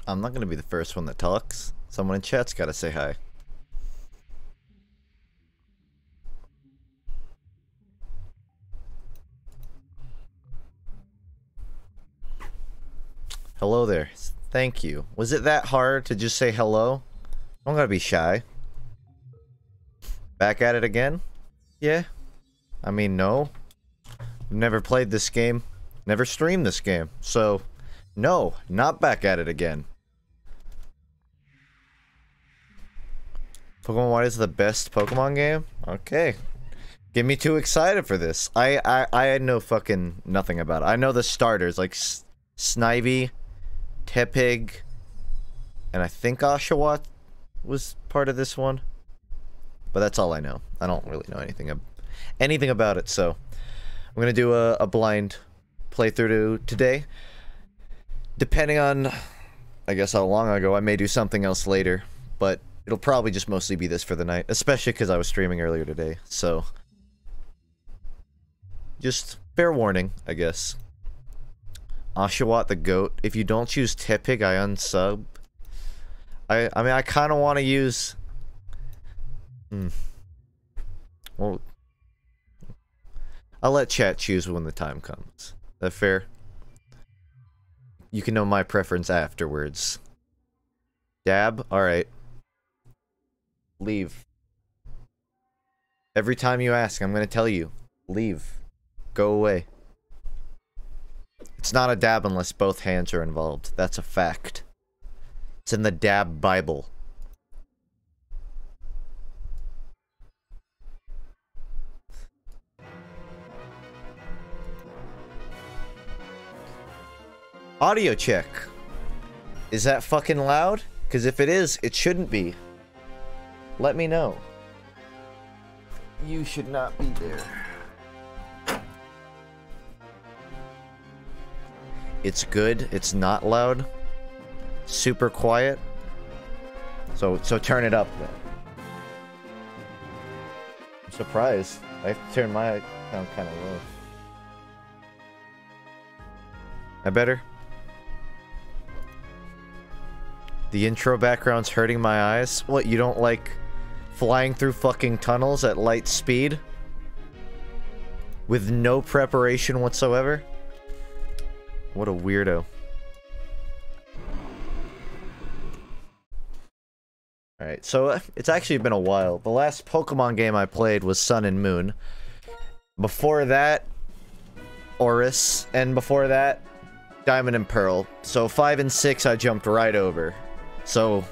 I'm not gonna be the first one that talks. Someone in chat's gotta say hi. Hello there. Thank you. Was it that hard to just say hello? I don't gotta be shy. Back at it again? Yeah. I mean, no. I've never played this game. Never streamed this game. So, no. Not back at it again. Pokemon White is the best Pokemon game? Okay. Get me too excited for this. I had no fucking nothing about it. I know the starters, like Snivy, Tepig, and I think Oshawott was part of this one. But that's all I know. I don't really know anything about it, so I'm gonna do a blind playthrough today. Depending on, I guess, how long I go, I may do something else later, but it'll probably just mostly be this for the night, especially because I was streaming earlier today, so just fair warning, I guess. Oshawott the goat. If you don't choose Tepig, I unsub. I mean, I kind of want to use... Well, I'll let chat choose when the time comes. Is that fair? You can know my preference afterwards. Dab? Alright. Leave. Every time you ask, I'm gonna tell you. Leave. Go away. It's not a dab unless both hands are involved. That's a fact. It's in the dab Bible. Audio check. Is that fucking loud? Because if it is, it shouldn't be. Let me know. You should not be there. It's good. It's not loud. Super quiet. So turn it up then. I'm surprised. I have to turn my sound kind of low. I better? The intro background's hurting my eyes. What, you don't like flying through fucking tunnels at light speed? With no preparation whatsoever? What a weirdo. Alright, so it's actually been a while. The last Pokemon game I played was Sun and Moon. Before that, Oris. And before that, Diamond and Pearl. So 5 and 6 I jumped right over. So,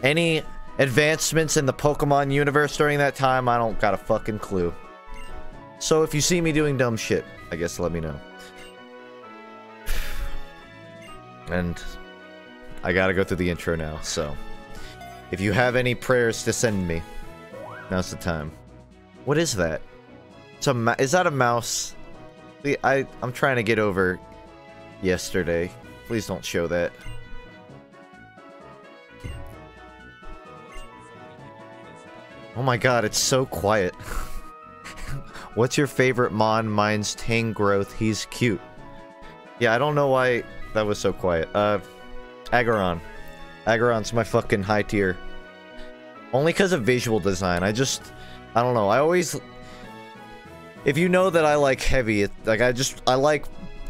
any advancements in the Pokemon universe during that time, I don't got a fucking clue. So if you see me doing dumb shit, I guess let me know. And I gotta go through the intro now, so if you have any prayers to send me, now's the time. What is that? It's is that a mouse? I'm trying to get over yesterday. Please don't show that. Oh my god, it's so quiet. What's your favorite mon? Mine's Tangrowth. He's cute. Yeah, I don't know why that was so quiet. Aggron. Aggron's my fucking high tier. Only because of visual design. I don't know. I always... If you know that I like heavy, I like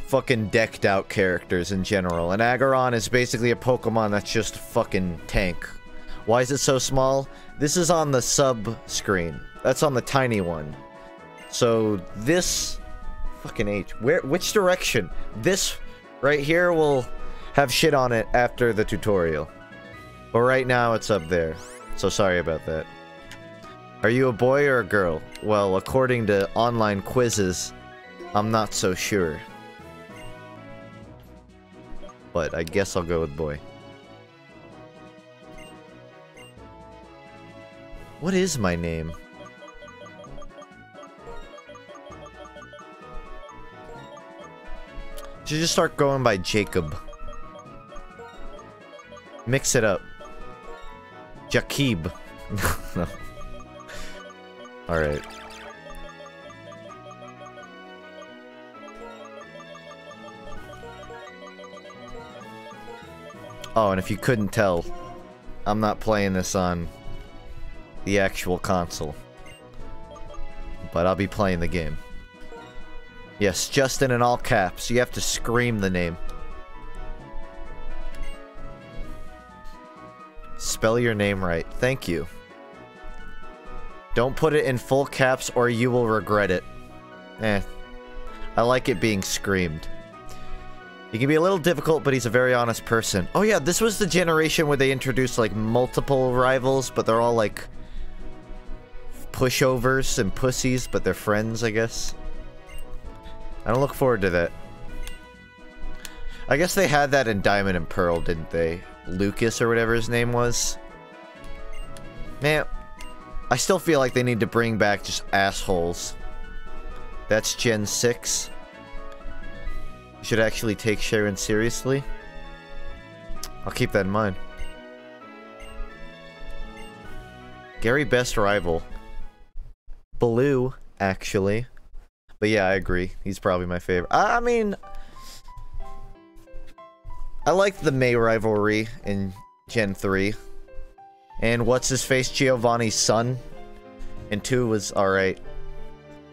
fucking decked out characters in general. And Aggron is basically a Pokemon that's just fucking tank. Why is it so small? This is on the sub screen. That's on the tiny one. So this fucking H. Which direction? This right here will have shit on it after the tutorial. But right now it's up there. So sorry about that. Are you a boy or a girl? Well, according to online quizzes, I'm not so sure. But I guess I'll go with boy. What is my name? Should just start going by Jacob. Mix it up. Jakib. No. Alright. Oh, and if you couldn't tell, I'm not playing this on the actual console. But I'll be playing the game. Yes, Justin in all caps. You have to scream the name. Spell your name right. Thank you. Don't put it in full caps or you will regret it. I like it being screamed. He can be a little difficult, but he's a very honest person. Oh yeah, this was the generation where they introduced like multiple rivals, but they're all like pushovers and pussies, but they're friends, I guess. I don't look forward to that. I guess they had that in Diamond and Pearl, didn't they? Lucas or whatever his name was. Man, I still feel like they need to bring back just assholes. That's Gen 6. You should actually take Sharon seriously. I'll keep that in mind. Gary, best rival. Blue, actually. But yeah, I agree. He's probably my favorite. I mean, I liked the May rivalry in Gen 3. And what's-his-face, Giovanni's son in 2 was alright.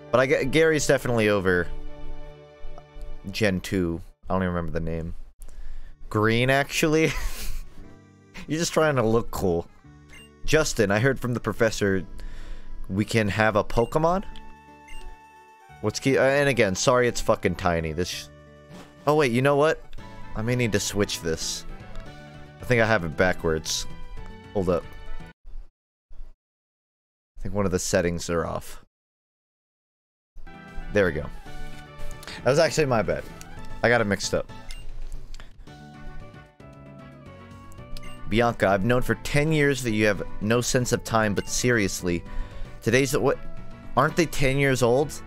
But I get Gary's definitely over Gen 2. I don't even remember the name. Green, actually? You're just trying to look cool. Justin, I heard from the professor we can have a Pokemon? What's key? And again, sorry it's fucking tiny. This. Oh wait, you know what? I may need to switch this. I think I have it backwards. Hold up. I think one of the settings are off. There we go. That was actually my bad. I got it mixed up. Bianca, I've known for 10 years that you have no sense of time, but seriously, today's what? Aren't they 10 years old?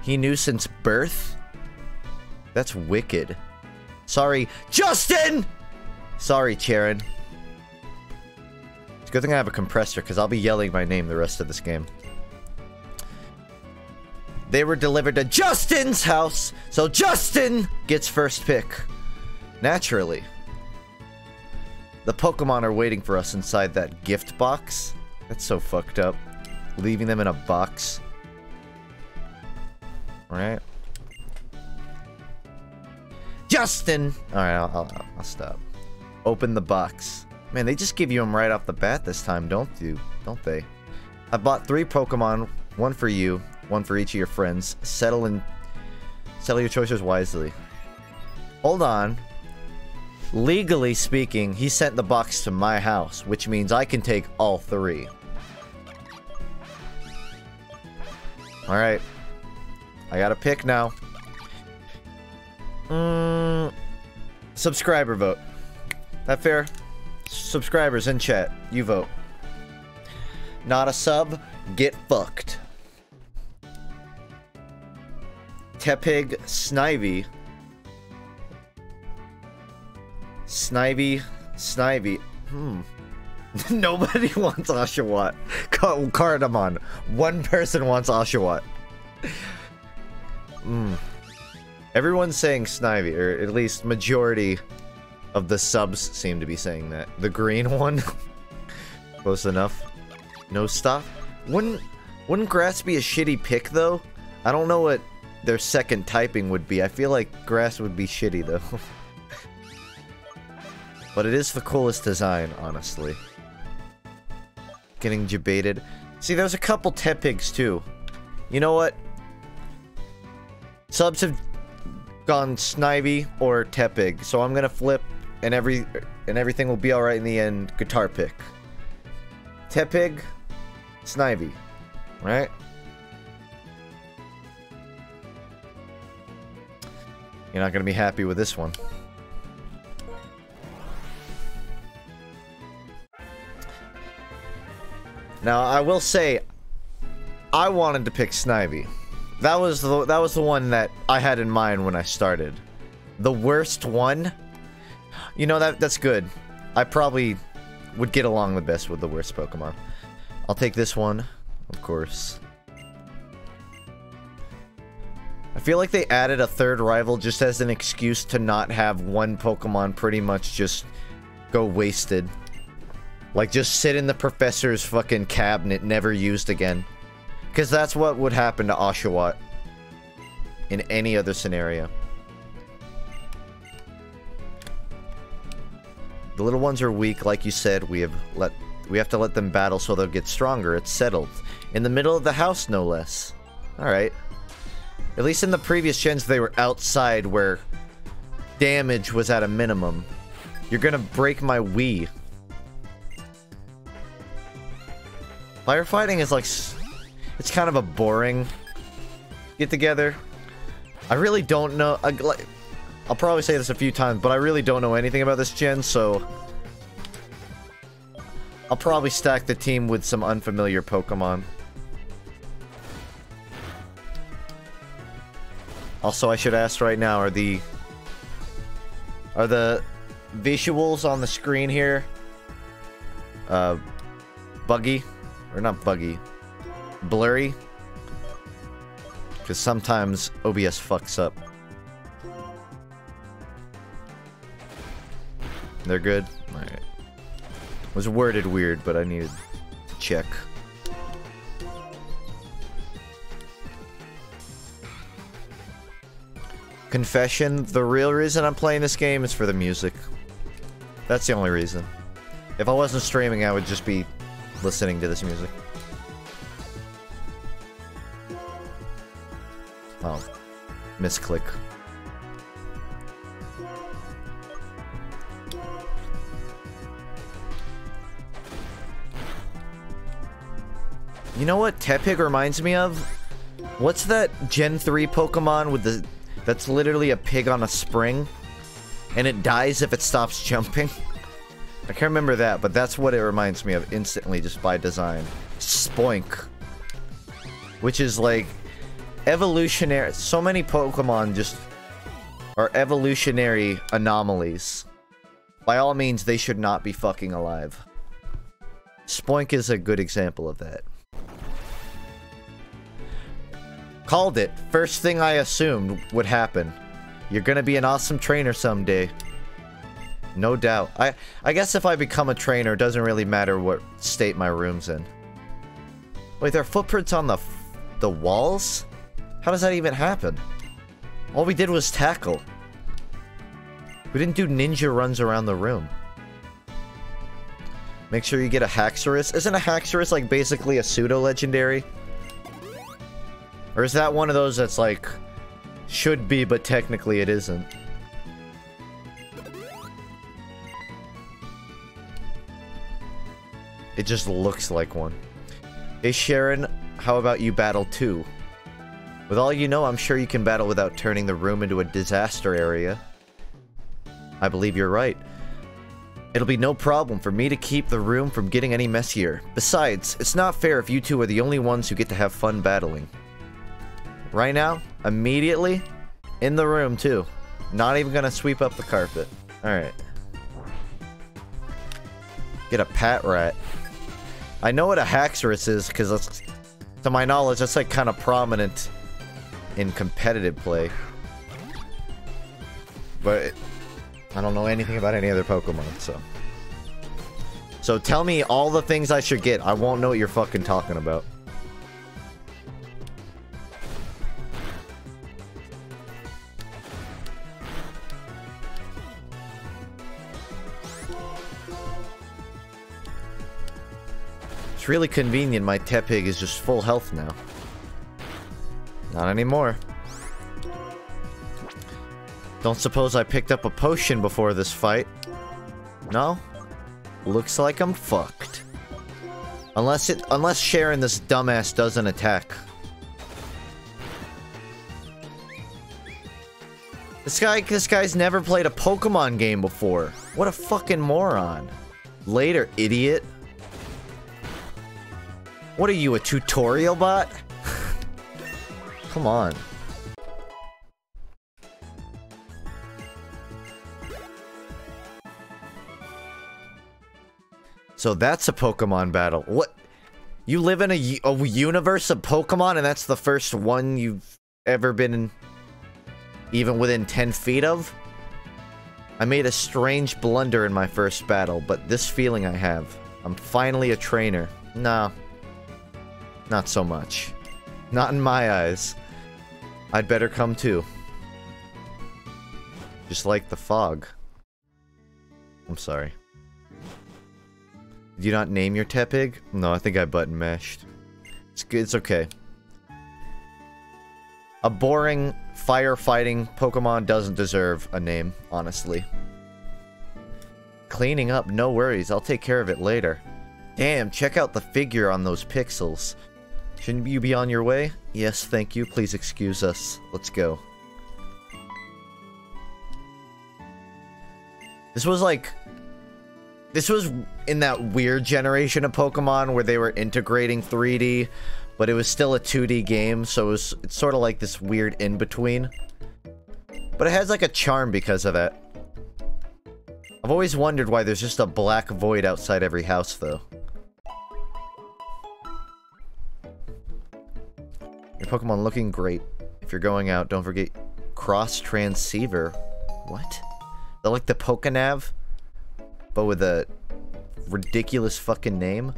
He knew since birth? That's wicked. Sorry, Justin! Sorry, Charon. It's a good thing I have a compressor, because I'll be yelling my name the rest of this game. They were delivered to Justin's house, so Justin gets first pick. Naturally. The Pokemon are waiting for us inside that gift box. That's so fucked up. Leaving them in a box. Alright. Justin! Alright, I'll stop. Open the box. Man, they just give you them right off the bat this time, don't they? I bought 3 Pokemon, 1 for you, 1 for each of your friends. Settle your choices wisely. Hold on. Legally speaking, he sent the box to my house, which means I can take all 3. Alright. I gotta pick now. Subscriber vote. That fair? Subscribers in chat, you vote. Not a sub, get fucked. Tepig, Snivy. Snivy. Nobody wants Oshawott. Cardamom. 1 person wants Oshawott. Everyone's saying Snivy, or at least majority of the subs seem to be saying that. The green one? Close enough. No stop? Wouldn't grass be a shitty pick, though? I don't know what their second typing would be. I feel like grass would be shitty, though. But it is the coolest design, honestly. Getting debated. See, there's a couple Tepigs, too. You know what? Subs have gone Snivy or Tepig, so I'm gonna flip, and everything will be alright in the end. Guitar pick. Tepig, Snivy. Right? You're not gonna be happy with this one. Now, I will say, I wanted to pick Snivy. That was the one that I had in mind when I started. The worst one? You know, that's good. I probably would get along the best with the worst Pokemon. I'll take this one, of course. I feel like they added a third rival just as an excuse to not have one Pokemon pretty much just go wasted. Like, just sit in the professor's fucking cabinet, never used again. Because that's what would happen to Oshawott in any other scenario. The little ones are weak, like you said. We have to let them battle so they'll get stronger. It's settled. In the middle of the house, no less. Alright. At least in the previous gens, they were outside where damage was at a minimum. You're gonna break my Wii. Firefighting is like... It's kind of a boring get-together. I really don't know... I'll probably say this a few times, but I really don't know anything about this gen, so... I'll probably stack the team with some unfamiliar Pokemon. Also, I should ask right now, are the visuals on the screen here buggy? Or not buggy, blurry? Because sometimes OBS fucks up. They're good? Alright. Was worded weird, but I needed to check. Confession, the real reason I'm playing this game is for the music. That's the only reason. If I wasn't streaming, I would just be listening to this music. Oh. Misclick. You know what Tepig reminds me of? What's that Gen 3 Pokemon with the... That's literally a pig on a spring, and it dies if it stops jumping? I can't remember that, but that's what it reminds me of instantly, just by design. Spoink. Which is like... evolutionary... So many Pokemon just... are evolutionary anomalies. By all means, they should not be fucking alive. Spoink is a good example of that. Called it. First thing I assumed would happen. You're gonna be an awesome trainer someday. No doubt. I guess if I become a trainer, it doesn't really matter what state my room's in. Wait, there are footprints on the walls? How does that even happen? All we did was tackle. We didn't do ninja runs around the room. Make sure you get a Haxorus. Isn't a Haxorus like basically a pseudo-legendary? Or is that one of those that's like, should be, but technically it isn't? It just looks like one. Hey Sharon, how about you battle too? With all you know, I'm sure you can battle without turning the room into a disaster area. I believe you're right. It'll be no problem for me to keep the room from getting any messier. Besides, it's not fair if you two are the only ones who get to have fun battling. Right now, immediately, in the room too. Not even gonna sweep up the carpet. Alright. Get a Pat Rat. I know what a Haxorus is, because that's, to my knowledge, that's like kind of prominent in competitive play. But I don't know anything about any other Pokemon, so. So tell me all the things I should get. I won't know what you're fucking talking about. It's really convenient my Tepig is just full health now. Not anymore. Don't suppose I picked up a potion before this fight? No? Looks like I'm fucked. Unless Sharon, this dumbass, doesn't attack. This guy's never played a Pokemon game before. What a fucking moron. Later, idiot. What are you, a tutorial bot? Come on. So that's a Pokemon battle. What? You live in a universe of Pokemon and that's the first one you've ever been in, even within 10 feet of? I made a strange blunder in my first battle, but this feeling I have. I'm finally a trainer. No. Not so much. Not in my eyes. I'd better come too. Just like the fog. I'm sorry. Did you not name your Tepig? No, I think I button mashed. It's good. It's okay. A boring firefighting Pokemon doesn't deserve a name, honestly. Cleaning up, no worries. I'll take care of it later. Damn, check out the figure on those pixels. Shouldn't you be on your way? Yes, thank you. Please excuse us. Let's go. This was like... This was in that weird generation of Pokemon where they were integrating 3D, but it was still a 2D game, so it's sort of like this weird in-between. But it has like a charm because of it. I've always wondered why there's just a black void outside every house, though. Your Pokemon looking great. If you're going out, don't forget Cross Transceiver. What? They're like the Pokenav, but with a ridiculous fucking name?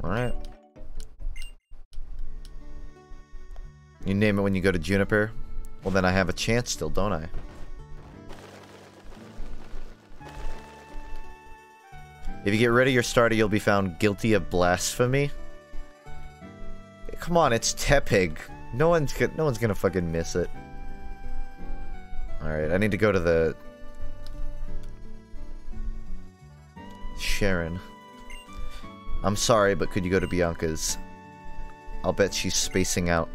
Alright. You name it when you go to Juniper? Well, then I have a chance still, don't I? If you get rid of your starter, you'll be found guilty of blasphemy. Come on, it's Tepig. No one's gonna fucking miss it. Alright, I need to go to the... Sharon. I'm sorry, but could you go to Bianca's? I'll bet she's spacing out.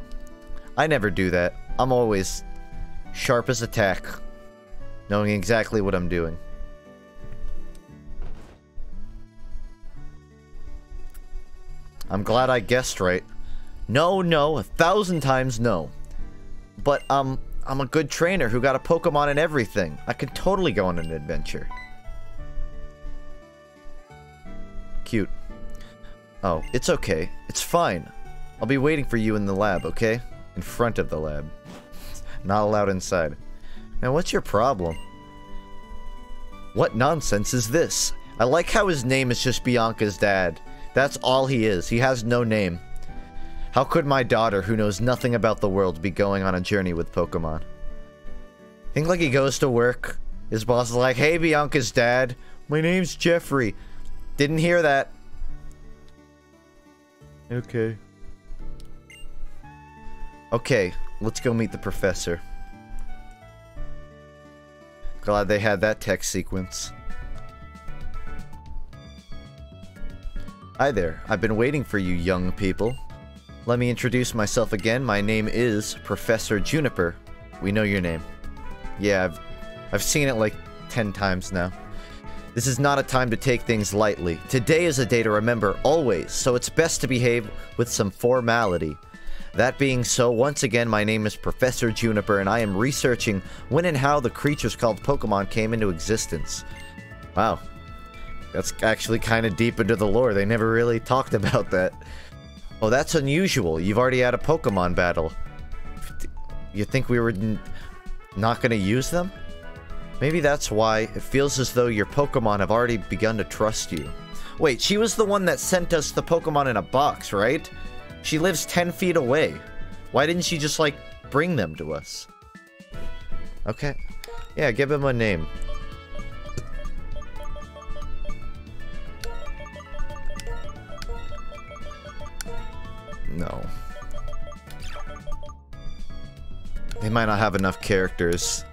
I never do that. I'm always sharp as a tack, knowing exactly what I'm doing. I'm glad I guessed right. No, 1,000 times no. But, I'm a good trainer who got a Pokemon and everything. I could totally go on an adventure. Cute. Oh, it's okay. It's fine. I'll be waiting for you in the lab, okay? In front of the lab. Not allowed inside. Now, what's your problem? What nonsense is this? I like how his name is just Bianca's dad. That's all he is. He has no name. How could my daughter, who knows nothing about the world, be going on a journey with Pokemon? Think like he goes to work. His boss is like, hey, Bianca's dad. My name's Jeffrey. Didn't hear that. Okay. Okay, let's go meet the professor. Glad they had that text sequence. Hi there. I've been waiting for you, young people. Let me introduce myself again. My name is Professor Juniper. We know your name. Yeah, I've seen it like 10 times now. This is not a time to take things lightly. Today is a day to remember always, so it's best to behave with some formality. That being so, once again, my name is Professor Juniper, and I am researching when and how the creatures called Pokemon came into existence. Wow. That's actually kind of deep into the lore. They never really talked about that. Oh, that's unusual. You've already had a Pokemon battle. You think we were not going to use them? Maybe that's why it feels as though your Pokemon have already begun to trust you. Wait, she was the one that sent us the Pokemon in a box, right? She lives 10 feet away. Why didn't she just, like, bring them to us? Okay. Yeah, give him a name. No. They might not have enough characters.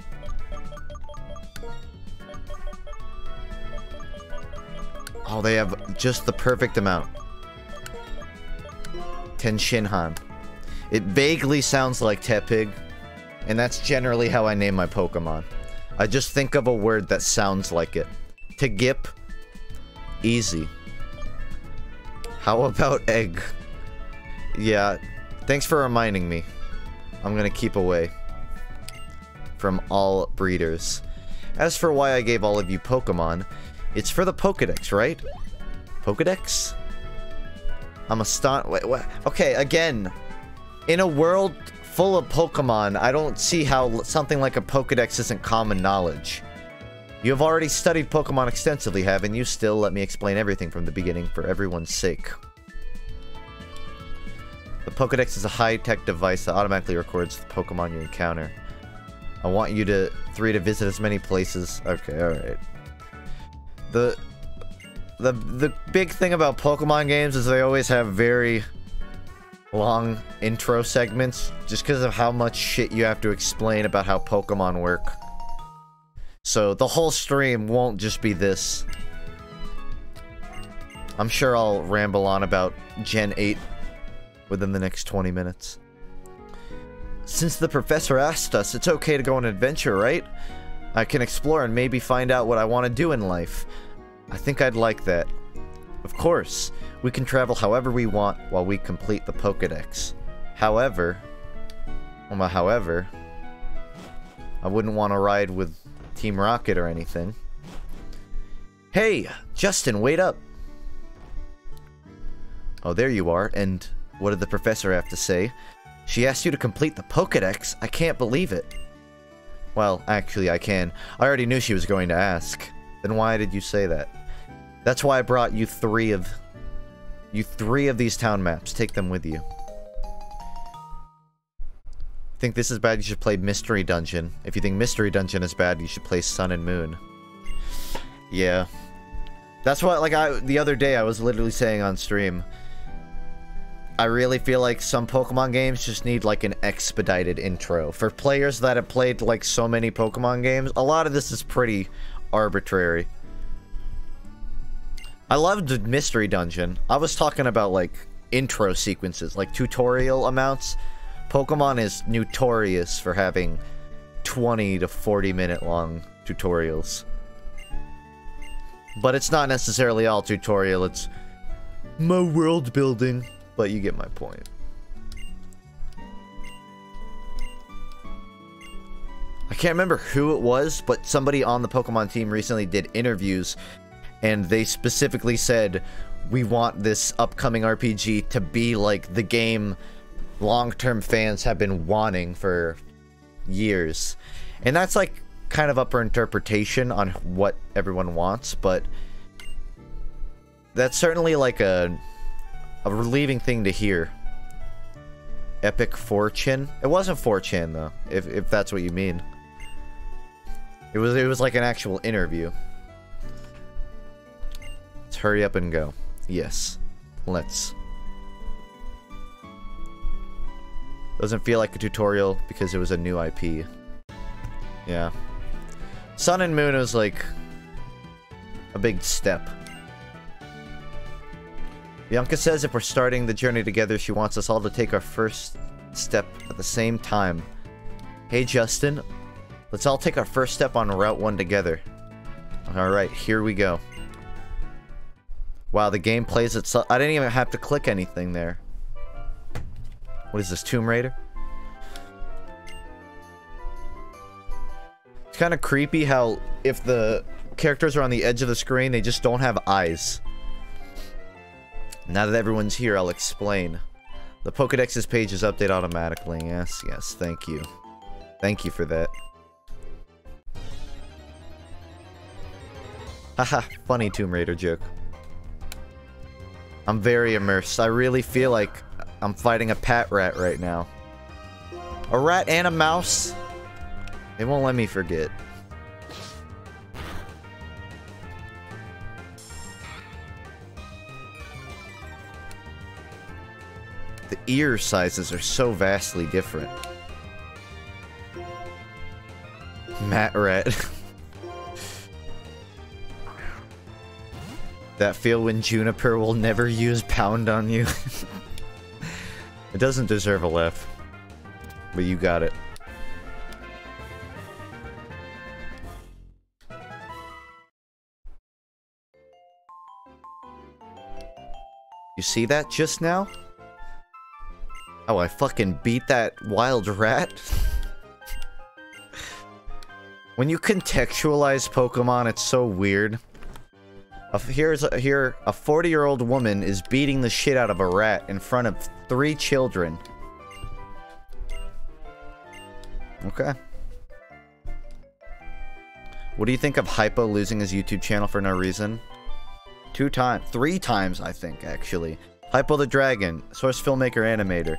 Oh, they have just the perfect amount. Tenshinhan. It vaguely sounds like Tepig, and that's generally how I name my Pokemon. I just think of a word that sounds like it. Tegip. Easy. How about egg? Yeah, thanks for reminding me. I'm gonna keep away from all breeders. As for why I gave all of you Pokemon, It's for the Pokedex, right? Pokedex? I'm astonished. Wait, what? Okay, again. In a world full of Pokemon, I don't see how something like a Pokedex isn't common knowledge. You have already studied Pokemon extensively, haven't you? Still, let me explain everything from the beginning for everyone's sake. The Pokedex is a high-tech device that automatically records the Pokemon you encounter. I want you three to visit as many places. Okay, alright. The big thing about Pokemon games is they always have very long intro segments, just because of how much shit you have to explain about how Pokemon work. So the whole stream won't just be this. I'm sure I'll ramble on about Gen 8 within the next 20 minutes. Since the professor asked us, it's okay to go on an adventure, right? I can explore and maybe find out what I want to do in life. I think I'd like that. Of course, we can travel however we want while we complete the Pokedex. However, I wouldn't want to ride with Team Rocket or anything. Hey, Justin, wait up. Oh, there you are. And what did the professor have to say? She asked you to complete the Pokedex? I can't believe it. Well, actually, I can. I already knew she was going to ask. Then why did you say that? That's why I brought you three of these town maps. Take them with you. Think this is bad, you should play Mystery Dungeon. If you think Mystery Dungeon is bad, you should play Sun and Moon. Yeah. That's what, like, the other day I was literally saying on stream. I really feel like some Pokemon games just need, like, an expedited intro. For players that have played, like, so many Pokemon games, a lot of this is pretty arbitrary. I loved Mystery Dungeon. I was talking about, like, intro sequences, like tutorial amounts. Pokemon is notorious for having 20 to 40 minute long tutorials. But it's not necessarily all tutorial, it's my world building. But you get my point. I can't remember who it was, but somebody on the Pokemon team recently did interviews, and they specifically said, we want this upcoming RPG to be like the game long-term fans have been wanting for years. And that's like kind of up for interpretation on what everyone wants, but that's certainly like a relieving thing to hear. Epic Fortune? It wasn't 4chan though, if that's what you mean. It was like an actual interview. Let's hurry up and go. Yes. Let's. Doesn't feel like a tutorial because it was a new IP. Yeah. Sun and Moon was like a big step. Bianca says if we're starting the journey together, she wants us all to take our first step at the same time. Hey Justin, let's all take our first step on Route 1 together. Alright, here we go. Wow, the game plays itself. I didn't even have to click anything there. What is this, Tomb Raider? It's kind of creepy how if the characters are on the edge of the screen, they just don't have eyes. Now that everyone's here, I'll explain. The Pokedex's pages update automatically. Yes, yes, thank you. Thank you for that. Haha, funny Tomb Raider joke. I'm very immersed. I really feel like I'm fighting a pat rat right now. A rat and a mouse? They won't let me forget. The ear sizes are so vastly different. Mat rat. That feel when Juniper will never use pound on you. It doesn't deserve a laugh. But you got it. You see that just now? Oh, I fucking beat that wild rat? When you contextualize Pokemon, it's so weird. Here, a 40-year-old woman is beating the shit out of a rat in front of 3 children. Okay. What do you think of Hypo losing his YouTube channel for no reason? 3 times, I think, actually. Hypo the Dragon, source filmmaker, animator.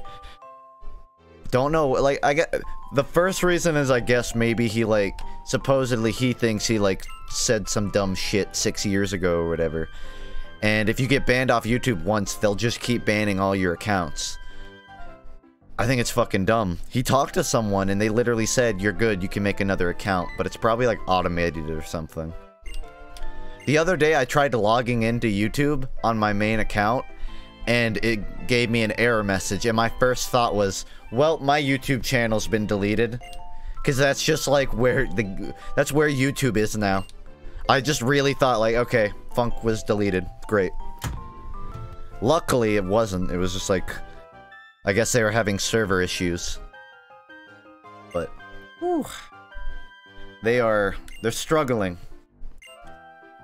Don't know, like, I get... The first reason is, I guess, maybe he, like, supposedly he thinks he, like, said some dumb shit 6 years ago or whatever. And if you get banned off YouTube once, they'll just keep banning all your accounts. I think it's fucking dumb. He talked to someone and they literally said, you're good, you can make another account. But it's probably, like, automated or something. The other day, I tried logging into YouTube on my main account, and it gave me an error message, and my first thought was, well, my YouTube channel's been deleted. Because that's just, like, that's where YouTube is now. I just really thought, like, okay, Funk was deleted. Great. Luckily, it wasn't. It was just, like, I guess they were having server issues. But, whew. They're struggling.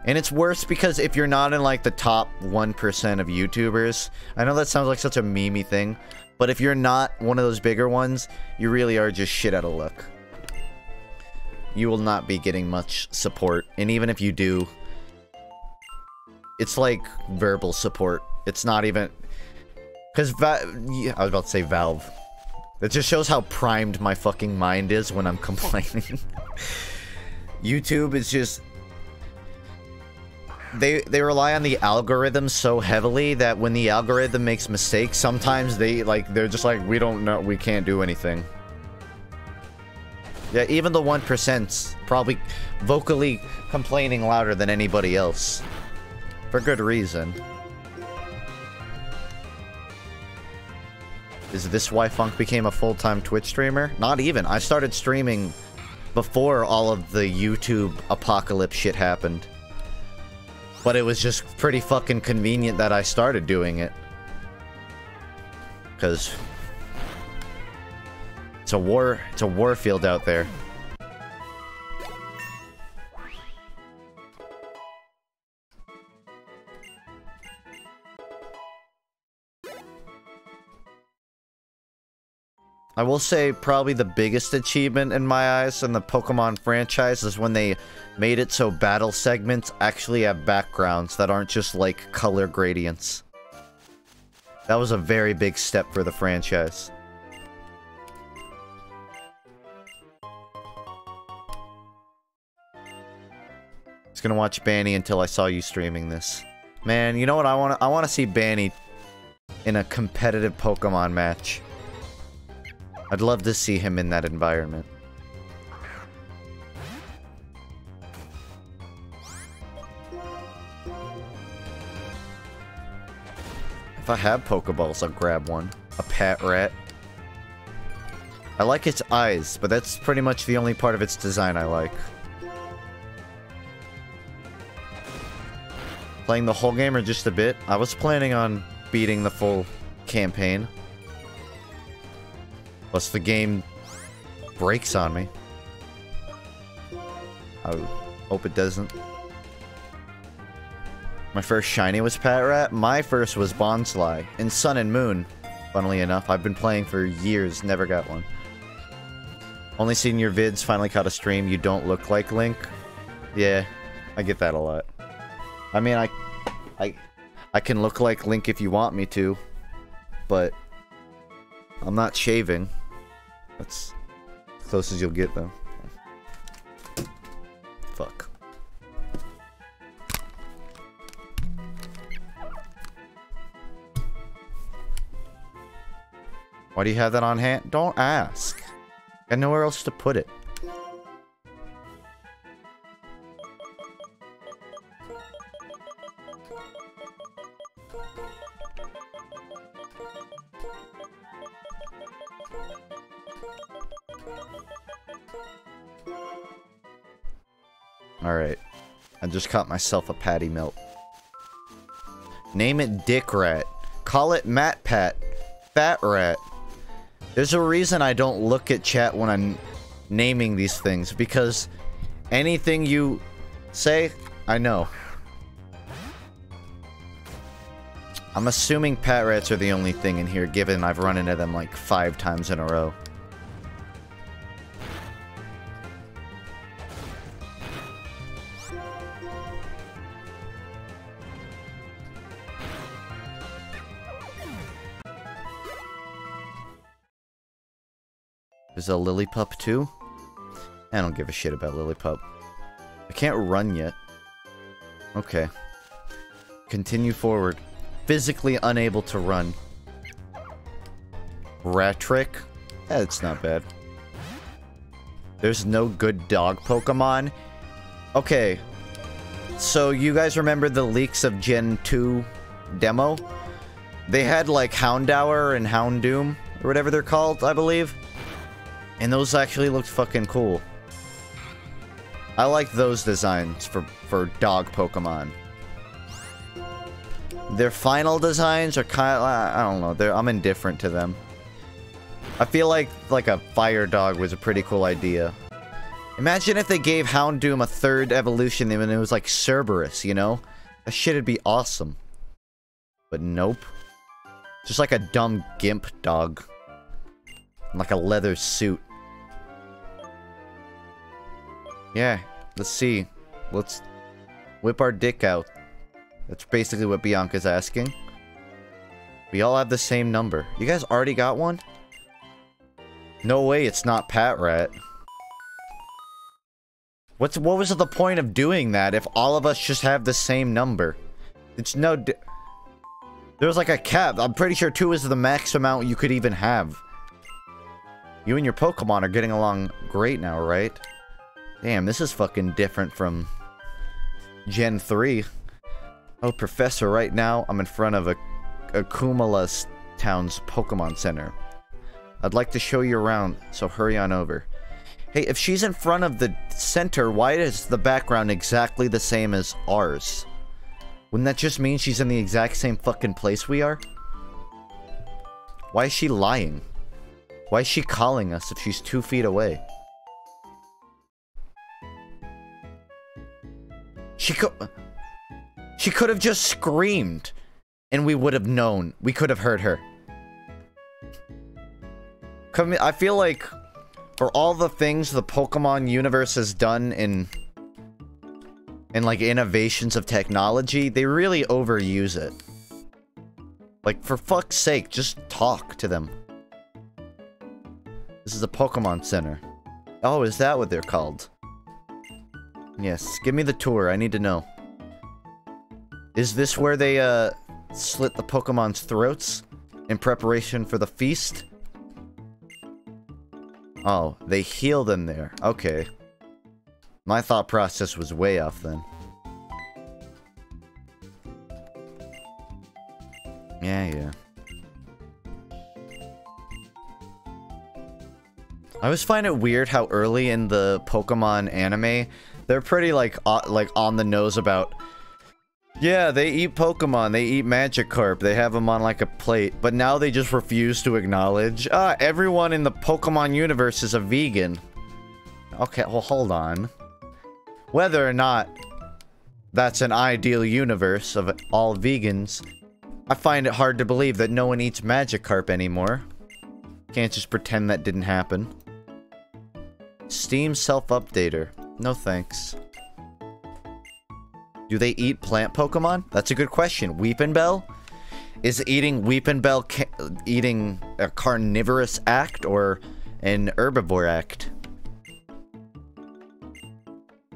And it's worse because if you're not in, like, the top 1% of YouTubers, I know that sounds like such a memey thing, but if you're not one of those bigger ones, you really are just shit out of luck. You will not be getting much support, and even if you do, it's like verbal support. It's not even... Because yeah, I was about to say Valve. That just shows how primed my fucking mind is when I'm complaining. YouTube is just... They rely on the algorithm so heavily that when the algorithm makes mistakes, sometimes they're just like, we don't know, we can't do anything. Yeah, even the 1%'s probably vocally complaining louder than anybody else. For good reason. Is this why Funk became a full-time Twitch streamer? Not even. I started streaming before all of the YouTube apocalypse shit happened. But it was just pretty fucking convenient that I started doing it. Because it's a war field out there. I will say probably the biggest achievement in my eyes in the Pokemon franchise is when they made it so battle segments actually have backgrounds that aren't just like color gradients. That was a very big step for the franchise. I was gonna watch Banny until I saw you streaming this. Man, you know what I wanna see Banny in a competitive Pokemon match. I'd love to see him in that environment. If I have Pokeballs, I'll grab one. A Pat Rat. I like its eyes, but that's pretty much the only part of its design I like. Playing the whole game or just a bit? I was planning on beating the full campaign. Plus the game breaks on me. I hope it doesn't. My first shiny was Pat Rat. My first was Bonsly in Sun and Moon. Funnily enough, I've been playing for years, never got one. Only seen your vids, finally caught a stream. You don't look like Link. Yeah, I get that a lot. I mean, I can look like Link if you want me to, but I'm not shaving. That's as close as you'll get, though. Fuck. Why do you have that on hand? Don't ask. Got nowhere else to put it. Alright. I just caught myself a patty melt. Name it Dick Rat. Call it Matt Pat. Fat Rat. There's a reason I don't look at chat when I'm naming these things, because anything you say, I know. I'm assuming pat rats are the only thing in here, given I've run into them like 5 times in a row. There's a Lillipup too? I don't give a shit about Lillipup. I can't run yet. Okay. Continue forward. Physically unable to run. Rat Trick? It's not bad. There's no good dog Pokemon? Okay. So you guys remember the leaks of Gen 2 demo? They had like Houndour and Houndoom, or whatever they're called, I believe. And those actually looked fucking cool. I like those designs for dog Pokemon. Their final designs are kind of, I don't know, I'm indifferent to them. I feel like a fire dog was a pretty cool idea. Imagine if they gave Houndoom a 3rd evolution and it was like Cerberus, you know? That shit'd be awesome. But nope. Just like a dumb gimp dog. Like a leather suit. Yeah, let's see. Let's whip our dick out. That's basically what Bianca's asking. We all have the same number. You guys already got one? No way it's not Pat Rat. What was the point of doing that if all of us just have the same number? It's no... There's like a cap. I'm pretty sure 2 is the max amount you could even have. You and your Pokemon are getting along great now, right? Damn, this is fucking different from Gen 3. Oh, Professor, right now I'm in front of a Kumala Town's Pokemon Center. I'd like to show you around, so hurry on over. Hey, if she's in front of the center, why is the background exactly the same as ours? Wouldn't that just mean she's in the exact same fucking place we are? Why is she lying? Why is she calling us if she's 2 feet away? She could have just screamed, and we would have known. We could have heard her. I feel like, for all the things the Pokemon universe has done in like innovations of technology, they really overuse it. Like, for fuck's sake, just talk to them. This is a Pokemon Center. Oh, is that what they're called? Yes, give me the tour. I need to know. Is this where they, slit the Pokemon's throats in preparation for the feast? Oh, they heal them there. Okay. My thought process was way off then. Yeah. I always find it weird how early in the Pokemon anime, they're pretty, like on the nose about... Yeah, they eat Pokemon, they eat Magikarp, they have them on like a plate, but now they just refuse to acknowledge, everyone in the Pokemon universe is a vegan. Okay, well, hold on. Whether or not that's an ideal universe of all vegans, I find it hard to believe that no one eats Magikarp anymore. Can't just pretend that didn't happen. Steam self-updater. No thanks. Do they eat plant Pokemon? That's a good question. Weepinbell? Is eating Weepinbell eating a carnivorous act or an herbivore act?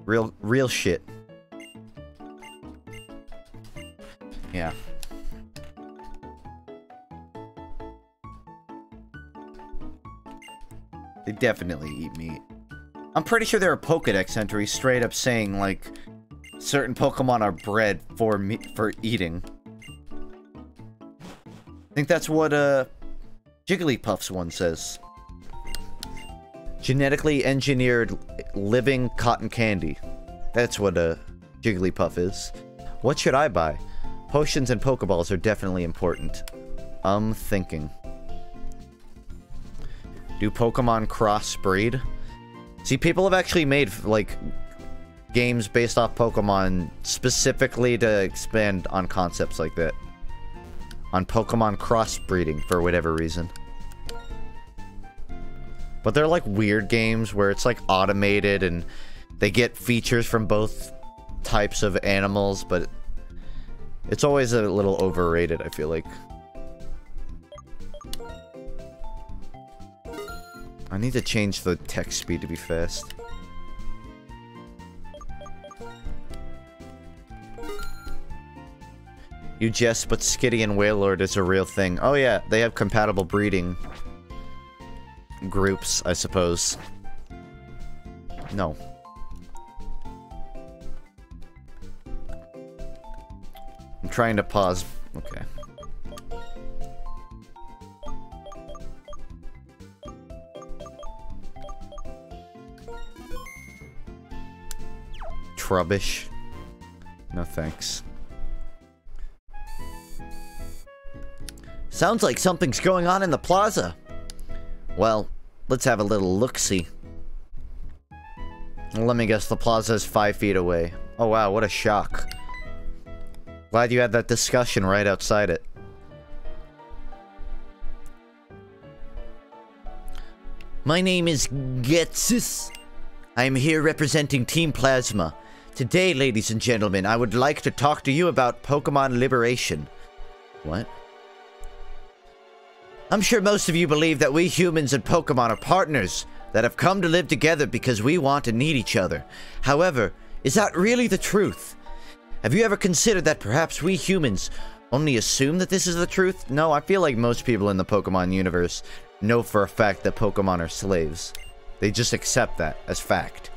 Real shit. Yeah. They definitely eat meat. I'm pretty sure there are Pokedex entries straight up saying, like, certain Pokemon are bred for eating. I think that's what, Jigglypuff's one says. Genetically engineered living cotton candy. That's what a Jigglypuff is. What should I buy? Potions and Pokeballs are definitely important. Thinking. Do Pokemon crossbreed? See, people have actually made, like, games based off Pokemon specifically to expand on concepts like that. on Pokemon crossbreeding for whatever reason. But they're like weird games where it's like automated and they get features from both types of animals, but it's always a little overrated, I feel like. I need to change the text speed to be fast. You jest, but Skitty and Wailord is a real thing. Oh yeah, they have compatible breeding groups, I suppose. No. I'm trying to pause. Okay. Trubbish. No thanks. Sounds like something's going on in the plaza. Well, let's have a little look-see. Let me guess, the plaza is 5 feet away. Oh wow, what a shock. Glad you had that discussion right outside it. My name is Getsus. I am here representing Team Plasma. Today, ladies and gentlemen, I would like to talk to you about Pokemon Liberation. What? I'm sure most of you believe that we humans and Pokemon are partners that have come to live together because we want and need each other. However, is that really the truth? Have you ever considered that perhaps we humans only assume that this is the truth? No, I feel like most people in the Pokemon universe know for a fact that Pokemon are slaves. They just accept that as fact.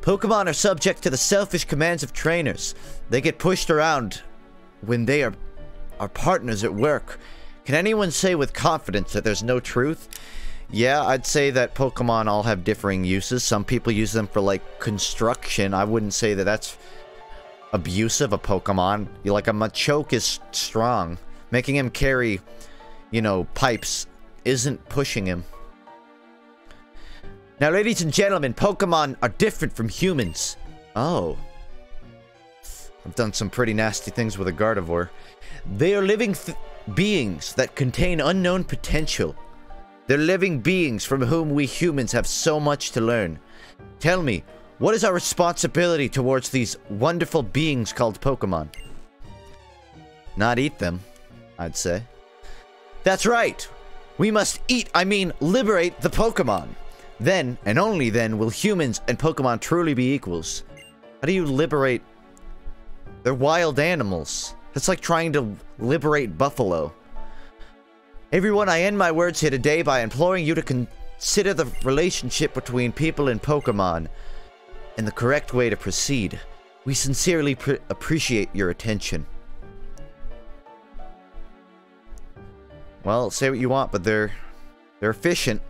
Pokemon are subject to the selfish commands of trainers. They get pushed around when they are partners at work. Can anyone say with confidence that there's no truth? Yeah, I'd say that Pokemon all have differing uses. Some people use them for, like, construction. I wouldn't say that that's abusive of Pokemon. Like, a Machoke is strong. Making him carry, you know, pipes isn't pushing him. Now, ladies and gentlemen, Pokemon are different from humans. Oh. I've done some pretty nasty things with a Gardevoir. They are living beings that contain unknown potential. They're living beings from whom we humans have so much to learn. Tell me, what is our responsibility towards these wonderful beings called Pokemon? Not eat them, I'd say. That's right! We must liberate the Pokemon! Then, and only then, will humans and Pokemon truly be equals. How do you liberate... They're wild animals. It's like trying to liberate buffalo. Everyone, I end my words here today by imploring you to consider the relationship between people and Pokemon and the correct way to proceed. We sincerely appreciate your attention. Well, say what you want, but they're efficient.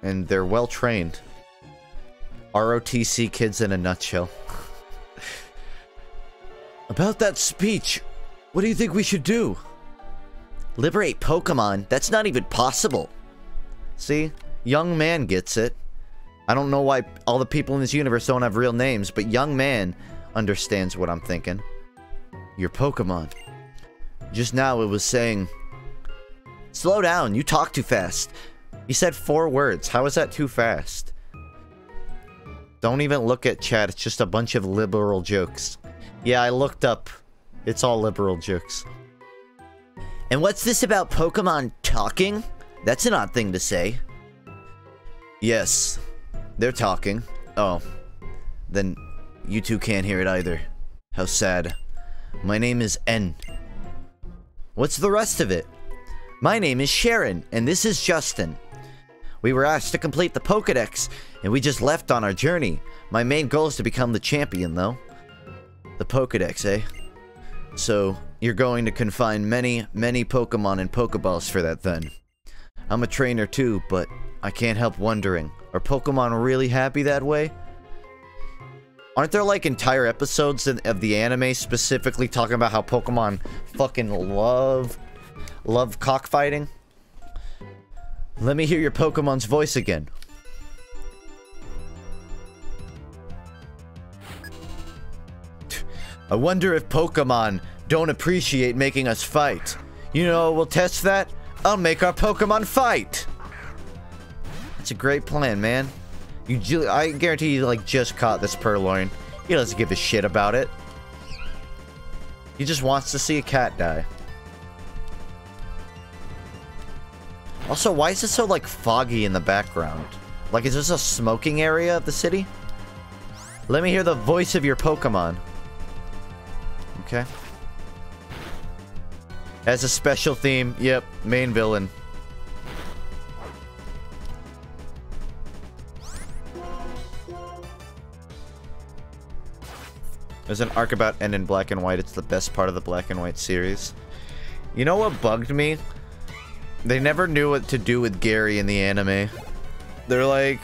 And they're well trained. ROTC kids in a nutshell. About that speech, what do you think we should do? Liberate Pokemon? That's not even possible. See? Young man gets it. I don't know why all the people in this universe don't have real names, but young man understands what I'm thinking. Your Pokemon. Just now it was saying... Slow down, you talk too fast. You said 4 words. How is that too fast? Don't even look at chat. It's just a bunch of liberal jokes. Yeah, I looked up. It's all liberal jokes. And what's this about Pokemon talking? That's an odd thing to say. Yes, they're talking. Oh, then you two can't hear it either. How sad. My name is N. What's the rest of it? My name is Sharon, and this is Justin. We were asked to complete the Pokédex, and we just left on our journey. My main goal is to become the champion, though. The Pokédex, eh? So, you're going to confine many, many Pokemon and Pokeballs for that, then. I'm a trainer, too, but I can't help wondering. Are Pokemon really happy that way? Aren't there, like, entire episodes of the anime specifically talking about how Pokemon fucking love cockfighting? Let me hear your Pokemon's voice again. I wonder if Pokemon don't appreciate making us fight. You know, we'll test that. I'll make our Pokemon fight. That's a great plan, man. I guarantee you, like, just caught this Purloin. He doesn't give a shit about it. He just wants to see a cat die. Also, why is it so, like, foggy in the background? Like, is this a smoking area of the city? Let me hear the voice of your Pokemon. Okay. Has a special theme. Yep, main villain. There's an arc about N in black and white. It's the best part of the black and white series. You know what bugged me? They never knew what to do with Gary in the anime. They're like,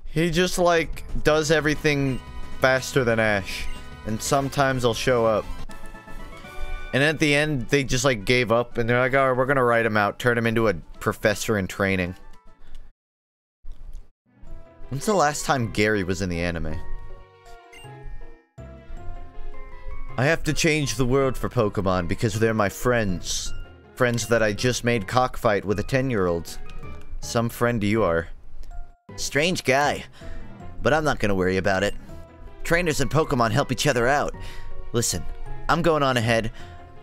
he just, like, does everything faster than Ash. And sometimes he'll show up. And at the end, they just, like, gave up. And they're like, oh, we're gonna write him out. Turn him into a professor in training. When's the last time Gary was in the anime? I have to change the world for Pokemon because they're my friends. Friends that I just made cockfight with a 10-year-old. Some friend you are. Strange guy. But I'm not gonna worry about it. Trainers and Pokemon help each other out. Listen, I'm going on ahead.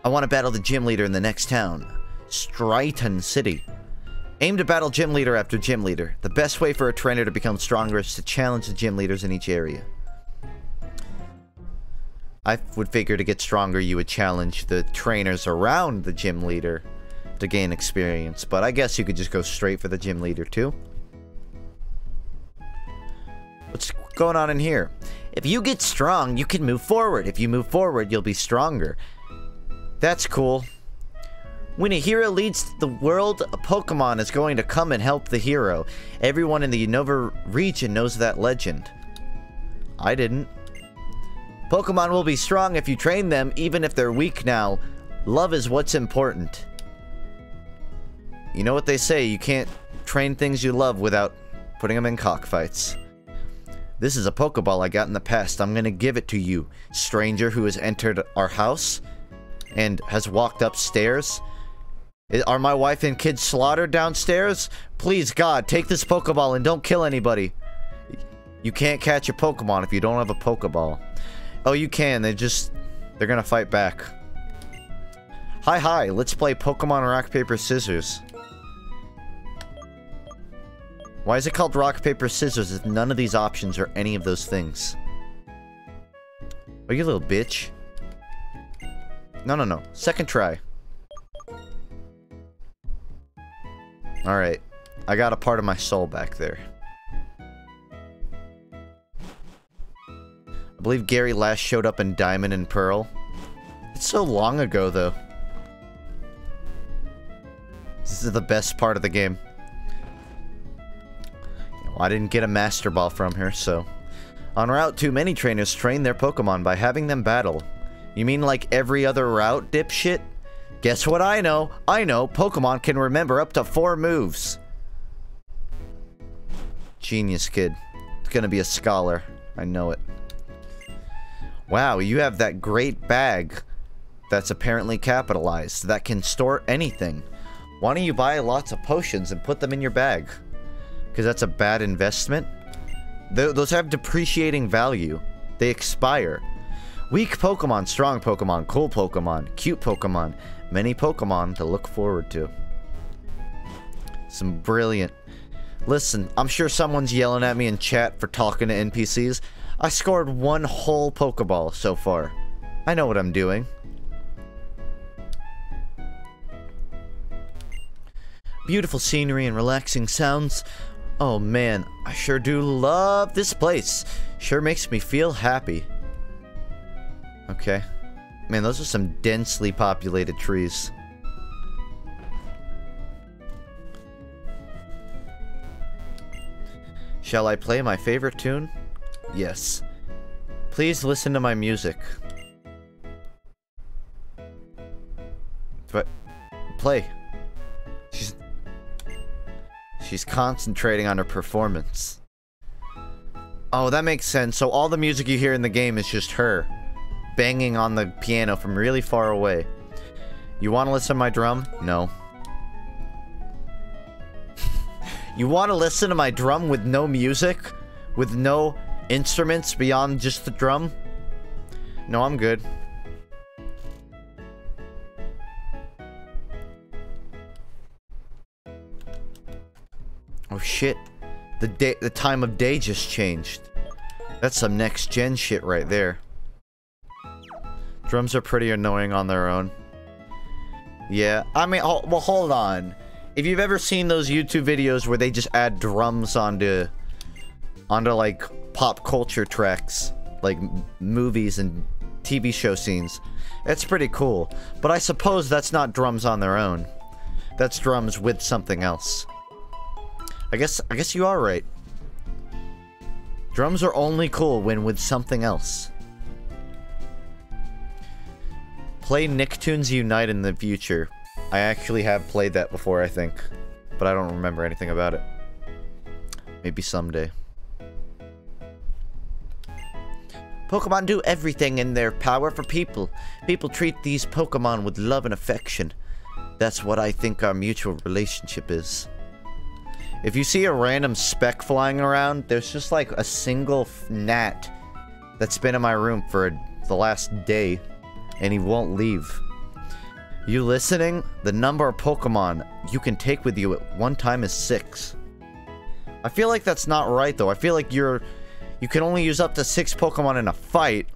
I want to battle the gym leader in the next town. Striton City. Aim to battle gym leader after gym leader. The best way for a trainer to become stronger is to challenge the gym leaders in each area. I would figure to get stronger you would challenge the trainers around the gym leader to gain experience, but I guess you could just go straight for the gym leader too. What's going on in here? If you get strong, you can move forward. If you move forward, you'll be stronger. That's cool. When a hero leads the world, a Pokemon is going to come and help the hero. Everyone in the Unova region knows that legend. I didn't. Pokemon will be strong if you train them, even if they're weak now. Love is what's important. You know what they say, you can't train things you love without putting them in cockfights. This is a Pokeball I got in the past. I'm gonna give it to you, stranger who has entered our house and has walked upstairs. Are my wife and kids slaughtered downstairs? Please, God, take this Pokeball and don't kill anybody. You can't catch a Pokemon if you don't have a Pokeball. Oh, you can. They're gonna fight back. Hi, let's play Pokemon Rock, Paper, Scissors. Why is it called Rock, Paper, Scissors if none of these options are any of those things? Oh, you little bitch. No. Second try. Alright. I got a part of my soul back there. I believe Gary last showed up in Diamond and Pearl. It's so long ago, though. This is the best part of the game. I didn't get a Master Ball from her, so... En Route 2, many trainers train their Pokemon by having them battle. You mean like every other route, dipshit? Guess what I know? I know Pokemon can remember up to 4 moves. Genius kid. It's gonna be a scholar. I know it. Wow, you have that great bag that's apparently capitalized that can store anything. Why don't you buy lots of potions and put them in your bag? Because that's a bad investment. Those have depreciating value. They expire. Weak Pokemon, strong Pokemon, cool Pokemon, cute Pokemon. Many Pokemon to look forward to. Some brilliant... Listen, I'm sure someone's yelling at me in chat for talking to NPCs. I scored 1 whole Pokeball so far. I know what I'm doing. Beautiful scenery and relaxing sounds. Oh man, I sure do love this place. Sure makes me feel happy. Okay. Man, those are some densely populated trees. Shall I play my favorite tune? Yes. Please listen to my music. But play. She's concentrating on her performance. Oh, that makes sense. So all the music you hear in the game is just her. banging on the piano from really far away. You want to listen to my drum? No. You want to listen to my drum with no music? With no instruments beyond just the drum? No, I'm good. Oh shit. The time of day just changed. That's some next gen shit right there. Drums are pretty annoying on their own. Yeah, I mean, well, hold on. If you've ever seen those YouTube videos where they just add drums onto like pop culture tracks, like movies and TV show scenes, it's pretty cool. But I suppose that's not drums on their own. That's drums with something else. I guess you are right. Drums are only cool when with something else. Play Nicktoons Unite in the future. I actually have played that before, I think. But I don't remember anything about it. Maybe someday. Pokemon do everything in their power for people. People treat these Pokemon with love and affection. That's what I think our mutual relationship is. If you see a random speck flying around, there's just like a single gnat that's been in my room for the last day, and he won't leave. You listening? The number of Pokemon you can take with you at one time is 6. I feel like that's not right, though. I feel like you can only use up to 6 Pokemon in a fight,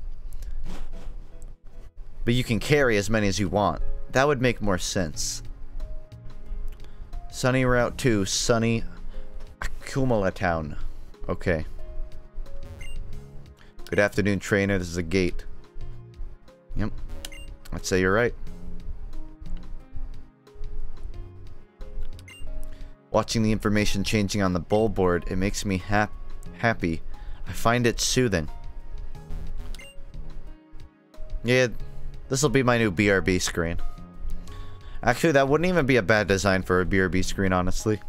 but you can carry as many as you want. That would make more sense. Sunny Route 2, Sunny Akumala Town. Okay. Good afternoon, trainer. This is a gate. Yep. I'd say you're right. Watching the information changing on the bowl board, it makes me happy. I find it soothing. Yeah, this will be my new BRB screen. Actually, that wouldn't even be a bad design for a BRB screen, honestly.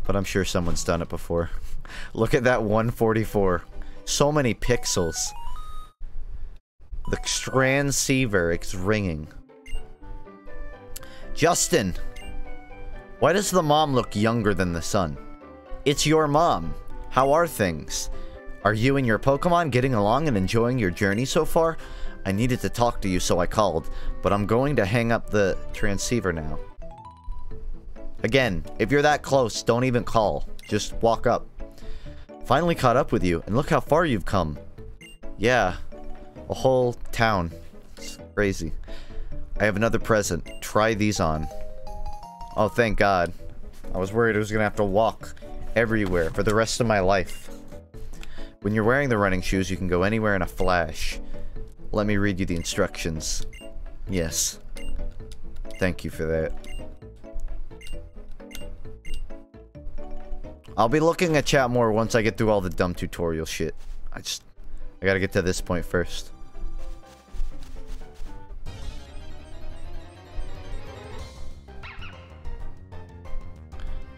But I'm sure someone's done it before. Look at that 144. So many pixels. The transceiver is ringing. Justin! Why does the mom look younger than the son? It's your mom. How are things? Are you and your Pokemon getting along and enjoying your journey so far? I needed to talk to you, so I called, but I'm going to hang up the transceiver now. Again, if you're that close, don't even call. Just walk up. Finally caught up with you, and look how far you've come. Yeah, a whole town. It's crazy. I have another present. Try these on. Oh, thank God. I was worried I was gonna have to walk everywhere for the rest of my life. When you're wearing the running shoes, you can go anywhere in a flash. Let me read you the instructions. Yes. Thank you for that. I'll be looking at chat more once I get through all the dumb tutorial shit. I gotta get to this point first.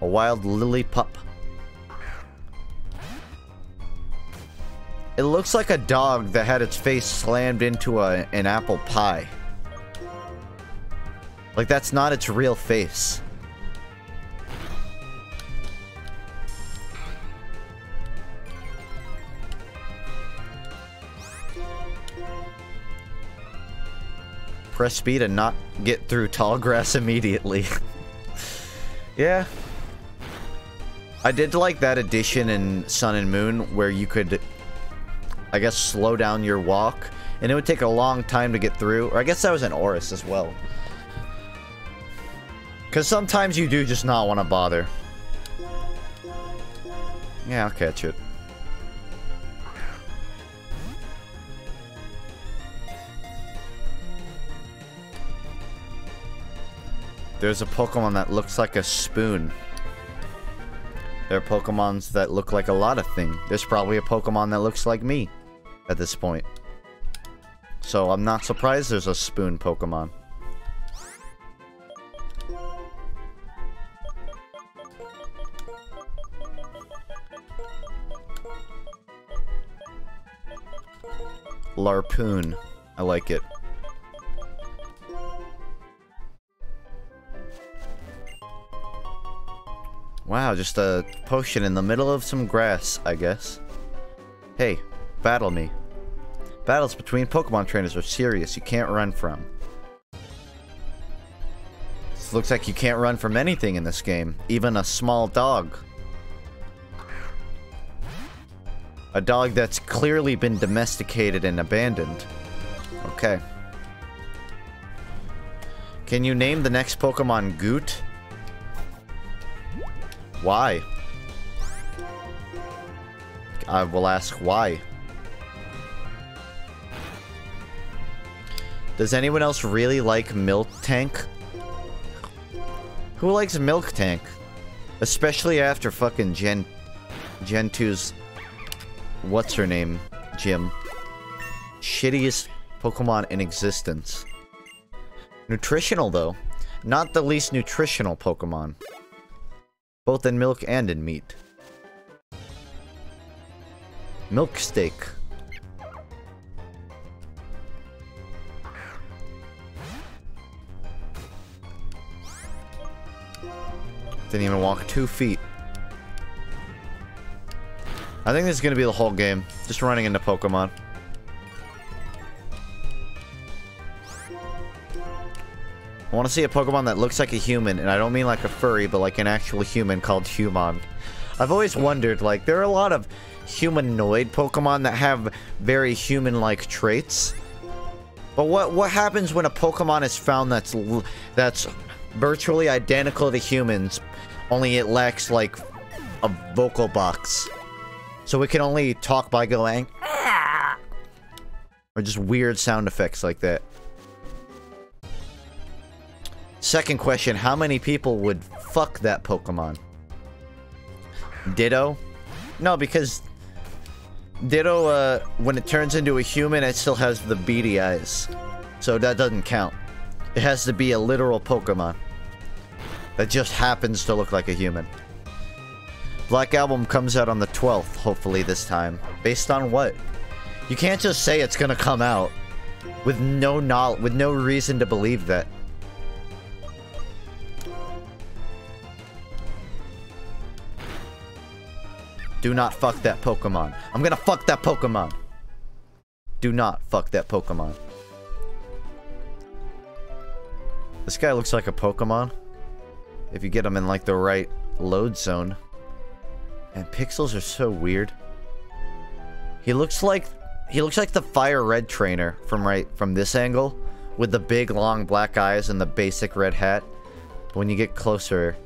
A wild lily pup. It looks like a dog that had its face slammed into an apple pie. Like, that's not its real face. Press speed and not get through tall grass immediately. Yeah. I did like that addition in Sun and Moon where you could, I guess, slow down your walk, and it would take a long time to get through. Or I guess that was in Oris as well. Because sometimes you do just not want to bother. Yeah, I'll catch it. There's a Pokemon that looks like a spoon. There are Pokemons that look like a lot of things. There's probably a Pokemon that looks like me at this point. So I'm not surprised there's a spoon Pokemon. Larpoon. I like it. Wow, just a potion in the middle of some grass, I guess. Hey, battle me. Battles between Pokemon trainers are serious. You can't run from. This looks like you can't run from anything in this game. Even a small dog. A dog that's clearly been domesticated and abandoned. Okay. Can you name the next Pokemon Goot? Why? I will ask why. Does anyone else really like Milk Tank? Who likes Milk Tank? Especially after fucking Gen 2's... What's her name? Gym. Shittiest Pokemon in existence. Nutritional, though. Not the least nutritional Pokemon. Both in milk and in meat. Milk steak. Didn't even walk 2 feet. I think this is gonna be the whole game. Just running into Pokemon. I want to see a Pokemon that looks like a human, and I don't mean like a furry, but like an actual human called Human. I've always wondered, like, there are a lot of humanoid Pokemon that have very human-like traits. But what happens when a Pokemon is found that's virtually identical to humans, only it lacks, like, a vocal box? So it can only talk by going... "Ah!" Or just weird sound effects like that. Second question, how many people would fuck that Pokemon? Ditto? No, because Ditto, when it turns into a human, it still has the beady eyes. So that doesn't count. It has to be a literal Pokemon that just happens to look like a human. Black Album comes out on the 12th, hopefully this time. Based on what? You can't just say it's gonna come out with no reason to believe that. Do not fuck that Pokemon. I'm gonna fuck that Pokemon. Do not fuck that Pokemon. This guy looks like a Pokemon. If you get him in like the right load zone. And pixels are so weird. He looks like the Fire Red trainer from this angle, with the big long black eyes and the basic red hat. But when you get closer,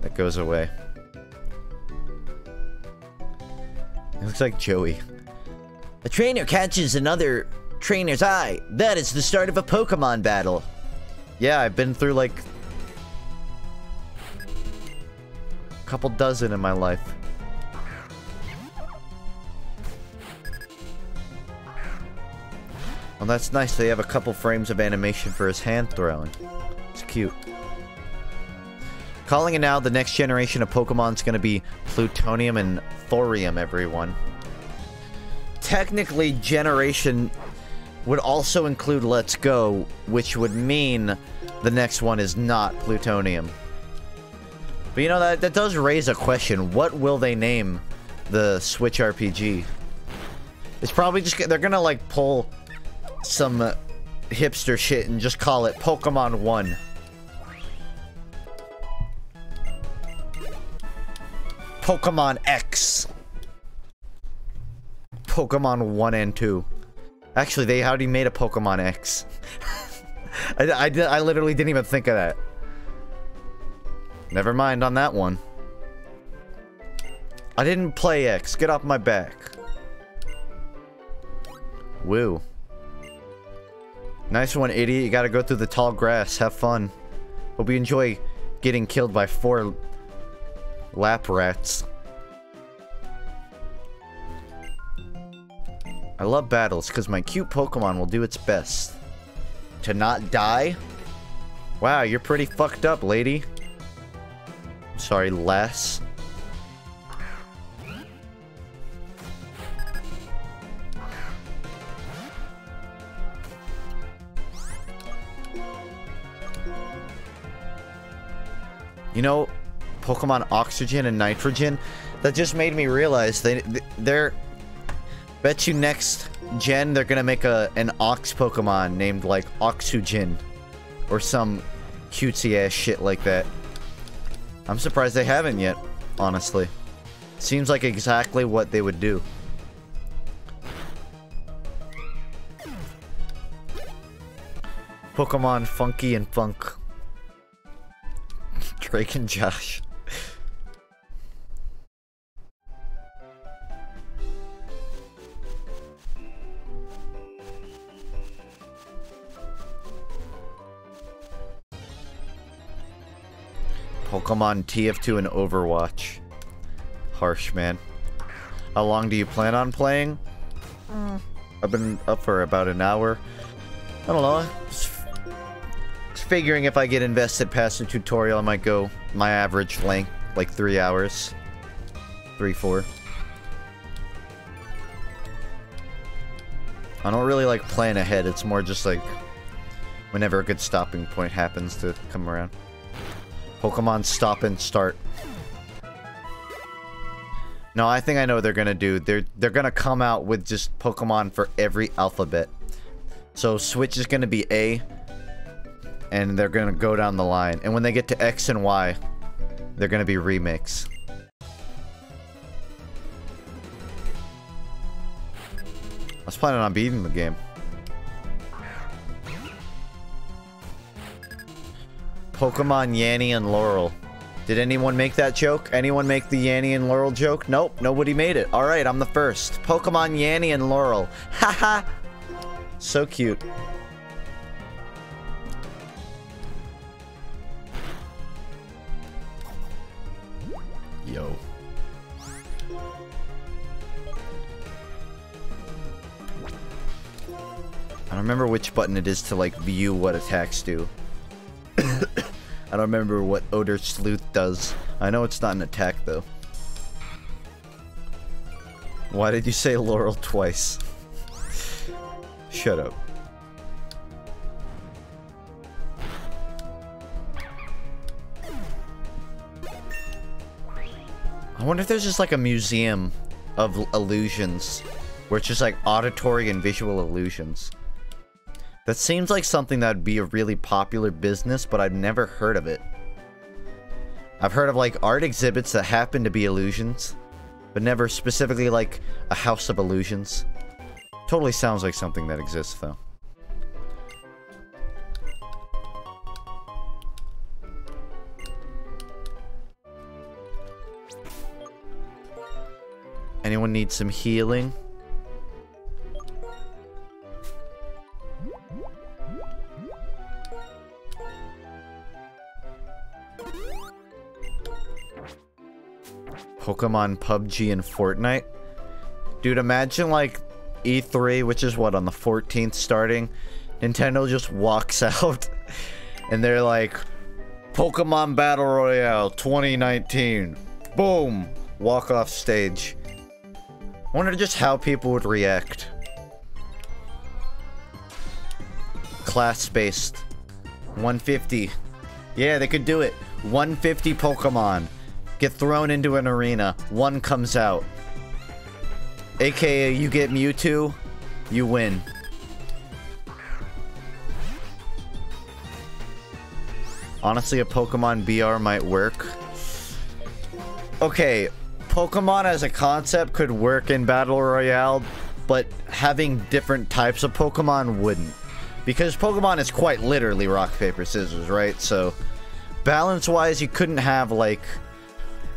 that goes away. It looks like Joey. A trainer catches another trainer's eye. That is the start of a Pokemon battle. Yeah, I've been through like a couple dozen in my life. Well, that's nice. They have a couple frames of animation for his hand throwing. It's cute. Calling it now, the next generation of Pokemon's gonna be Plutonium and Thorium, everyone. Technically, generation would also include Let's Go, which would mean the next one is not Plutonium. But you know, that does raise a question. What will they name the Switch RPG? It's probably just... They're gonna, like, pull some hipster shit and just call it Pokemon 1. Pokemon X. Pokemon 1 and 2. Actually, they already made a Pokemon X. I literally didn't even think of that. Never mind on that one. I didn't play X. Get off my back. Woo. Nice one, idiot. You gotta go through the tall grass. Have fun. Hope you enjoy getting killed by 4 lap rats. I love battles because my cute Pokemon will do its best to not die. Wow, you're pretty fucked up, lady. Sorry, lass. You know, Pokemon Oxygen and Nitrogen? That just made me realize they're... Bet you next gen they're gonna make an Ox Pokemon named like Oxygen. Or some cutesy ass shit like that. I'm surprised they haven't yet, honestly. Seems like exactly what they would do. Pokemon FUNKe and FUNKe. Drake and Josh. Pokemon TF2 and Overwatch. Harsh, man. How long do you plan on playing? I've been up for about an hour. I don't know. Just figuring if I get invested past the tutorial, I might go my average length, like 3 hours. 3-4. I don't really like playing ahead. It's more just like whenever a good stopping point happens to come around. Pokemon stop and start. No, I think I know what they're gonna do. They're gonna come out with just Pokemon for every alphabet. So Switch is gonna be A, and they're gonna go down the line. And when they get to X and Y, they're gonna be remix. I was planning on beating the game. Pokemon Yanny and Laurel. Did anyone make that joke? Anyone make the Yanny and Laurel joke? Nope, nobody made it. Alright, I'm the first. Pokemon Yanny and Laurel. Haha! So cute. Yo. I don't remember which button it is to, like, view what attacks do. I don't remember what Odor Sleuth does. I know it's not an attack, though. Why did you say Laurel twice? Shut up. I wonder if there's just like a museum of illusions where it's just like auditory and visual illusions. That seems like something that would be a really popular business, but I've never heard of it. I've heard of like art exhibits that happen to be illusions, but never specifically like a house of illusions. Totally sounds like something that exists though. Anyone need some healing? Pokemon, PUBG, and Fortnite? Dude, imagine like E3, which is what, on the 14th starting? Nintendo just walks out and they're like, Pokemon Battle Royale 2019. Boom! Walk off stage. I wonder just how people would react. Class-based. 150. Yeah, they could do it. 150 Pokemon. Get thrown into an arena. One comes out. AKA, you get Mewtwo, you win. Honestly, a Pokemon BR might work. Okay, Pokemon as a concept could work in Battle Royale, but having different types of Pokemon wouldn't. Because Pokemon is quite literally rock, paper, scissors, right? So, balance-wise, you couldn't have, like,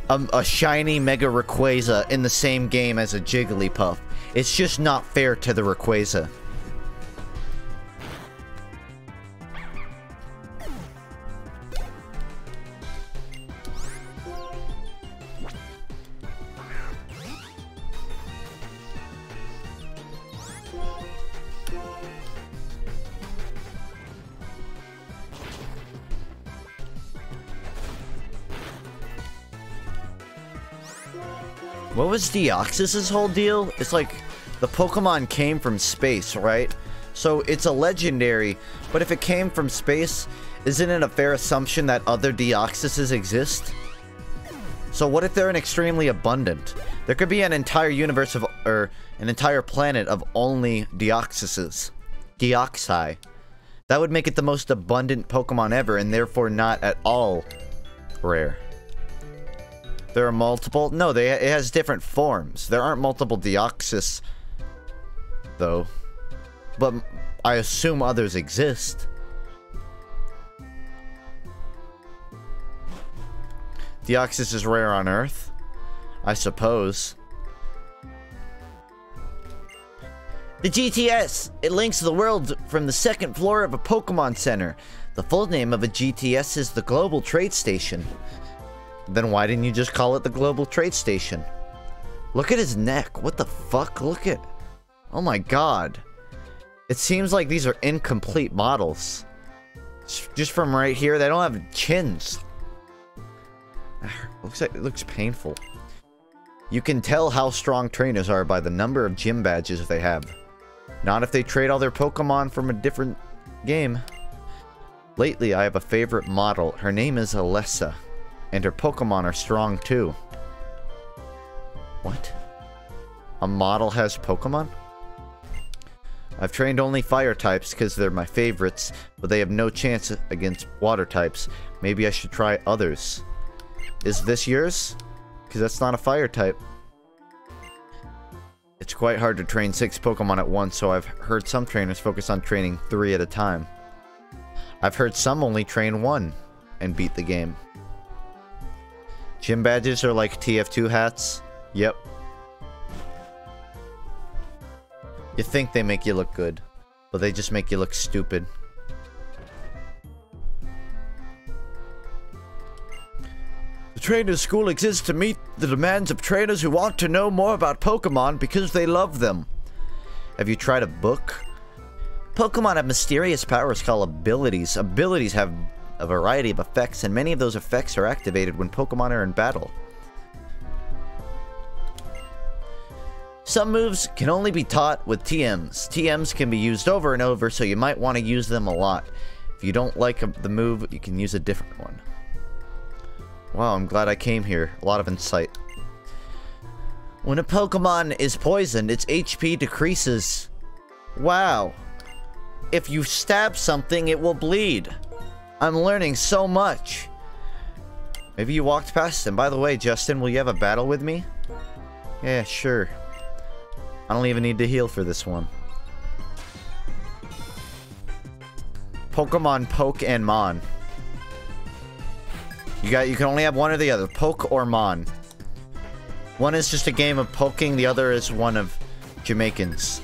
a shiny Mega Rayquaza in the same game as a Jigglypuff. It's just not fair to the Rayquaza. What was Deoxys' whole deal? It's like, the Pokemon came from space, right? So it's a legendary, but if it came from space, Isn't it a fair assumption that other Deoxyses exist? So what if they're extremely abundant? There could be an entire universe of, or an entire planet of only Deoxyses. Deoxy. That would make it the most abundant Pokemon ever, and therefore not at all rare. There are multiple? No, it has different forms. There aren't multiple Deoxys, though. But I assume others exist. Deoxys is rare on Earth, I suppose. The GTS! It links the world from the second floor of a Pokemon Center. The full name of a GTS is the Global Trade Station. Then why didn't you just call it the Global Trade Station? Look at his neck. What the fuck? Look at... Oh my god. It seems like these are incomplete models. Just from right here, they don't have chins. It looks painful. You can tell how strong trainers are by the number of gym badges they have. Not if they trade all their Pokemon from a different game. Lately, I have a favorite model. Her name is Alessa. And her Pokemon are strong too. What? A model has Pokemon? I've trained only fire types because they're my favorites, but they have no chance against water types. Maybe I should try others. Is this yours? Because that's not a fire type. It's quite hard to train 6 Pokemon at once, so I've heard some trainers focus on training 3 at a time. I've heard some only train 1 and beat the game. Gym badges are like TF2 hats? Yep. You think they make you look good, but they just make you look stupid. The Trainers School exists to meet the demands of trainers who want to know more about Pokemon because they love them. Have you tried a book? Pokemon have mysterious powers called abilities. Abilities have a variety of effects, and many of those effects are activated when Pokemon are in battle. Some moves can only be taught with TMs. TMs can be used over and over, so you might want to use them a lot. If you don't like the move, you can use a different one. Wow, I'm glad I came here. A lot of insight. When a Pokemon is poisoned, its HP decreases. Wow. If you stab something, it will bleed. I'm learning so much. Maybe you walked past him. By the way, Justin, will you have a battle with me? Yeah, sure. I don't even need to heal for this one. Pokemon Poke and Mon. You can only have one or the other, Poke or Mon. One is just a game of poking, the other is one of Jamaicans.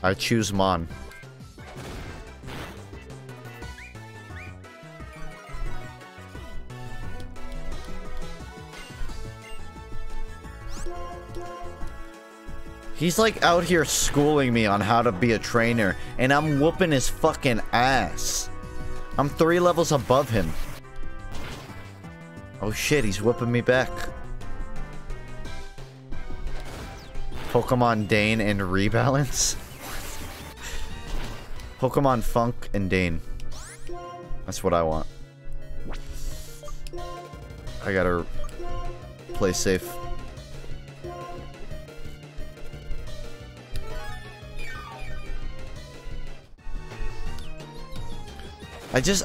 I choose Mon. He's like out here schooling me on how to be a trainer, and I'm whooping his fucking ass. I'm 3 levels above him. Oh shit, he's whooping me back. Pokemon Dane and Rebalance? Pokemon FUNKe and Dane. That's what I want. I gotta play safe.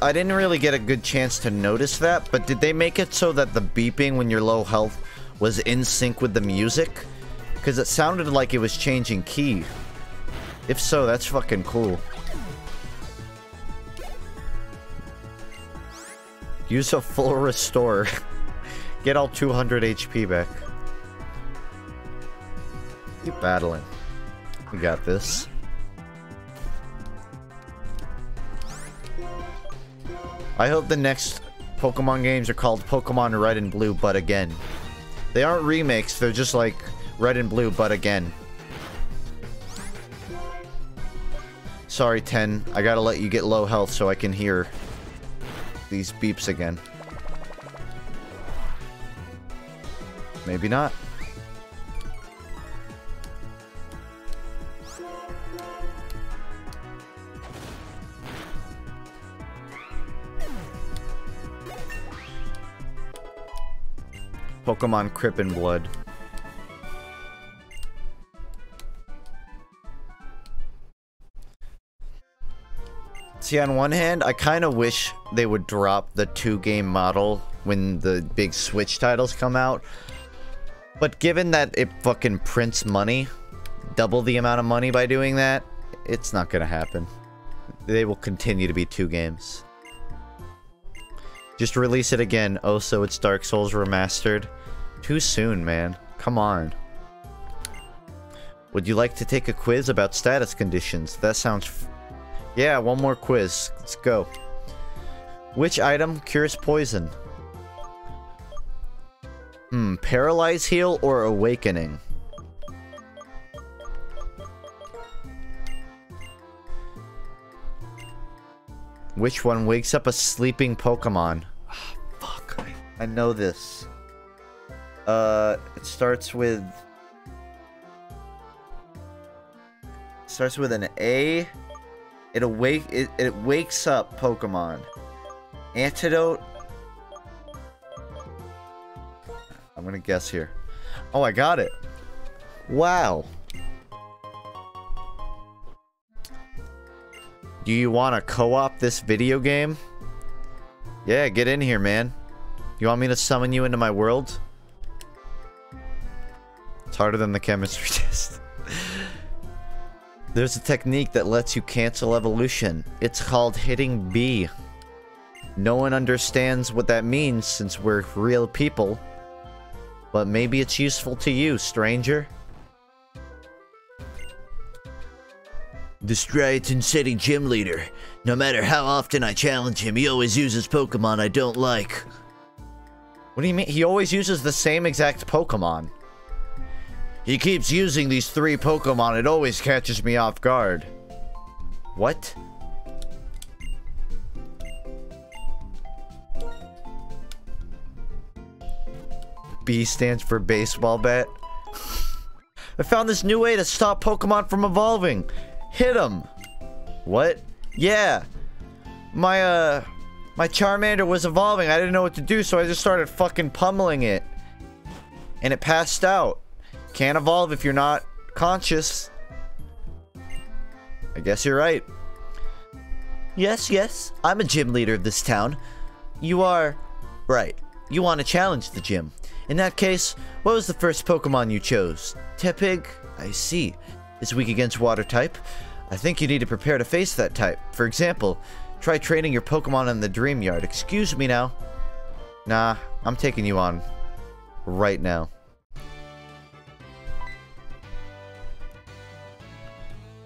I didn't really get a good chance to notice that, but did they make it so that the beeping when you're low health was in sync with the music? Because it sounded like it was changing key. If so, that's fucking cool. Use a full restore. Get all 200 HP back. Keep battling. We got this. I hope the next Pokemon games are called Pokemon Red and Blue, but again. They aren't remakes, they're just like Red and Blue, but again. Sorry, 10. I gotta let you get low health so I can hear these beeps again. Maybe not. Pokemon Crippin' Blood. See, on one hand, I kind of wish they would drop the 2-game model when the big Switch titles come out. But given that it fucking prints money, double the amount of money by doing that, it's not gonna happen. They will continue to be 2 games. Just release it again. Oh, so it's Dark Souls Remastered. Too soon, man. Come on. Would you like to take a quiz about status conditions? That sounds... Yeah, one more quiz. Let's go. Which item cures poison? Paralyze Heal or Awakening? Which one wakes up a sleeping Pokemon? Oh, fuck. I know this. It starts with... Starts with an A. It wakes up Pokemon. Antidote. I'm gonna guess here. Oh, I got it. Wow. Do you want to co-op this video game? Yeah, get in here, man. You want me to summon you into my world? It's harder than the chemistry test. There's a technique that lets you cancel evolution. It's called hitting B. No one understands what that means since we're real people. But maybe it's useful to you, stranger. The Striaton City gym leader. No matter how often I challenge him, he always uses Pokemon I don't like. What do you mean? He always uses the same exact Pokemon. He keeps using these 3 Pokemon. It always catches me off guard. What? B stands for baseball bat. I found this new way to stop Pokemon from evolving. Hit him. What? Yeah. My Charmander was evolving. I didn't know what to do, so I just started fucking pummeling it. And it passed out. Can't evolve if you're not conscious. I guess you're right. Yes. I'm a gym leader of this town. You are... Right. You want to challenge the gym. In that case, what was the first Pokemon you chose? Tepig? I see. Is weak against water type? I think you need to prepare to face that type. For example, try training your Pokemon in the Dream Yard. Excuse me now. Nah, I'm taking you on. Right now.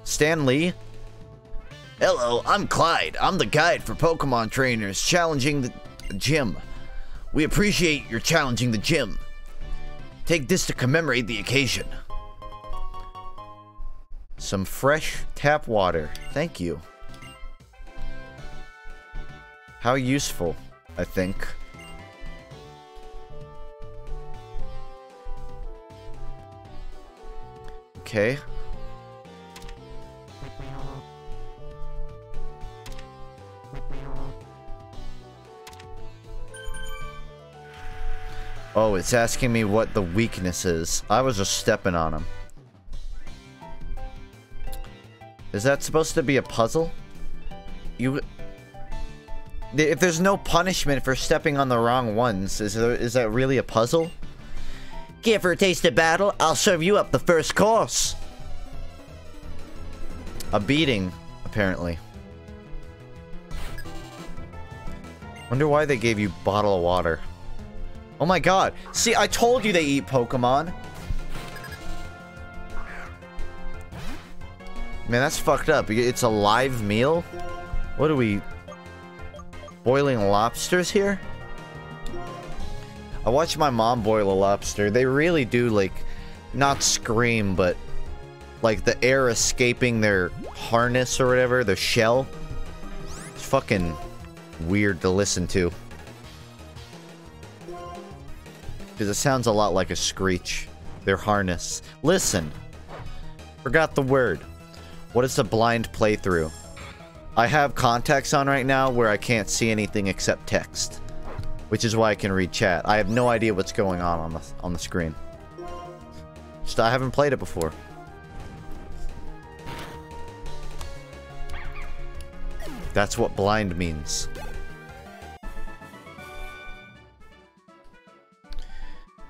Stan Lee? Hello, I'm Clyde. I'm the guide for Pokemon trainers challenging the gym. We appreciate your challenging the gym. Take this to commemorate the occasion. Some fresh tap water. Thank you. How useful, I think. Okay. Oh, it's asking me what the weakness is. I was just stepping on him. Is that supposed to be a puzzle? If there's no punishment for stepping on the wrong ones, is that really a puzzle? Care for a taste of battle? I'll serve you up the first course. A beating, apparently. Wonder why they gave you a bottle of water. Oh my god. See, I told you they eat Pokemon. Man, that's fucked up. It's a live meal? What are we... boiling lobsters here? I watched my mom boil a lobster. They really do, like, not scream, but... like, the air escaping their harness or whatever, their shell. It's fucking weird to listen to. Because it sounds a lot like a screech. Their harness. Listen. Forgot the word. What is the blind playthrough? I have contacts on right now where I can't see anything except text. Which is why I can read chat. I have no idea what's going on the screen. Just I haven't played it before. That's what blind means.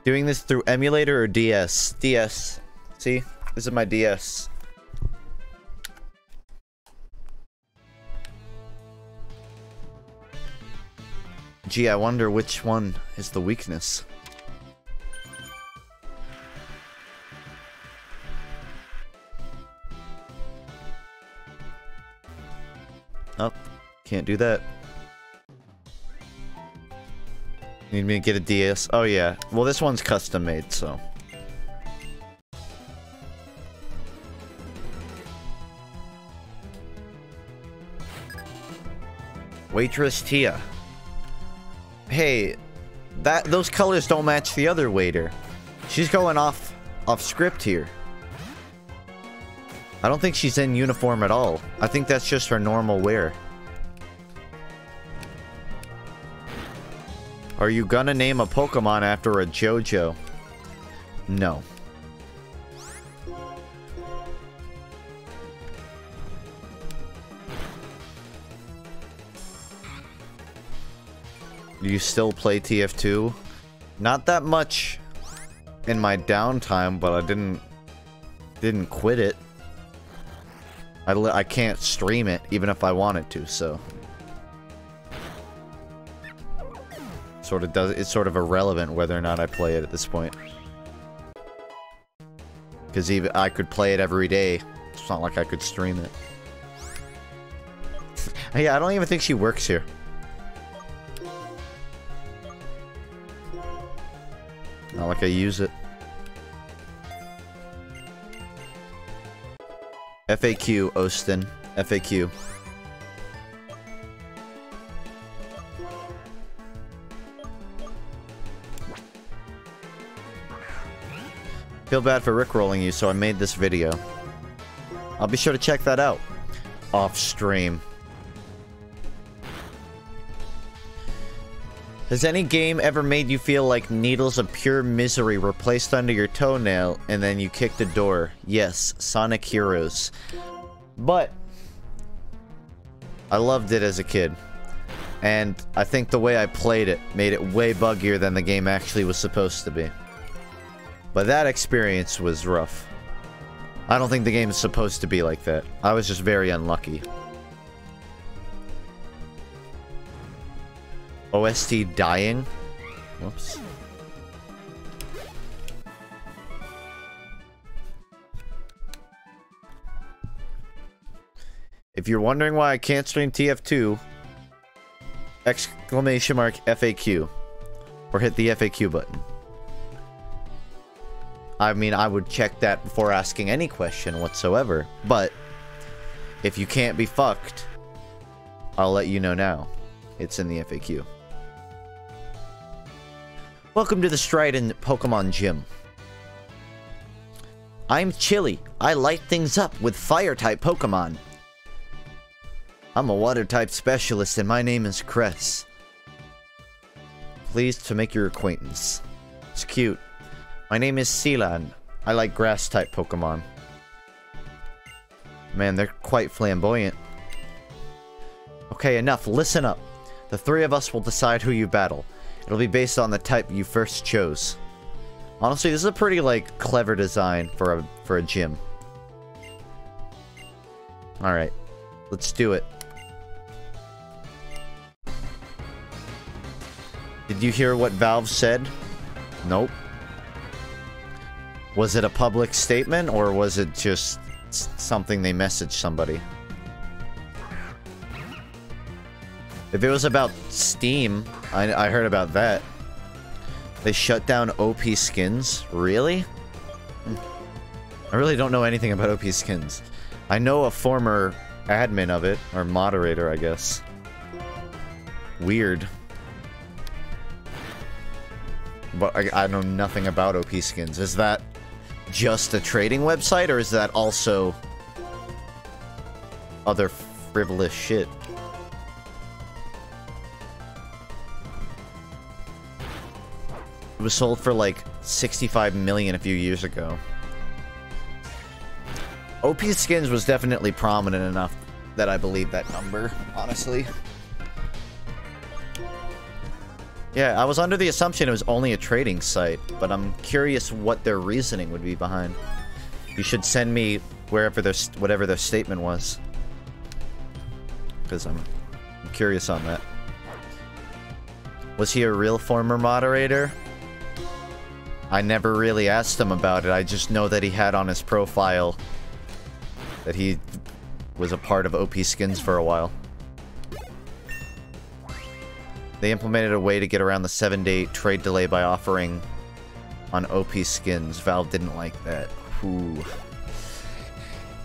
Doing this through emulator or DS? DS. See? This is my DS. Gee, I wonder which one is the weakness. Oh, can't do that. Need me to get a DS? Oh yeah. Well, this one's custom made, so. Waitress Tia. Hey, those colors don't match the other waiter. She's going off script here. I don't think she's in uniform at all. I think that's just her normal wear. Are you gonna name a Pokemon after a JoJo? No. Do you still play TF2? Not that much in my downtime, but I didn't quit it. I can't stream it even if I wanted to, so it's sort of irrelevant whether or not I play it at this point. Because even I could play it every day. It's not like I could stream it. Yeah, I don't even think she works here. Not like I use it. FAQ, Ostin. FAQ. Feel bad for rickrolling you, so I made this video. I'll be sure to check that out. Off stream. Has any game ever made you feel like needles of pure misery were placed under your toenail and then you kicked a door? Yes, Sonic Heroes. But I loved it as a kid. And I think the way I played it made it way buggier than the game actually was supposed to be. But that experience was rough. I don't think the game is supposed to be like that. I was just very unlucky. OST dying? Whoops. If you're wondering why I can't stream TF2, exclamation mark FAQ. Or hit the FAQ button. I mean, I would check that before asking any question whatsoever. But, if you can't be fucked, I'll let you know now. It's in the FAQ. Welcome to the Strident Pokemon Gym. I'm Chili. I light things up with Fire-type Pokemon. I'm a Water-type specialist and my name is Cress. Pleased to make your acquaintance. It's cute. My name is Sealand. I like Grass-type Pokemon. Man, they're quite flamboyant. Okay, enough. Listen up. The three of us will decide who you battle. It'll be based on the type you first chose. Honestly, this is a pretty, like, clever design for a gym. Alright. Let's do it. Did you hear what Valve said? Nope. Was it a public statement, or was it just something they messaged somebody? If it was about Steam, I heard about that. They shut down OP skins? Really? I really don't know anything about OP skins. I know a former admin of it, or moderator, I guess. but I know nothing about OP Skins. Is that just a trading website, or is that also other frivolous shit? It was sold for like 65 million a few years ago. OP Skins was definitely prominent enough that I believe that number, honestly. Yeah, I was under the assumption it was only a trading site, but I'm curious what their reasoning would be behind. You should send me whatever their statement was, because I'm curious on that. Was he a real former moderator? I never really asked him about it. I just know that he had on his profile that he was a part of OP Skins for a while. They implemented a way to get around the 7-day trade delay by offering on OP Skins. Valve didn't like that. Ooh.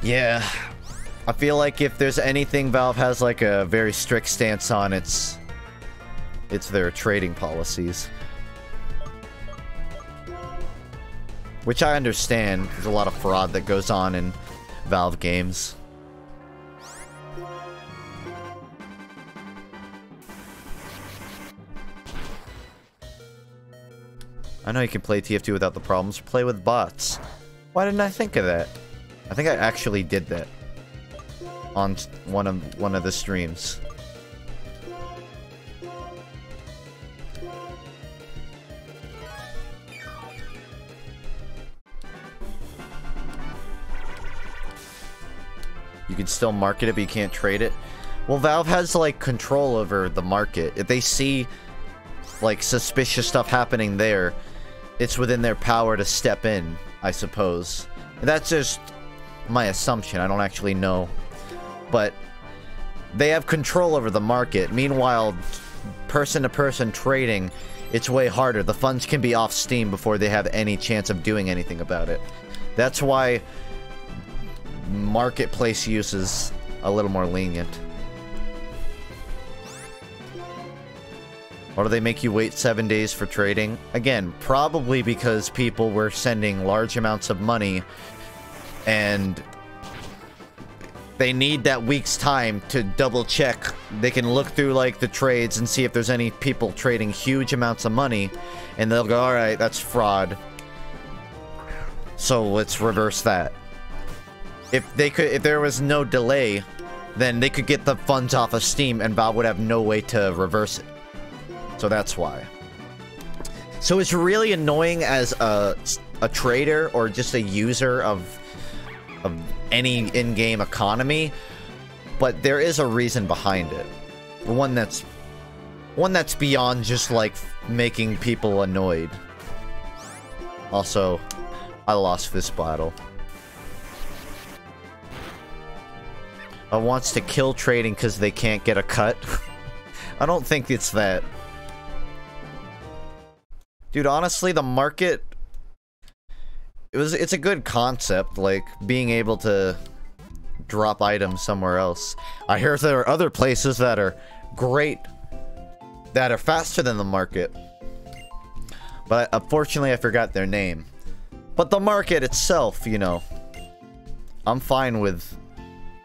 Yeah. I feel like if there's anything Valve has like a very strict stance on, it's their trading policies. Which I understand. There's a lot of fraud that goes on in Valve games. I know you can play TF2 without the problems. Play with bots. Why didn't I think of that? I think I actually did that on one of the streams. You can still market it, but you can't trade it. Well, Valve has like control over the market. If they see like suspicious stuff happening there, it's within their power to step in, I suppose. That's just my assumption. I don't actually know. But they have control over the market. Meanwhile, person-to-person trading, it's way harder. The funds can be off Steam before they have any chance of doing anything about it. That's why marketplace use is a little more lenient. Or do they make you wait 7 days for trading? Again, probably because people were sending large amounts of money and they need that week's time to double check. They can look through like the trades and see if there's any people trading huge amounts of money, and they'll go, alright, that's fraud, so let's reverse that. If there was no delay, then they could get the funds off of Steam and Valve would have no way to reverse it. So that's why. So it's really annoying as a trader or just a user of any in-game economy, but there is a reason behind it. One that's beyond just like making people annoyed. Also, I lost this battle. Wants to kill trading because they can't get a cut. I don't think it's that. Dude, honestly, the market... It's a good concept, like, being able to drop items somewhere else. I hear there are other places that are great, that are faster than the market. But unfortunately, I forgot their name. But the market itself, you know, I'm fine with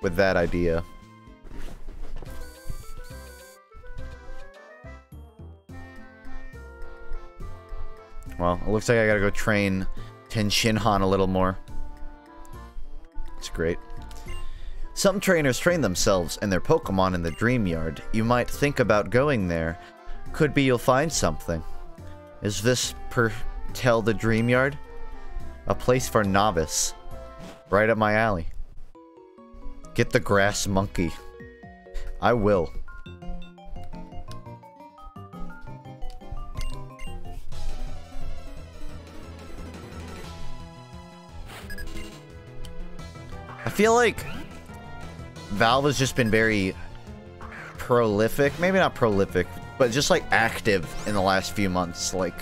that idea. Well, it looks like I gotta go train Ten Shinhan a little more. It's great. Some trainers train themselves and their Pokemon in the Dream Yard. You might think about going there. Could be you'll find something. Is this Tell the Dream Yard? A place for novice. Right up my alley. Get the grass monkey. I will. I feel like Valve has just been very prolific. Maybe not prolific, but just like active in the last few months. Like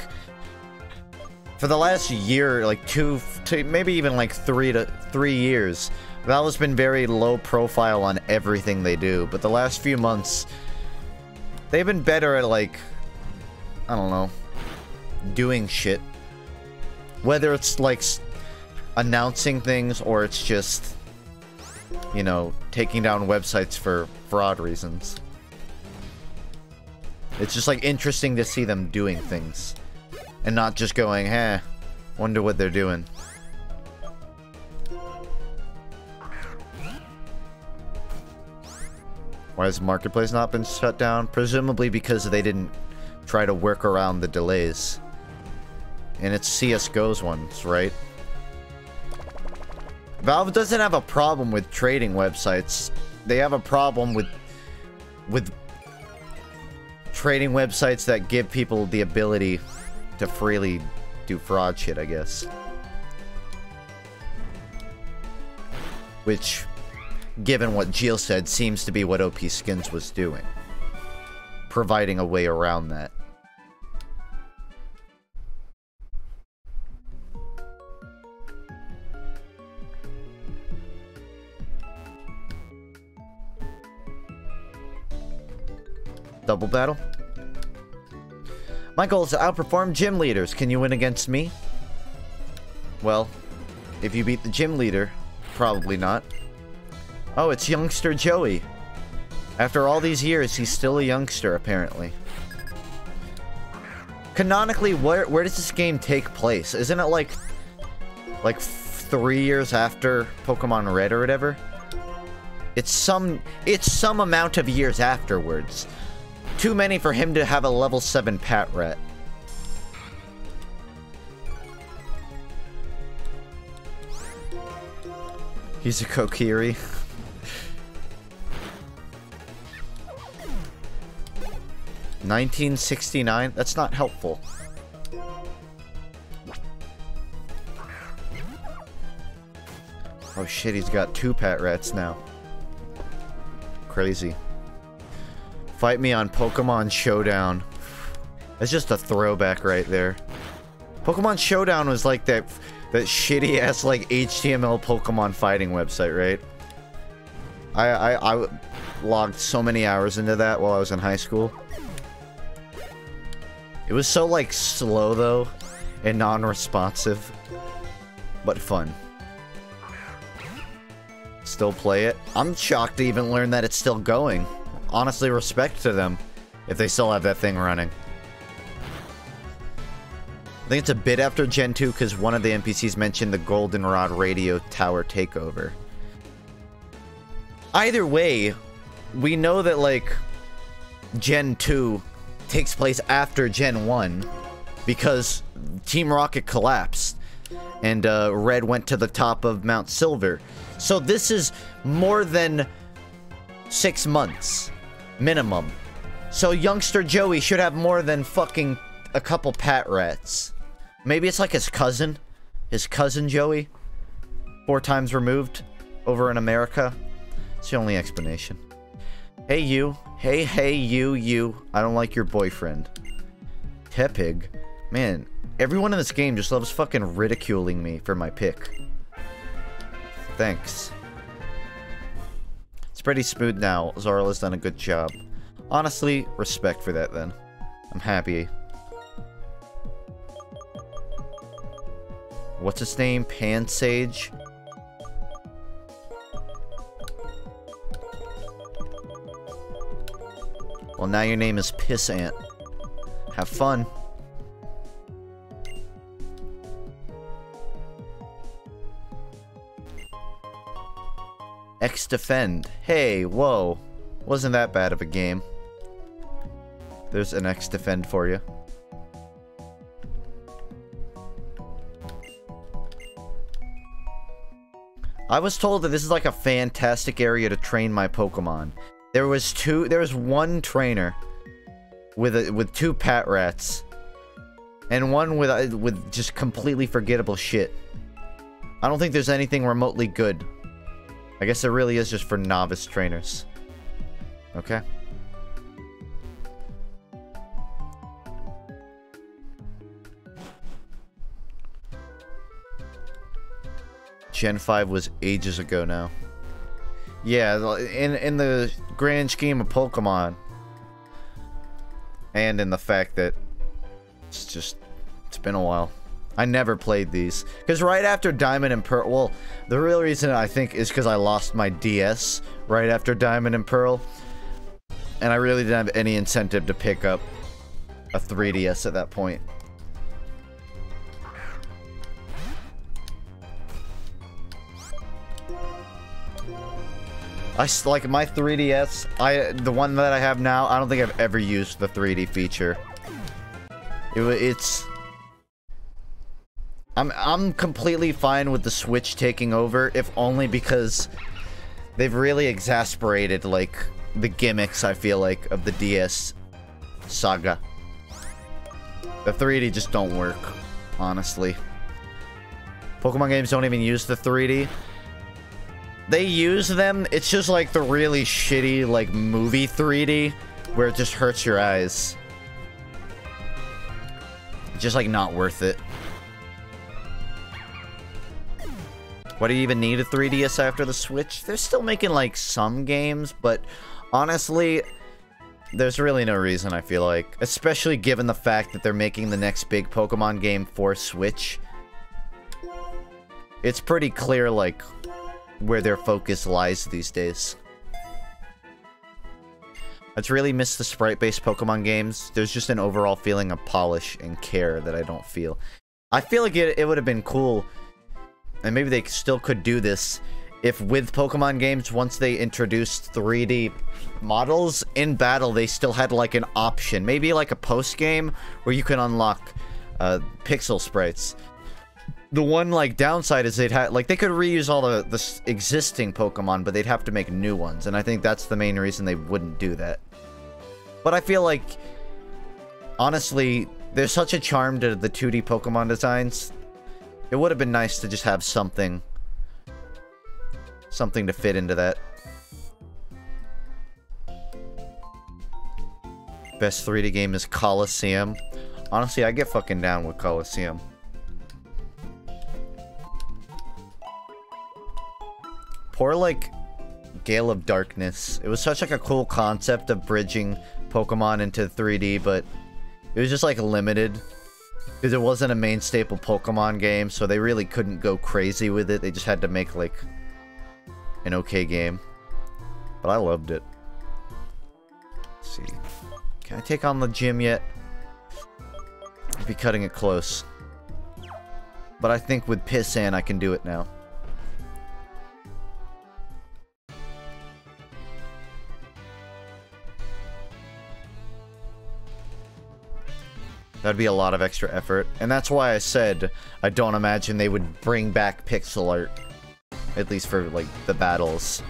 for the last year, like maybe even like 3 years, Valve has been very low profile on everything they do. But the last few months, they've been better at like, I don't know, doing shit. Whether it's like announcing things or it's just, you know, taking down websites for fraud reasons. It's just like interesting to see them doing things and not just going, "Huh, wonder what they're doing." Why has Marketplace not been shut down? Presumably because they didn't try to work around the delays. And it's CSGO's ones, right? Valve doesn't have a problem with trading websites. They have a problem with trading websites that give people the ability to freely do fraud shit, I guess. Which, given what Jill said, seems to be what OP Skins was doing. Providing a way around that. Double battle. My goal is to outperform gym leaders. Can you win against me? Well, if you beat the gym leader, probably not. Oh, it's youngster Joey. After all these years, he's still a youngster, apparently. Canonically, where does this game take place? Isn't it like 3 years after Pokemon Red or whatever? It's some amount of years afterwards. Too many for him to have a level 7 Patrat. He's a Kokiri. $19.69? That's not helpful. Oh shit, he's got 2 Patrats now. Crazy. Fight me on Pokemon Showdown. That's just a throwback right there. Pokemon Showdown was like that shitty ass like HTML Pokemon fighting website, right? I logged so many hours into that while I was in high school. It was so like slow though and non-responsive, but fun. Still play it. I'm shocked to even learn that it's still going. Honestly, respect to them if they still have that thing running. I think it's a bit after Gen 2 because one of the NPCs mentioned the Goldenrod radio tower takeover. Either way, we know that, like, Gen 2 takes place after Gen 1 because Team Rocket collapsed and Red went to the top of Mount Silver. So this is more than 6 months. Minimum. So youngster Joey should have more than fucking a couple Patrats. Maybe it's like his cousin. His cousin Joey. 4 times removed. Over in America. It's the only explanation. Hey you. Hey you. I don't like your boyfriend. Tepig. Man, everyone in this game just loves fucking ridiculing me for my pick. Thanks. It's pretty smooth now. Zorla's done a good job. Honestly, respect for that then. I'm happy. What's his name? Pansage? Well, now your name is Pissant. Have fun. X-Defend. Hey, whoa. Wasn't that bad of a game. There's an X-Defend for you. I was told that this is like a fantastic area to train my Pokemon. There was one trainer with 2 Patrats. And one with just completely forgettable shit. I don't think there's anything remotely good. I guess it really is just for novice trainers. Okay. Gen 5 was ages ago now. Yeah, in the grand scheme of Pokemon. And in the fact that it's just It's been a while. I never played these. Because right after Diamond and Pearl... Well, the real reason I think is because I lost my DS right after Diamond and Pearl. And I really didn't have any incentive to pick up a 3DS at that point. Like my 3DS, the one that I have now, I don't think I've ever used the 3D feature. I'm completely fine with the Switch taking over, if only because they've really exasperated, like, the gimmicks, I feel like, of the DS saga. The 3D just don't work, honestly. Pokemon games don't even use the 3D. They use them, it's just like the really shitty, like, movie 3D, where it just hurts your eyes. It's just, like, not worth it. Why do you even need a 3DS after the Switch? They're still making, like, some games, but honestly, there's really no reason, I feel like. Especially given the fact that they're making the next big Pokemon game for Switch. It's pretty clear, like, where their focus lies these days. I've really missed the sprite-based Pokemon games. There's just an overall feeling of polish and care that I don't feel. I feel like it would have been cool, and maybe they still could do this, if with Pokemon games, once they introduced 3D models, in battle they still had like an option. Maybe like a post-game where you can unlock pixel sprites. The one like downside is they'd have, like, they could reuse all the existing Pokemon, but they'd have to make new ones, and I think that's the main reason they wouldn't do that. But I feel like, honestly, there's such a charm to the 2D Pokemon designs. It would have been nice to just have something to fit into that. Best 3D game is Colosseum. Honestly, I get fucking down with Colosseum. Poor, like, Gale of Darkness. It was such, like, a cool concept of bridging Pokemon into 3D, but it was just, like, limited. Because it wasn't a main staple Pokemon game, so they really couldn't go crazy with it. They just had to make, like, an okay game. But I loved it. Let's see. Can I take on the gym yet? I'd be cutting it close. But I think with Pissant, I can do it now. That'd be a lot of extra effort. And that's why I said I don't imagine they would bring back pixel art. At least for, like, the battles.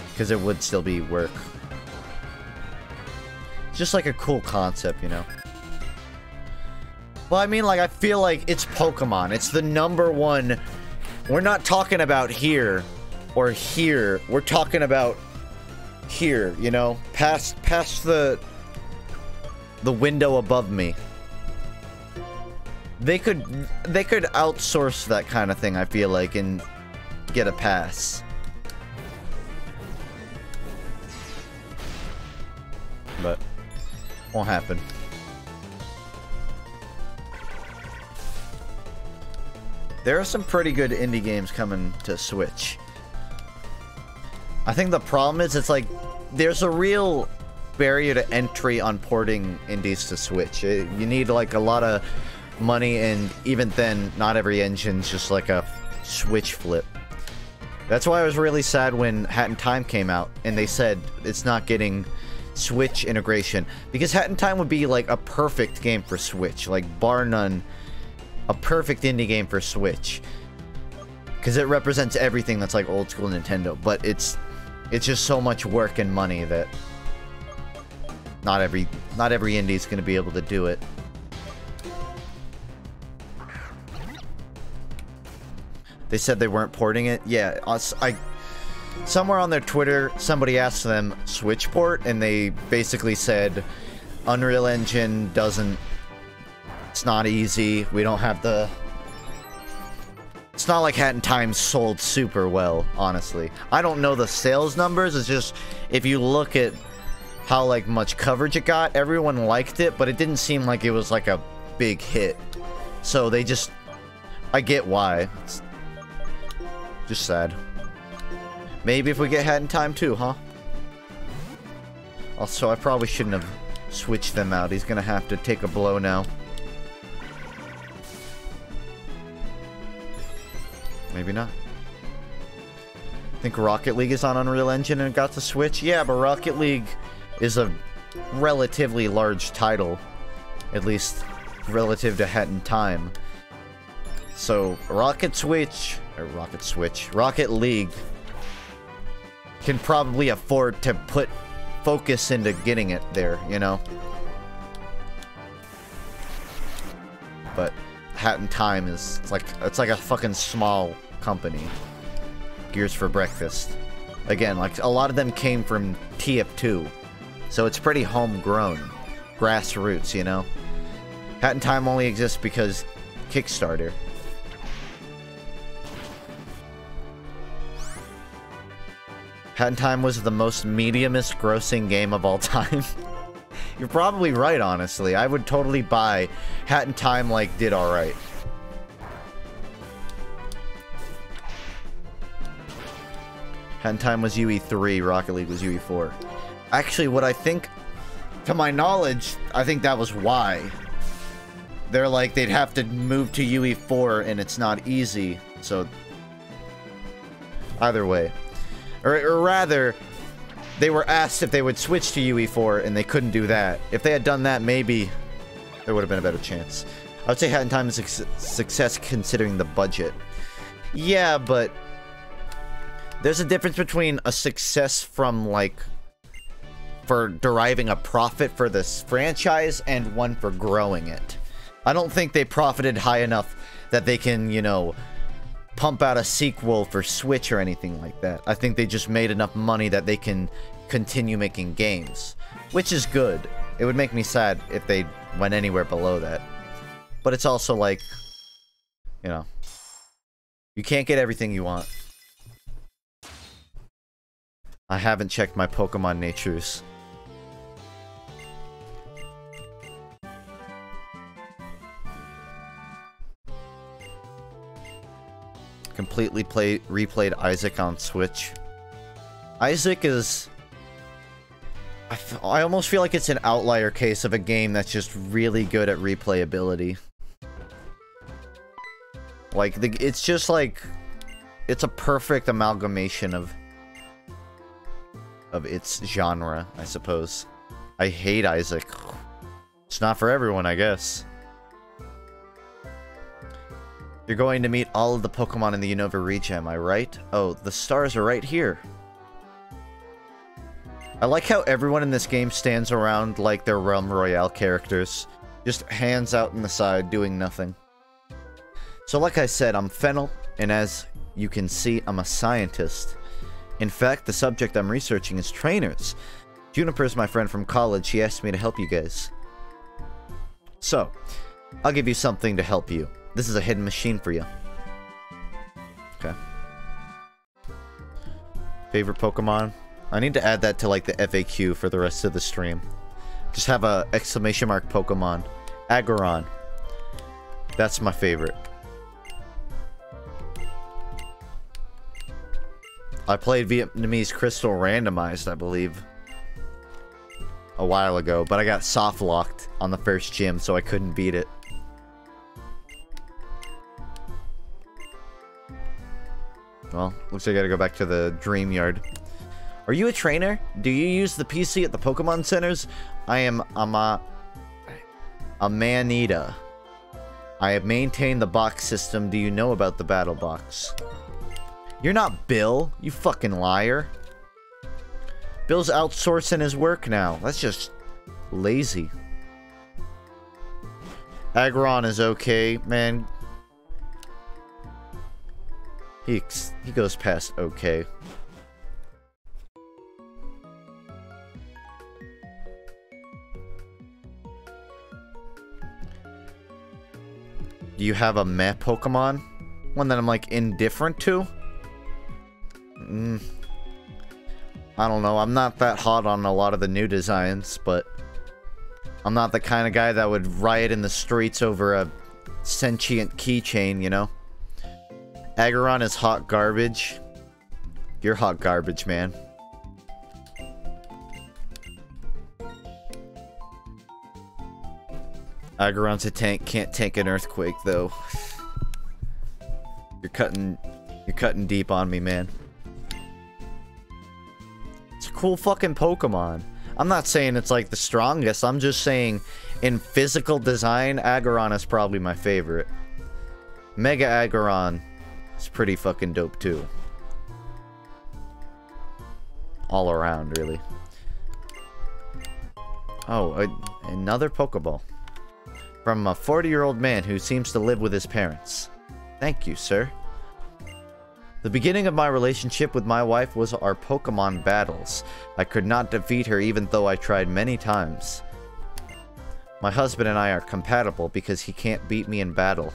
Because it would still be work. It's just like a cool concept, you know? Well, I mean, like, I feel like it's Pokemon. It's the #1. We're not talking about here or here. We're talking about here, you know? Past the window above me. They could outsource that kind of thing, I feel like, and get a pass. But won't happen. There are some pretty good indie games coming to Switch. I think the problem is, it's like, there's a real barrier to entry on porting indies to Switch. You need, like, a lot of money, and even then, not every engine's just like a Switch flip. That's why I was really sad when Hat in Time came out, and they said it's not getting Switch integration. Because Hat in Time would be, like, a perfect game for Switch. Like, bar none, a perfect indie game for Switch. Because it represents everything that's, like, old school Nintendo. But it's just so much work and money that not every indie's gonna be able to do it. They said they weren't porting it. Yeah, somewhere on their Twitter, somebody asked them Switch port, and they basically said Unreal Engine doesn't... It's not easy. We don't have the... It's not like Hat in Time sold super well, honestly. I don't know the sales numbers. It's just, if you look at how, like, much coverage it got, everyone liked it, but it didn't seem like it was, like, a big hit. So they just... I get why. It's just sad. Maybe if we get Hat in Time too, huh? Also, I probably shouldn't have switched them out. He's gonna have to take a blow now. Maybe not. I think Rocket League is on Unreal Engine and got to switch. Yeah, but Rocket League is a relatively large title. At least relative to Hat in Time. So, Rocket League can probably afford to put focus into getting it there, you know? But Hat in Time is it's like a fucking small company. Gears for breakfast. Again, like a lot of them came from TF2. So it's pretty homegrown. Grassroots, you know? Hat in Time only exists because Kickstarter. Hat in Time was the most mediumest grossing game of all time. You're probably right, honestly. I would totally buy Hat in Time, like, did alright. Hat in Time was UE3, Rocket League was UE4. Actually, what I think, to my knowledge, I think that was why. They're like, they'd have to move to UE4, and it's not easy, so... Either way. Or rather, they were asked if they would switch to UE4, and they couldn't do that. If they had done that, maybe there would have been a better chance. I would say Hat in Time is a success considering the budget. Yeah, but there's a difference between a success from, like, for deriving a profit for this franchise and one for growing it. I don't think they profited high enough that they can, you know, pump out a sequel for Switch or anything like that. I think they just made enough money that they can continue making games, which is good. It would make me sad if they went anywhere below that. But it's also like, you know, you can't get everything you want. I haven't checked my Pokemon natures. Completely replayed Isaac on Switch. Isaac is... I almost feel like it's an outlier case of a game that's just really good at replayability. Like, it's just like... It's a perfect amalgamation of its genre, I suppose. I hate Isaac. It's not for everyone, I guess. You're going to meet all of the Pokemon in the Unova region, am I right? Oh, the stars are right here. I like how everyone in this game stands around like they're Realm Royale characters. Just hands out in the side, doing nothing. So like I said, I'm Fennel, and as you can see, I'm a scientist. In fact, the subject I'm researching is trainers. Juniper's my friend from college. She asked me to help you guys. So, I'll give you something to help you. This is a hidden machine for you. Okay. Favorite Pokemon? I need to add that to, like, the FAQ for the rest of the stream. Just have a exclamation mark Pokemon. Aggron. That's my favorite. I played Vietnamese Crystal randomized, I believe, a while ago, but I got soft locked on the first gym, so I couldn't beat it. Well, looks like I gotta go back to the Dream Yard. Are you a trainer? Do you use the PC at the Pokemon centers? I'm a Manita. I have maintained the box system. Do you know about the battle box? You're not Bill, you fucking liar. Bill's outsourcing his work now. That's just lazy. Aggron is okay, man. He goes past okay. Do you have a meh Pokemon? One that I'm like indifferent to? I don't know. I'm not that hot on a lot of the new designs, but I'm not the kind of guy that would riot in the streets over a sentient keychain, you know? Aggron is hot garbage. You're hot garbage, man. Aggron's a tank, can't tank an earthquake, though. You're cutting deep on me, man. It's a cool fucking Pokemon. I'm not saying it's like the strongest, I'm just saying in physical design, Aggron is probably my favorite. Mega Aggron is pretty fucking dope too. All around, really. Oh, another Pokeball. From a 40-year-old man who seems to live with his parents. Thank you, sir. The beginning of my relationship with my wife was our Pokemon battles. I could not defeat her even though I tried many times. My husband and I are compatible because he can't beat me in battle.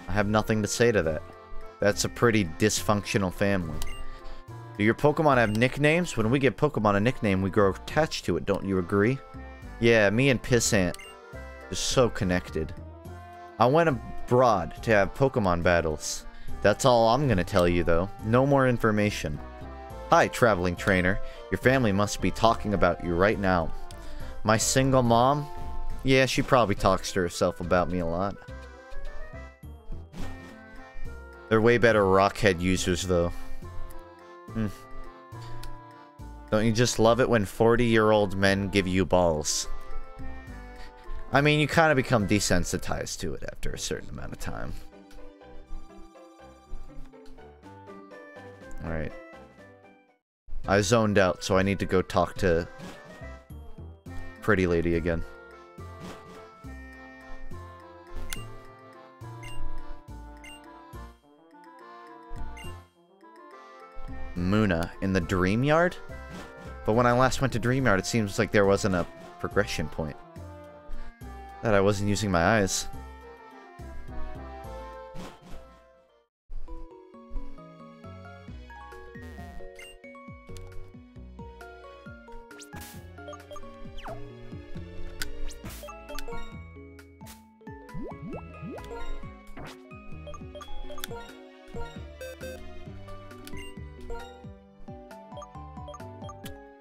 I have nothing to say to that. That's a pretty dysfunctional family. Do your Pokemon have nicknames? When we give Pokemon a nickname, we grow attached to it, don't you agree? Yeah, me and Pissant are so connected. I went abroad to have Pokemon battles. That's all I'm gonna tell you, though. No more information. Hi, traveling trainer. Your family must be talking about you right now. My single mom? Yeah, she probably talks to herself about me a lot. They're way better Rockhead users, though. Don't you just love it when 40-year-old men give you balls? I mean, you kind of become desensitized to it after a certain amount of time. Alright. I zoned out, so I need to go talk to Pretty Lady again. Muna in the Dream Yard? But when I last went to Dream Yard, it seems like there wasn't a progression point. That I wasn't using my eyes.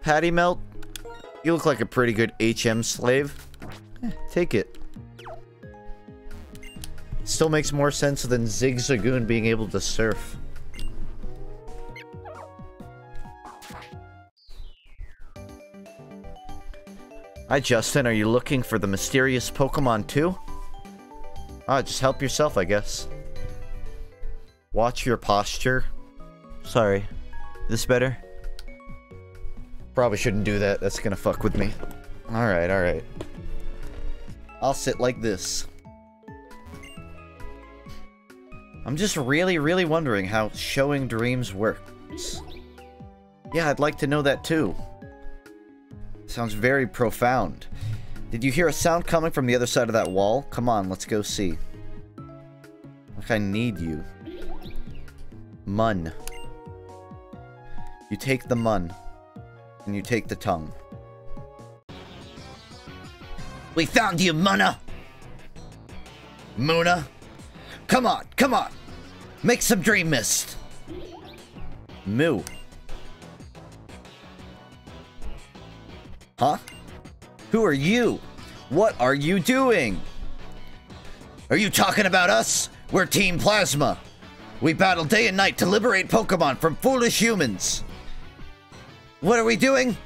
Patty Melt, you look like a pretty good HM slave. Take it. Still makes more sense than Zigzagoon being able to surf. Hi Justin, are you looking for the mysterious Pokemon too? Ah, just help yourself, I guess. Watch your posture. Sorry. This better? Probably shouldn't do that. That's gonna fuck with me. Alright, alright. I'll sit like this. I'm just really wondering how showing dreams works. Yeah, I'd like to know that too. Sounds very profound. Did you hear a sound coming from the other side of that wall? Come on, let's go see. Like I need you. Mun. You take the mun. And you take the tongue. We found you, Muna! Muna? Come on, come on! Make some dream mist! Moo. Huh? Who are you? What are you doing? Are you talking about us? We're Team Plasma. We battle day and night to liberate Pokemon from foolish humans. What are we doing?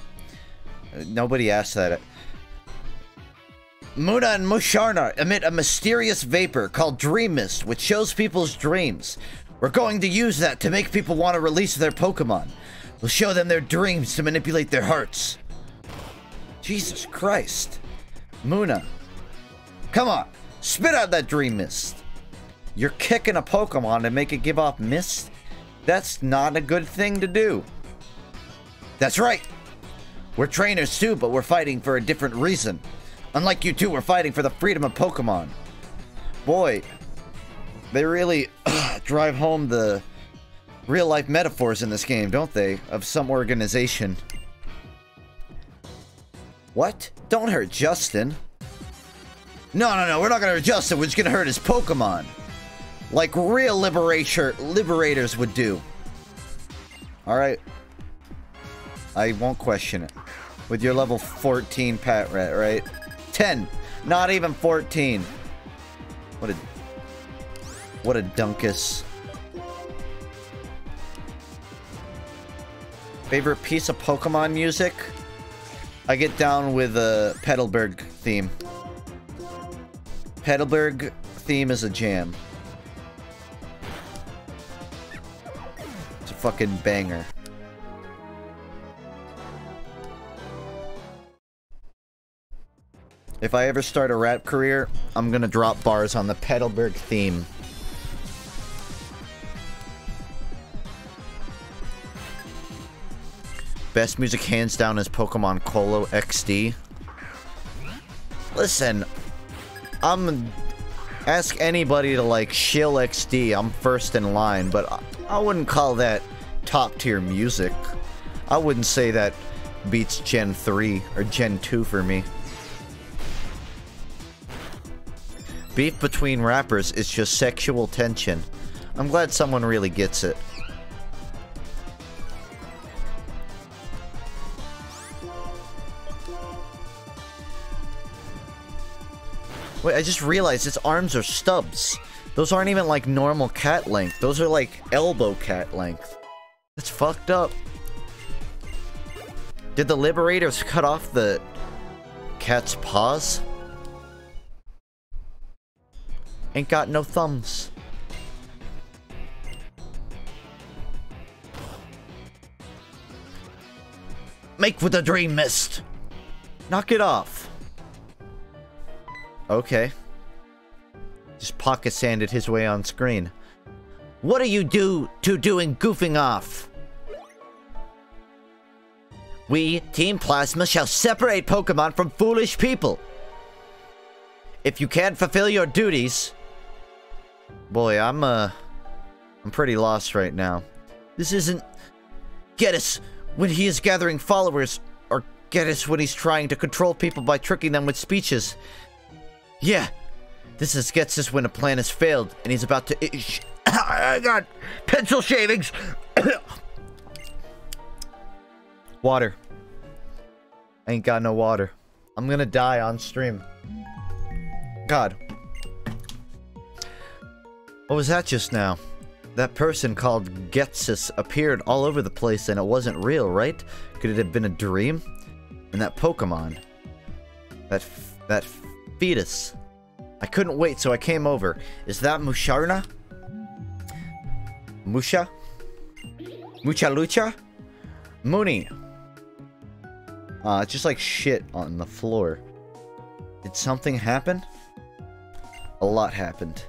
Nobody asked that. Muna and Musharna emit a mysterious vapor called Dream Mist, which shows people's dreams. We're going to use that to make people want to release their Pokemon. We'll show them their dreams to manipulate their hearts. Jesus Christ. Muna. Come on. Spit out that Dream Mist. You're kicking a Pokemon to make it give off mist? That's not a good thing to do. That's right. We're trainers too, but we're fighting for a different reason. Unlike you two, we're fighting for the freedom of Pokemon. Boy, they really drive home the real-life metaphors in this game, don't they? Of some organization. What? Don't hurt Justin. No, we're not gonna adjust it. We're just gonna hurt his Pokemon. Like real liberators would do. Alright. I won't question it. With your level 14 Pat Rat, right? 10. Not even 14. What a dunkus. Favorite piece of Pokemon music? I get down with the Petalburg theme. Petalburg theme is a jam. It's a fucking banger. If I ever start a rap career, I'm gonna drop bars on the Petalburg theme. Best music hands down is Pokemon Colo XD. Listen, ask anybody to like shill XD, I'm first in line, but I wouldn't call that top tier music. I wouldn't say that beats Gen 3 or Gen 2 for me. Beef between rappers is just sexual tension. I'm glad someone really gets it. Wait, I just realized its arms are stubs. Those aren't even like normal cat length. Those are like elbow cat length. That's fucked up. Did the liberators cut off the cat's paws? Ain't got no thumbs. Make with the dream mist. Knock it off. Okay. Just pocket sanded his way on screen. What are you doing goofing off? We, Team Plasma, shall separate Pokemon from foolish people. If you can't fulfill your duties... Boy, I'm pretty lost right now. This isn't Geddis when he is gathering followers, or Geddis when he's trying to control people by tricking them with speeches. Yeah, this is Geddis when a plan has failed, and he's about to... I got pencil shavings! Water. I ain't got no water. I'm gonna die on stream. God. What was that just now? That person called Getsis appeared all over the place and it wasn't real, right? Could it have been a dream? And that Pokemon. That fetus. I couldn't wait, so I came over. Is that Musharna? Musha? Mucha Lucha? Mooney. It's just like shit on the floor. Did something happen? A lot happened.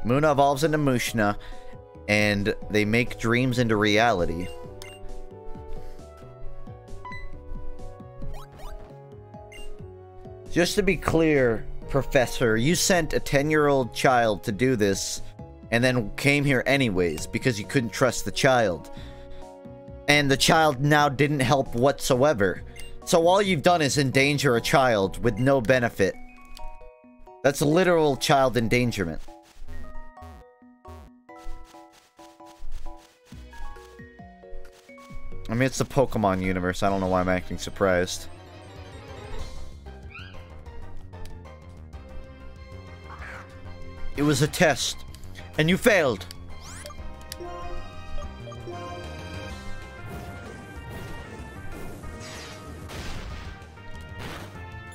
Muna evolves into Mushna, and they make dreams into reality. Just to be clear, Professor, you sent a 10-year-old child to do this, and then came here anyways, because you couldn't trust the child. And the child now didn't help whatsoever. So all you've done is endanger a child with no benefit. That's literal child endangerment. I mean, it's the Pokemon universe. I don't know why I'm acting surprised. It was a test, and you failed.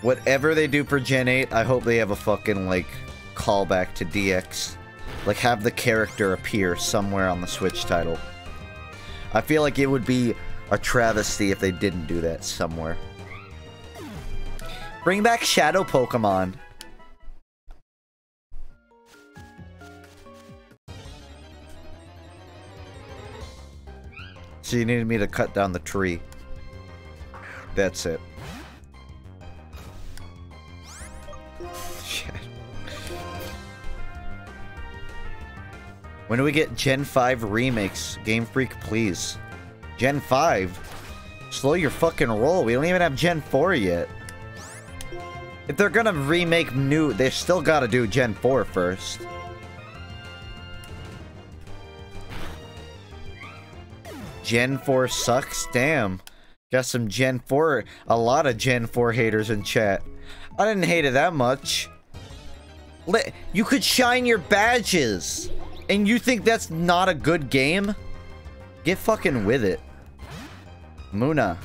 Whatever they do for Gen 8, I hope they have a fucking, like, callback to DX. Like, have the character appear somewhere on the Switch title. I feel like it would be a travesty if they didn't do that somewhere. Bring back Shadow Pokemon. So you needed me to cut down the tree. That's it. Shit. When do we get Gen 5 remakes? Game Freak, please. Gen 5? Slow your fucking roll. We don't even have Gen 4 yet. If they're gonna remake new, they still gotta do Gen 4 first. Gen 4 sucks? Damn. Got some Gen 4, a lot of Gen 4 haters in chat. I didn't hate it that much. You could shine your badges, and you think that's not a good game? Get fucking with it. Muna.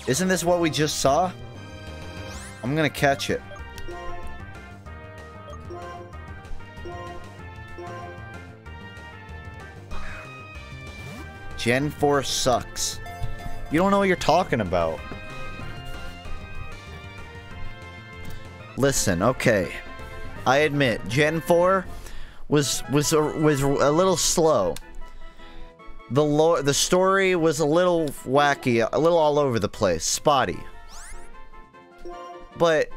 Isn't this what we just saw? I'm gonna catch it. Gen 4 sucks. You don't know what you're talking about. Listen, okay. I admit, Gen 4 was a little slow. The story was a little wacky, a little all over the place, spotty. But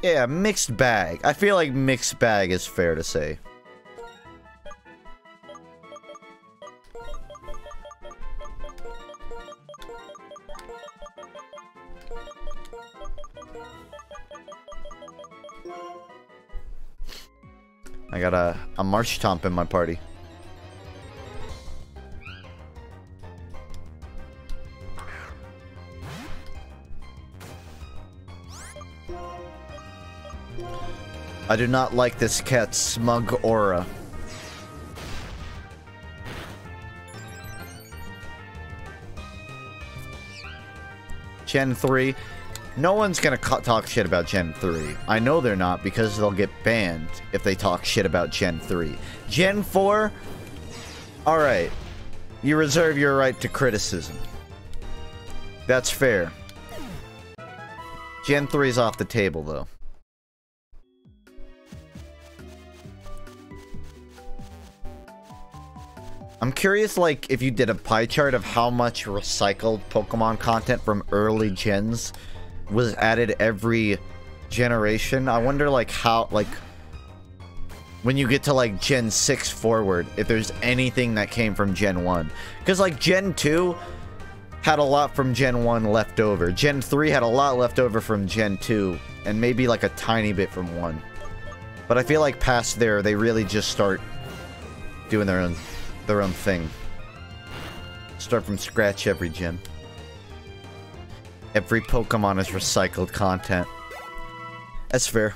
yeah, mixed bag. I feel like mixed bag is fair to say. I got a Marshtomp in my party. I do not like this cat's smug aura. Gen 3. No one's gonna talk shit about Gen 3. I know they're not, because they'll get banned if they talk shit about Gen 3. Gen 4? Alright. You reserve your right to criticism. That's fair. Gen 3's off the table, though. I'm curious, like, if you did a pie chart of how much recycled Pokemon content from early gens was added every generation. I wonder, like, how, like, when you get to, like, Gen 6 forward, if there's anything that came from Gen 1. Because, like, Gen 2 had a lot from Gen 1 left over. Gen 3 had a lot left over from Gen 2, and maybe, like, a tiny bit from 1. But I feel like past there, they really just start doing their own thing. Start from scratch every gen. Every Pokemon is recycled content. That's fair.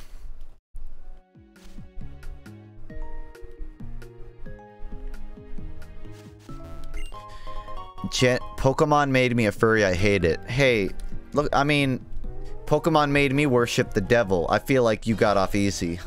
Pokemon made me a furry, I hate it. Hey, look, I mean, Pokemon made me worship the devil. I feel like you got off easy.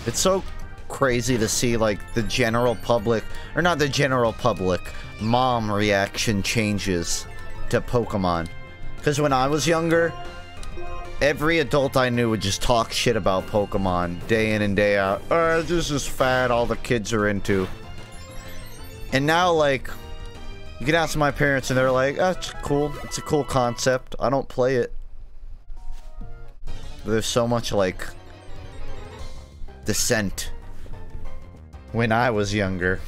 It's so crazy to see, like, the general public, or not the general public, mom reaction changes to Pokemon. Because when I was younger, every adult I knew would just talk shit about Pokemon day in and day out. Oh, this is fad, all the kids are into. And now, like, you can ask my parents and they're like, oh, it's cool. It's a cool concept. I don't play it. There's so much, like, dissent when I was younger.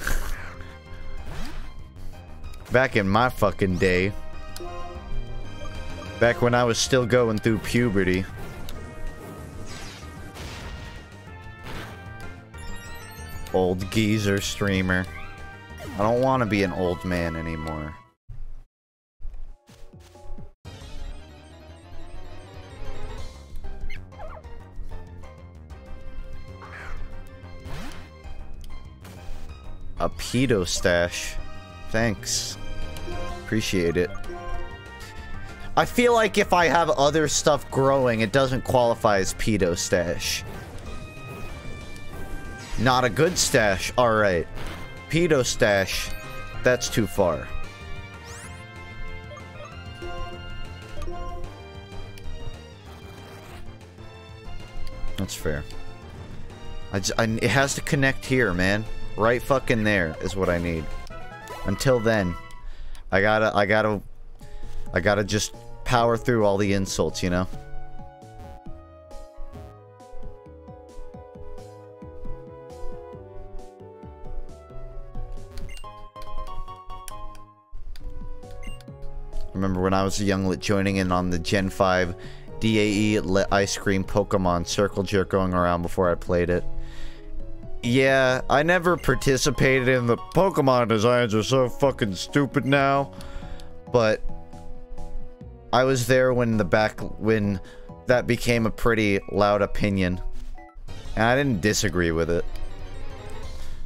Back in my fucking day. Back when I was still going through puberty. Old geezer streamer. I don't want to be an old man anymore. A pedo stash. Thanks. Appreciate it. I feel like if I have other stuff growing, it doesn't qualify as pedo stash. Not a good stash. Alright. Pedo stash. That's too far. That's fair. it has to connect here, man. Right fucking there is what I need. Until then, I gotta just power through all the insults, you know? Remember when I was young, joining in on the Gen 5 DAE Ice Cream Pokemon Circle Jerk going around before I played it. Yeah, I never participated in the Pokemon designs are so fucking stupid now. But I was there when when that became a pretty loud opinion. And I didn't disagree with it.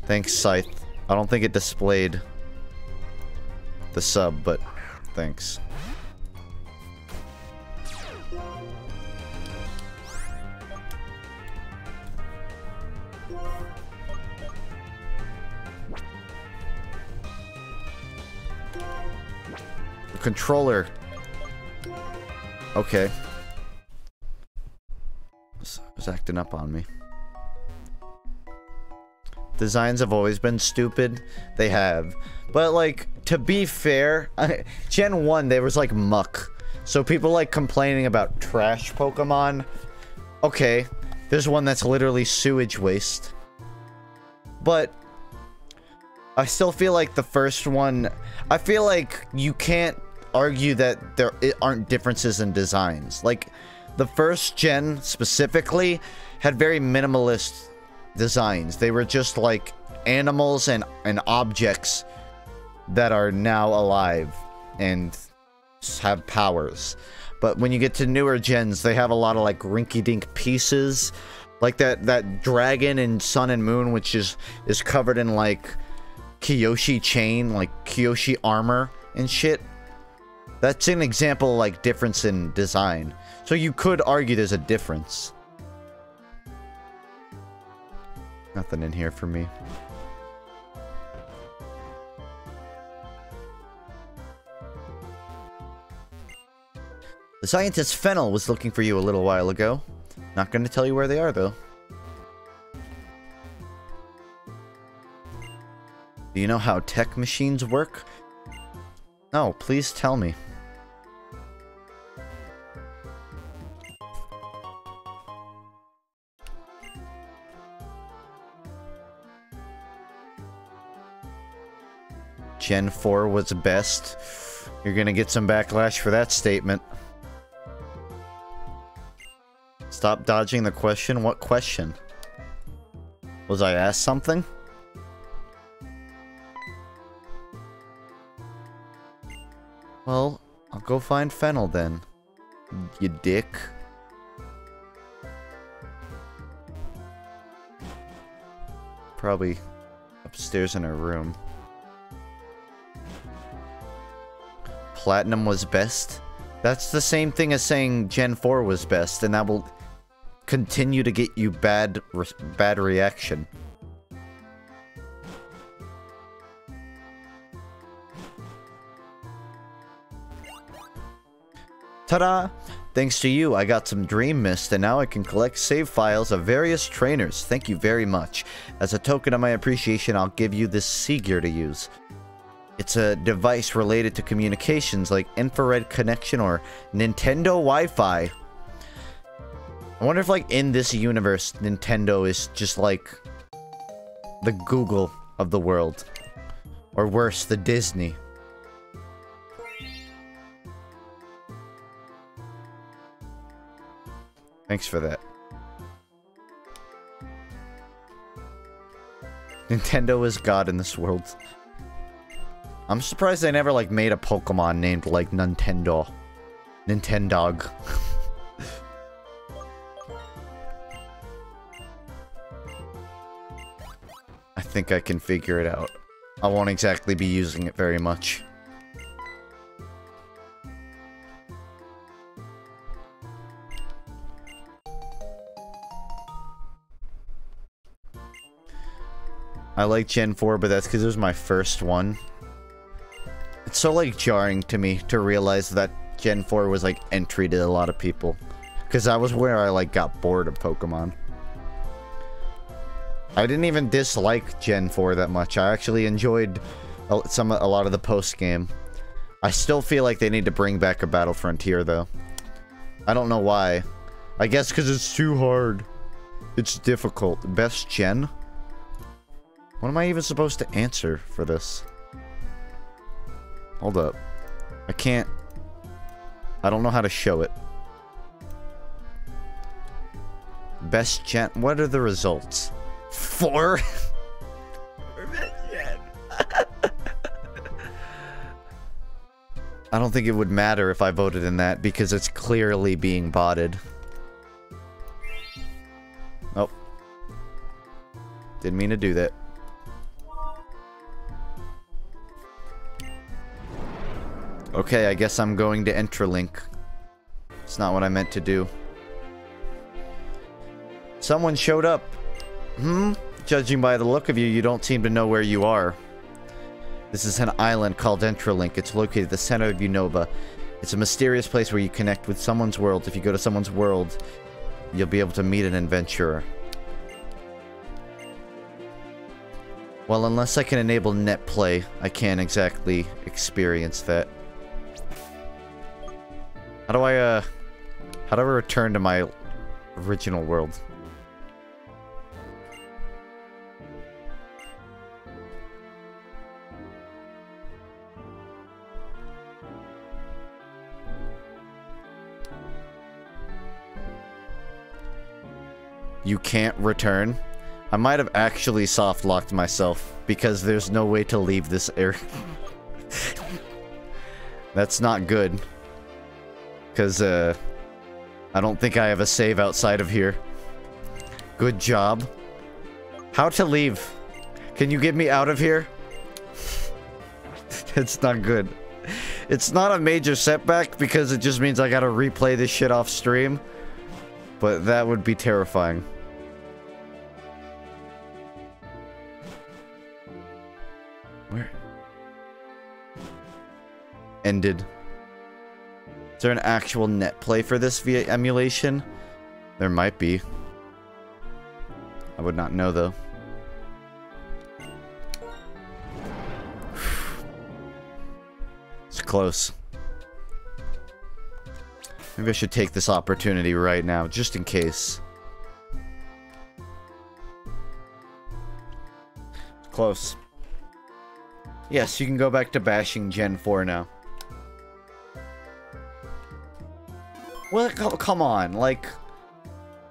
Thanks, Scythe. I don't think it displayed the sub, but thanks. The controller. Okay. Was acting up on me. Designs have always been stupid. They have. But, like, to be fair, Gen 1, there was, like, muck. So people, like, complaining about trash Pokemon. Okay. There's one that's literally sewage waste. But I still feel like the first one... I feel like you can't argue that there aren't differences in designs. Like, the first gen, specifically, had very minimalist designs. They were just like animals and objects that are now alive and have powers. But when you get to newer gens, they have a lot of like rinky-dink pieces, like that dragon in Sun and Moon, which is covered in like Kyoshi chain, like Kyoshi armor and shit. That's an example of like difference in design. So you could argue there's a difference. Nothing in here for me. The scientist Fennel was looking for you a little while ago. Not going to tell you where they are, though. Do you know how tech machines work? No, please tell me. Gen 4 was best. You're gonna get some backlash for that statement. Stop dodging the question. What question? Was I asked something? Well, I'll go find Fennel then. You dick. Probably upstairs in her room. Platinum was best? That's the same thing as saying Gen 4 was best, and that will continue to get you bad reaction. Ta-da! Thanks to you, I got some Dream Mist, and now I can collect save files of various trainers. Thank you very much. As a token of my appreciation, I'll give you this sea gear to use. It's a device related to communications like infrared connection or Nintendo Wi-Fi. I wonder if, like, in this universe, Nintendo is just, like, the Google of the world. Or worse, the Disney. Thanks for that. Nintendo is God in this world. I'm surprised they never, like, made a Pokemon named, like, Nintendo. Nintendog. I think I can figure it out. I won't exactly be using it very much. I like Gen 4, but that's because it was my first one. It's so, like, jarring to me to realize that Gen 4 was, like, entry to a lot of people. Because that was where I, like, got bored of Pokemon. I didn't even dislike Gen 4 that much. I actually enjoyed a lot of the post-game. I still feel like they need to bring back a Battle Frontier, though. I don't know why. I guess because it's too hard. It's difficult. Best gen? What am I even supposed to answer for this? Hold up. I can't... I don't know how to show it. Best gen... What are the results? 4? For best gen. I don't think it would matter if I voted in that, because it's clearly being botted. Oh. Didn't mean to do that. Okay, I guess I'm going to Enterlink. It's not what I meant to do. Someone showed up. Judging by the look of you, you don't seem to know where you are. This is an island called Enterlink. It's located at the center of Unova. It's a mysterious place where you connect with someone's world. If you go to someone's world, you'll be able to meet an adventurer. Well, unless I can enable net play, I can't exactly experience that. How do I return to my original world? You can't return? I might have actually soft-locked myself, because there's no way to leave this area. That's not good. Because, I don't think I have a save outside of here. Good job. How to leave? Can you get me out of here? It's not good. It's not a major setback, because it just means I gotta replay this shit off stream. But that would be terrifying. Where? Ended. Is there an actual net play for this via emulation? There might be. I would not know, though. It's close. Maybe I should take this opportunity right now, just in case. Close. Yes, you can go back to bashing Gen 4 now. Well, come on, like...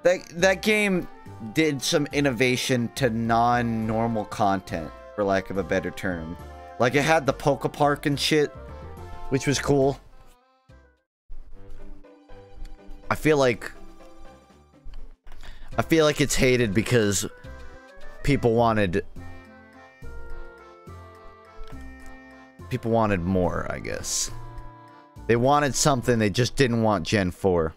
That game did some innovation to non-normal content, for lack of a better term. Like, it had the Poke Park and shit, which was cool. I feel like it's hated because people wanted more, I guess. They wanted something, they just didn't want Gen 4.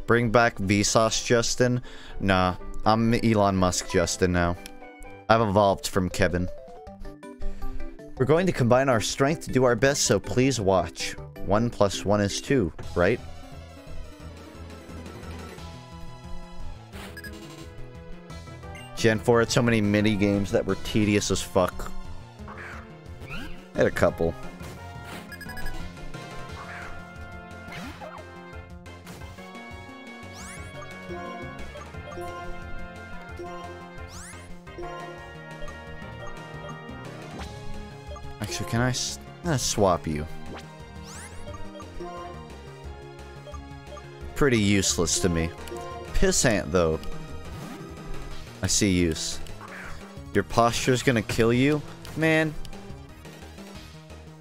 Bring back Vsauce, Justin? Nah, I'm Elon Musk Justin now. I've evolved from Kevin. We're going to combine our strength to do our best, so please watch. 1 + 1 is 2, right? Gen 4 had so many mini games that were tedious as fuck. I had a couple. Actually, can I swap you? Pretty useless to me. Pissant, though. I see use. Your posture's gonna kill you? Man.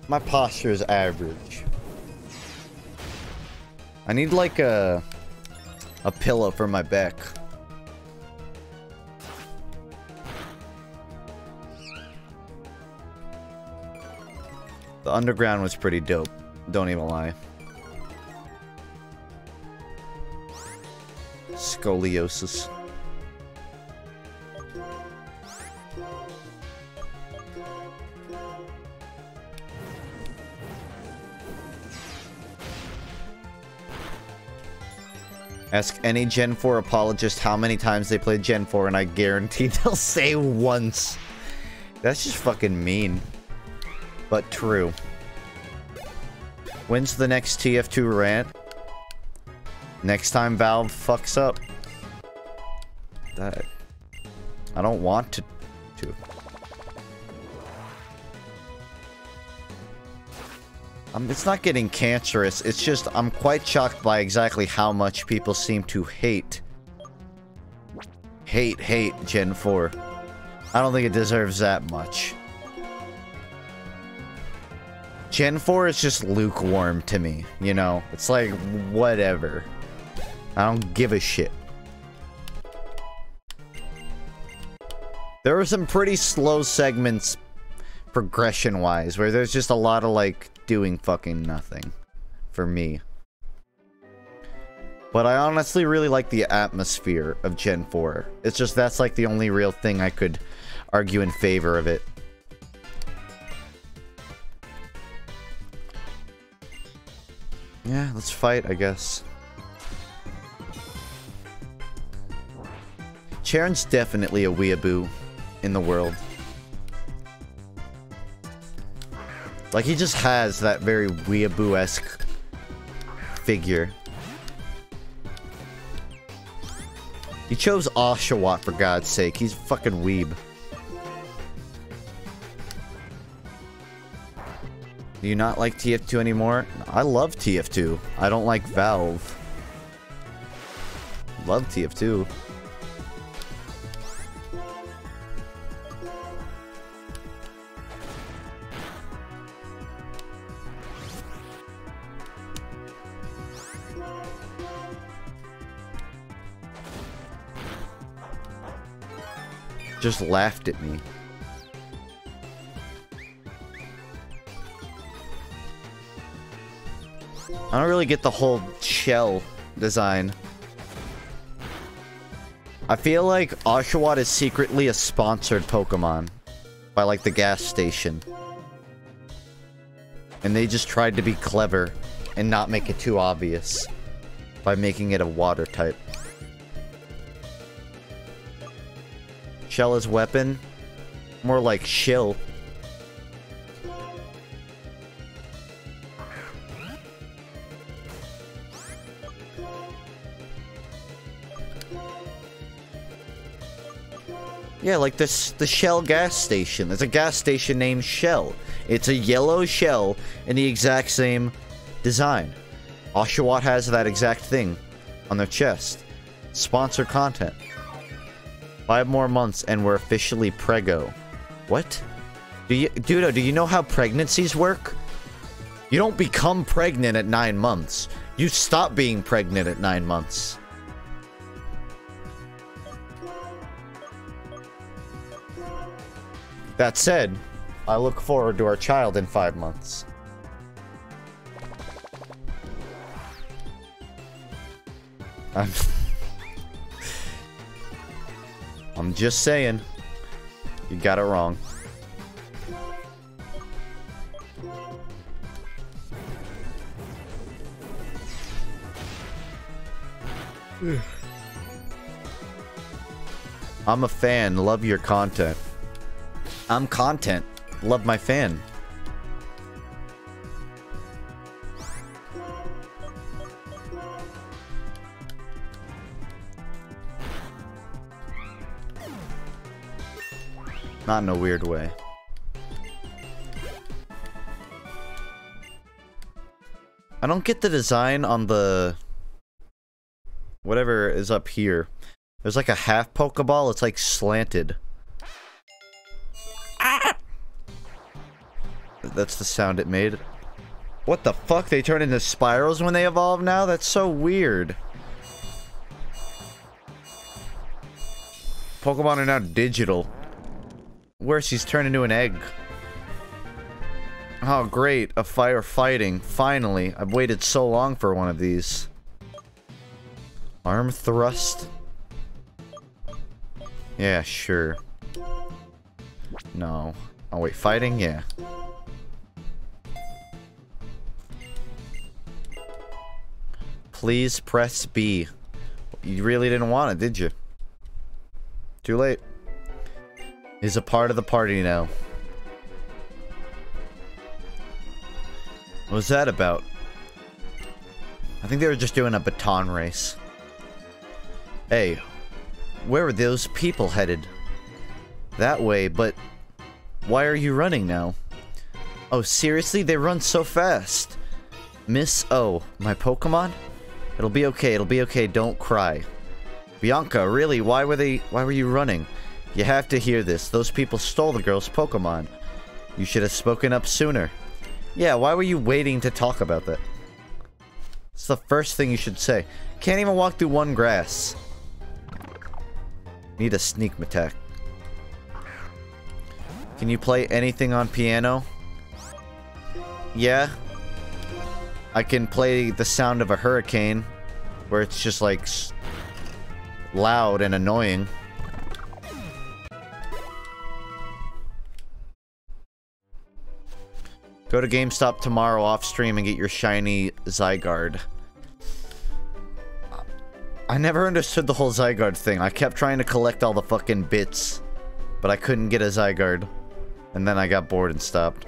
My posture is average. I need like a pillow for my back. The underground was pretty dope. Don't even lie. Scoliosis. Ask any Gen 4 apologist how many times they played Gen 4 and I guarantee they'll say once. That's just fucking mean. But true. When's the next TF2 rant? Next time Valve fucks up. That I don't want to. It's not getting cancerous. It's just I'm quite shocked by exactly how much people seem to hate Gen 4. I don't think it deserves that much. Gen 4 is just lukewarm to me, you know? It's like, whatever. I don't give a shit. There were some pretty slow segments, progression-wise, where there's just a lot of, like, doing fucking nothing. For me. But I honestly really like the atmosphere of Gen 4. It's just that's, like, the only real thing I could argue in favor of it. Yeah, let's fight, I guess. Charon's definitely a weeaboo in the world. Like, he just has that very weeaboo-esque figure. He chose Oshawott, for God's sake. He's fucking weeb. Do you not like TF2 anymore? I love TF2. I don't like Valve. Love TF2. Just laughed at me. I don't really get the whole shell design. I feel like Oshawott is secretly a sponsored Pokemon by, like, the gas station. And they just tried to be clever and not make it too obvious by making it a water type. Shell as weapon? More like shill. Yeah, like this, the Shell gas station. There's a gas station named Shell. It's a yellow shell in the exact same design. Oshawott has that exact thing on their chest. Sponsored content. 5 more months and we're officially preggo. What? Dudo, do you know how pregnancies work? You don't become pregnant at 9 months. You stop being pregnant at 9 months. That said, I look forward to our child in 5 months. I'm just saying. You got it wrong. I'm a fan. Love your content. I'm content. Love my fan. Not in a weird way. I don't get the design on the... whatever is up here. There's like a half Pokeball. It's like slanted. Ah! That's the sound it made. What the fuck? They turn into spirals when they evolve now? That's so weird. Pokemon are now digital. Worse, he's turned into an egg. Oh, great. A fire fighting. Finally. I've waited so long for one of these. Arm thrust? Yeah, sure. No. Oh, wait. Fighting? Yeah. Please press B. You really didn't want it, did you? Too late. He's a part of the party now. What was that about? I think they were just doing a baton race. Hey, where are those people headed? That way, but why are you running now? Oh, seriously? They run so fast. Miss O, my Pokemon? It'll be okay, don't cry. Bianca, really? Why were you running? You have to hear this. Those people stole the girl's Pokemon. You should have spoken up sooner. Yeah, why were you waiting to talk about that? It's the first thing you should say. Can't even walk through one grass. Need a sneak attack. Can you play anything on piano? Yeah. I can play the sound of a hurricane, where it's just like loud and annoying. Go to GameStop tomorrow off stream and get your shiny Zygarde. I never understood the whole Zygarde thing. I kept trying to collect all the fucking bits, but I couldn't get a Zygarde. And then I got bored and stopped.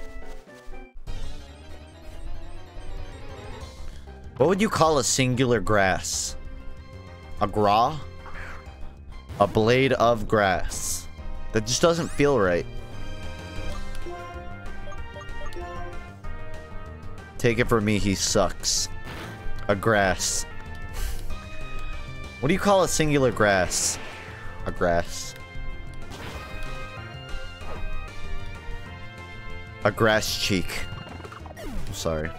What would you call a singular grass? A gra? A blade of grass. That just doesn't feel right. Take it from me, he sucks. A grass. What do you call a singular grass? A grass. A grass cheek. I'm sorry.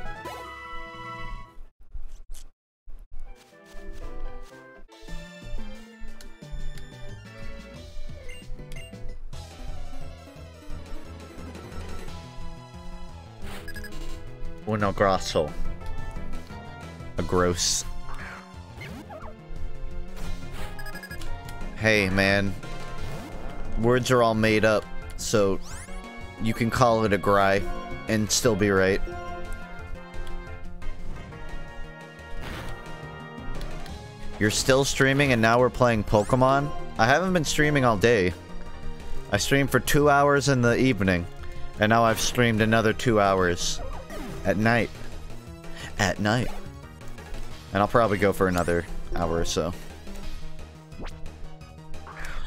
Uno grasso. A gross. Hey, man. Words are all made up, so you can call it a gry and still be right. You're still streaming and now we're playing Pokemon? I haven't been streaming all day. I streamed for 2 hours in the evening, and now I've streamed another 2 hours. At night. At night. And I'll probably go for another hour or so.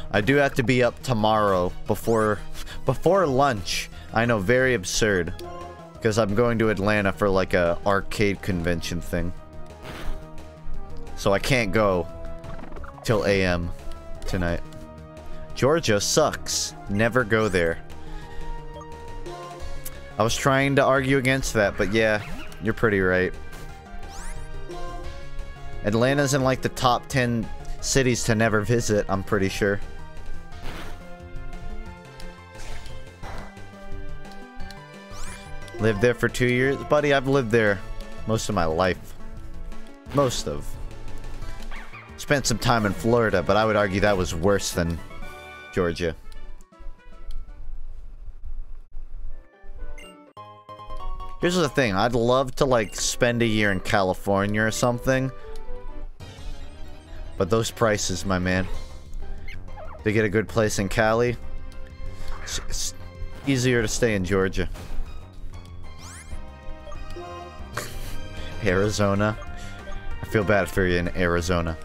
I do have to be up tomorrow before lunch. I know, very absurd. Because I'm going to Atlanta for like a arcade convention thing. So I can't go till AM tonight. Georgia sucks. Never go there. I was trying to argue against that, but yeah, you're pretty right. Atlanta's in like the top 10 cities to never visit, I'm pretty sure. Lived there for 2 years? Buddy, I've lived there most of my life. Most of. Spent some time in Florida, but I would argue that was worse than Georgia. Here's the thing, I'd love to like spend a year in California or something. But those prices, my man. To get a good place in Cali, it's easier to stay in Georgia. Arizona. I feel bad for you in Arizona.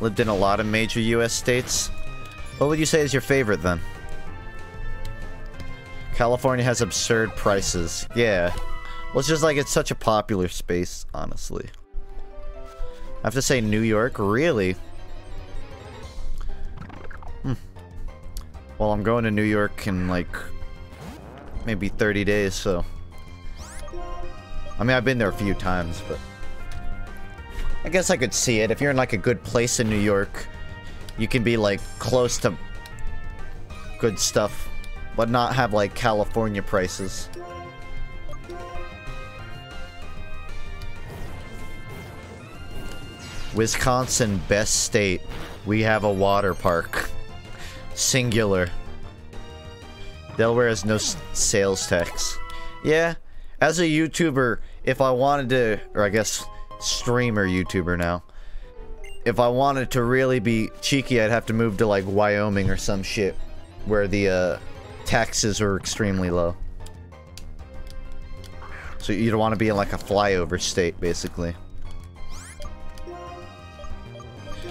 Lived in a lot of major US states. What would you say is your favorite then? California has absurd prices. Yeah. Well, it's just like it's such a popular space, honestly. I have to say New York? Really? Well, I'm going to New York in like maybe 30 days, so... I mean, I've been there a few times, but... I guess I could see it. If you're in like a good place in New York, you can be like close to good stuff, but not have like California prices. Wisconsin, best state. We have a water park. Singular. Delaware has no sales tax. Yeah, as a YouTuber, if I wanted to, or I guess streamer YouTuber now, if I wanted to really be cheeky, I'd have to move to like Wyoming or some shit where the taxes are extremely low. So you don't want to be in like a flyover state, basically.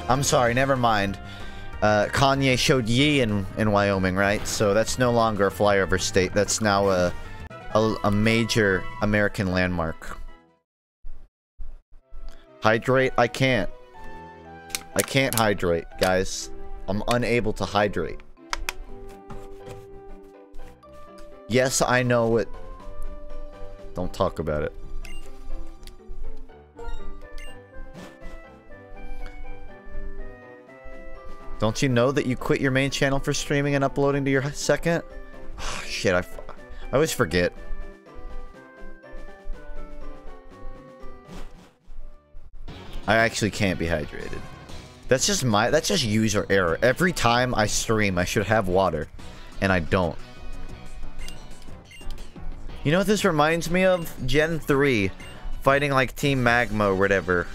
I'm sorry, never mind. Kanye showed Ye in Wyoming, right? So that's no longer a flyover state. That's now a major American landmark. Hydrate? I can't. I can't hydrate, guys. I'm unable to hydrate. Yes, I know it. Don't talk about it. Don't you know that you quit your main channel for streaming and uploading to your second? Oh, shit, I always forget. I actually can't be hydrated. That's just user error. Every time I stream, I should have water, and I don't. You know what this reminds me of? Gen 3, fighting like Team Magma or whatever,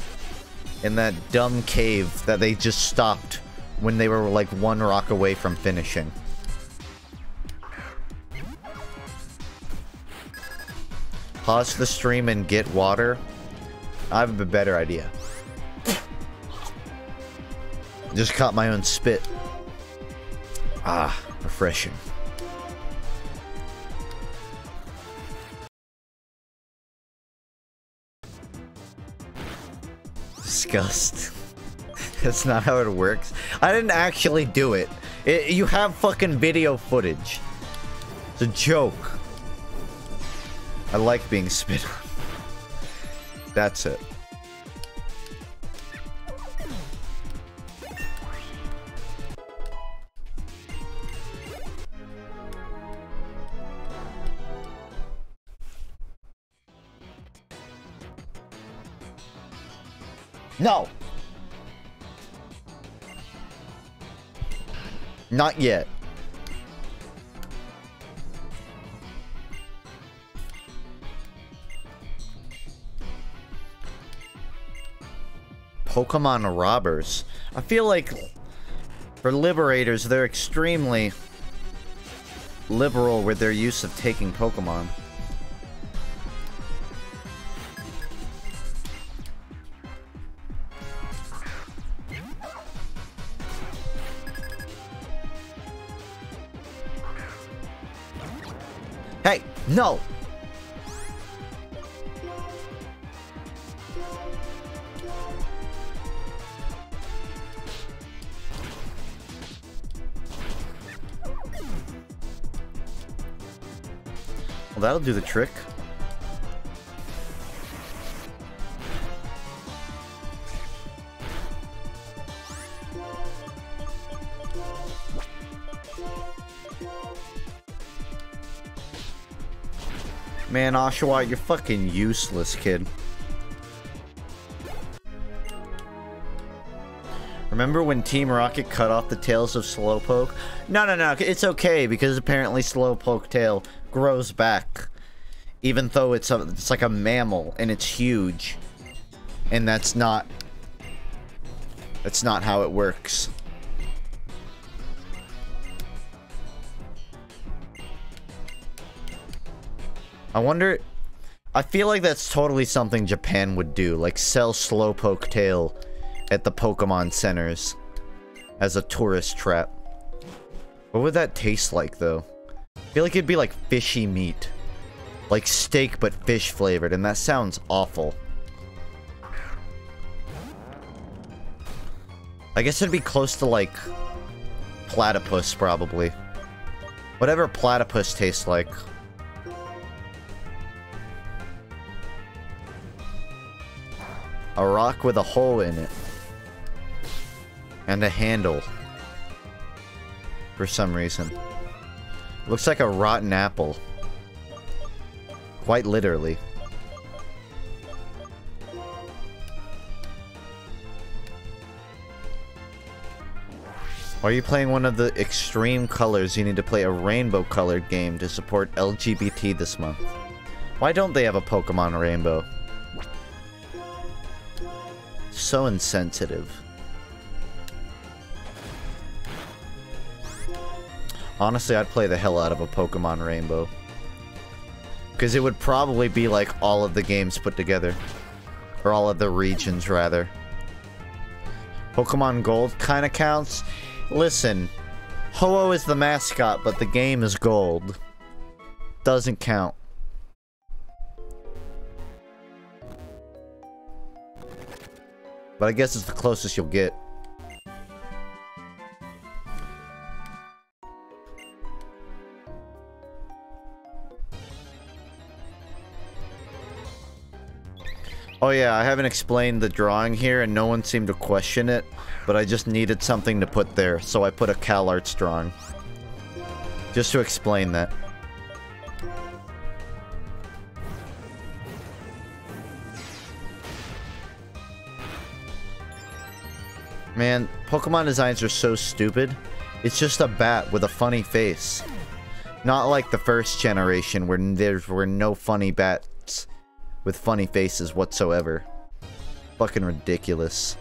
in that dumb cave that they just stopped when they were like one rock away from finishing. Pause the stream and get water. I have a better idea. Just caught my own spit. Ah, refreshing. Disgust. That's not how it works. I didn't actually do it. You have fucking video footage. It's a joke. I like being spit on. That's it. No! Not yet. Pokemon robbers. I feel like for liberators, they're extremely liberal with their use of taking Pokemon. Hey, no! Well, that'll do the trick. Man, Oshawott, you're fucking useless, kid. Remember when Team Rocket cut off the tails of Slowpoke? No, it's okay, because apparently Slowpoke tail grows back. Even though it's like a mammal, and it's huge. And that's not how it works. I wonder... I feel like that's totally something Japan would do. Like, sell Slowpoke tail at the Pokemon centers as a tourist trap. What would that taste like, though? I feel like it'd be like fishy meat. Like steak, but fish flavored, and that sounds awful. I guess it'd be close to, like, platypus, probably. Whatever platypus tastes like. A rock with a hole in it. And a handle. For some reason. Looks like a rotten apple. Quite literally. Why are you playing one of the extreme colors? You need to play a rainbow colored game to support LGBT this month. Why don't they have a Pokemon Rainbow? So insensitive. Honestly, I'd play the hell out of a Pokemon Rainbow. Because it would probably be like all of the games put together. Or all of the regions, rather. Pokemon Gold kinda counts. Listen, Ho-Oh is the mascot, but the game is gold. Doesn't count. But I guess it's the closest you'll get. Oh yeah, I haven't explained the drawing here and no one seemed to question it, but I just needed something to put there, so I put a CalArts drawing. Just to explain that. Man, Pokemon designs are so stupid. It's just a bat with a funny face. Not like the first generation where there were no funny bats with funny faces whatsoever. Fucking ridiculous.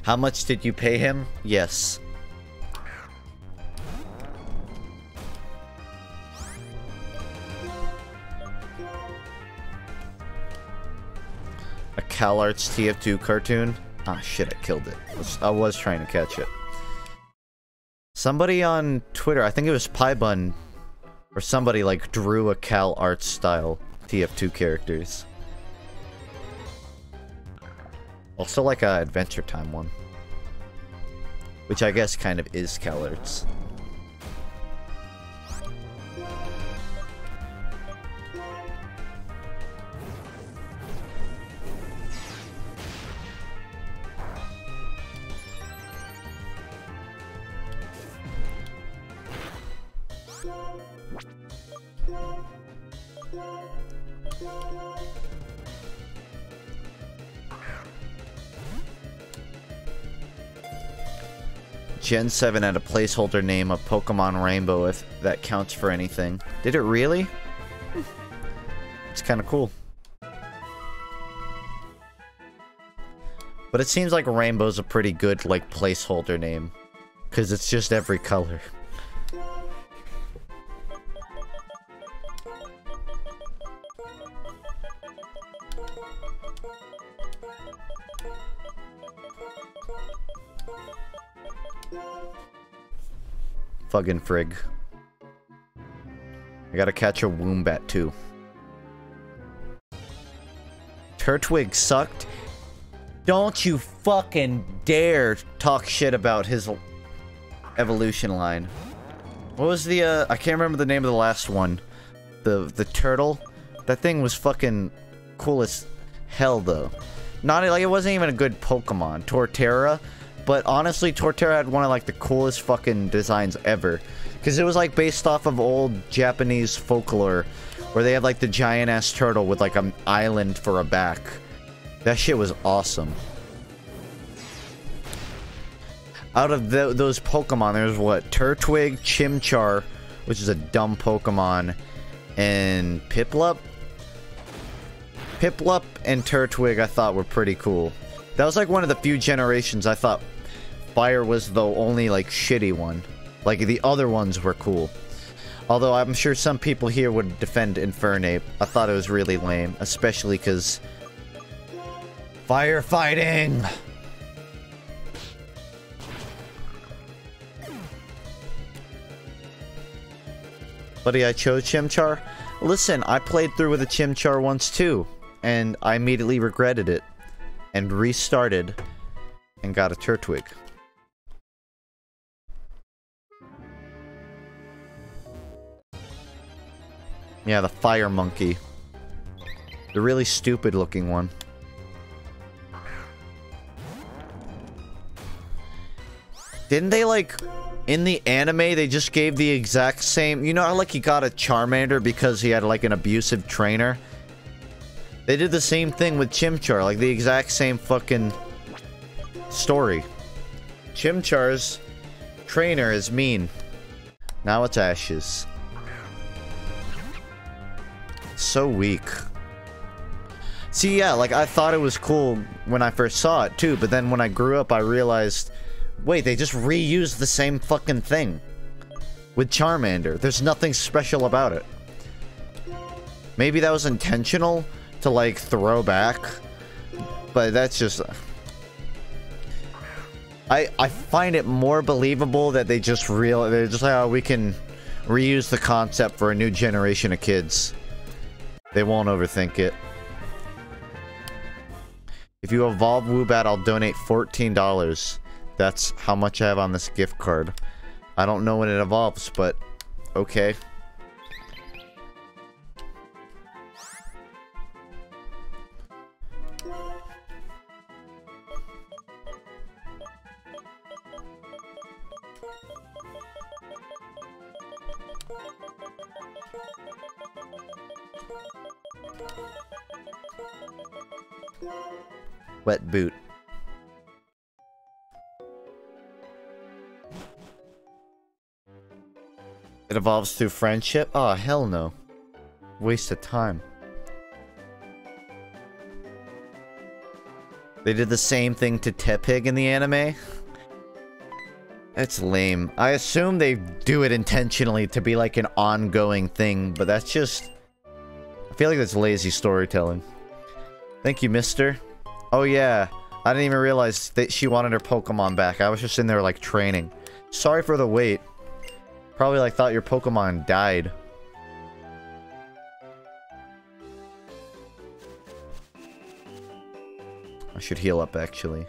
How much did you pay him? Yes. A CalArts TF2 cartoon? Ah, shit, I killed it. I was trying to catch it. Somebody on Twitter, I think it was Pybun, or somebody, like, drew a CalArts style TF2 characters. Also, like, a Adventure Time one. Which I guess kind of is CalArts. Gen 7 had a placeholder name of Pokemon Rainbow, if that counts for anything. Did it really? It's kind of cool. But it seems like Rainbow's a pretty good, like, placeholder name. Because it's just every color. Fucking frig. I gotta catch a Wombat too. Turtwig sucked. Don't you fucking dare talk shit about his evolution line. What was the, I can't remember the name of the last one. The turtle? That thing was fucking cool as hell, though. Not, like, it wasn't even a good Pokemon. Torterra. But honestly, Torterra had one of, like, the coolest fucking designs ever. Because it was, like, based off of old Japanese folklore. Where they had, like, the giant-ass turtle with, like, an island for a back. That shit was awesome. Out of those Pokemon, there's what? Turtwig, Chimchar, which is a dumb Pokemon, and Piplup? Piplup and Turtwig I thought were pretty cool. That was like one of the few generations I thought Fire was the only, like, shitty one. Like, the other ones were cool. Although I'm sure some people here would defend Infernape. I thought it was really lame, especially because firefighting! Buddy, I chose Chimchar. Listen, I played through with a Chimchar once too, and I immediately regretted it. And restarted, and got a Turtwig. Yeah, the fire monkey. The really stupid looking one. Didn't they, like, in the anime, they just gave the exact same... You know how, like, he got a Charmander because he had, like, an abusive trainer? They did the same thing with Chimchar, like, the exact same fucking story. Chimchar's trainer is mean. Now it's Ashes. So weak. See, yeah, like, I thought it was cool when I first saw it, too, but then when I grew up, I realized... Wait, they just reused the same fucking thing. with Charmander. There's nothing special about it. Maybe that was intentional to, like, throw back, but that's just... I find it more believable that they're just like, oh, we can reuse the concept for a new generation of kids. They won't overthink it. If you evolve Woobat, I'll donate $14. That's how much I have on this gift card. I don't know when it evolves, but okay. Wet boot. It evolves through friendship? Oh, hell no. Waste of time. They did the same thing to Tepig in the anime? That's lame. I assume they do it intentionally to be like an ongoing thing, but that's just... I feel like that's lazy storytelling. Thank you, mister. Oh yeah, I didn't even realize that she wanted her Pokemon back. I was just in there like training. Sorry for the wait. Probably like thought your Pokemon died. I should heal up actually.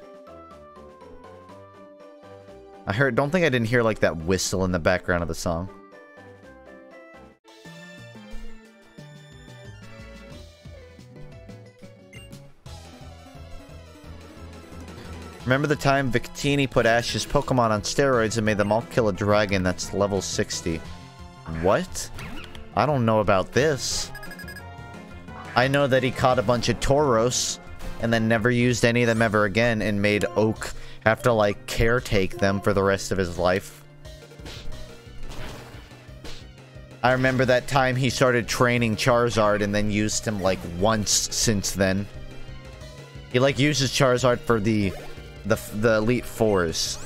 Don't think I didn't hear like that whistle in the background of the song. Remember the time Victini put Ash's Pokemon on steroids and made them all kill a dragon that's level 60? What? I don't know about this. I know that he caught a bunch of Tauros and then never used any of them ever again and made Oak have to, like, caretake them for the rest of his life. I remember that time he started training Charizard and then used him, like, once since then. He, like, uses Charizard for the Elite Fours.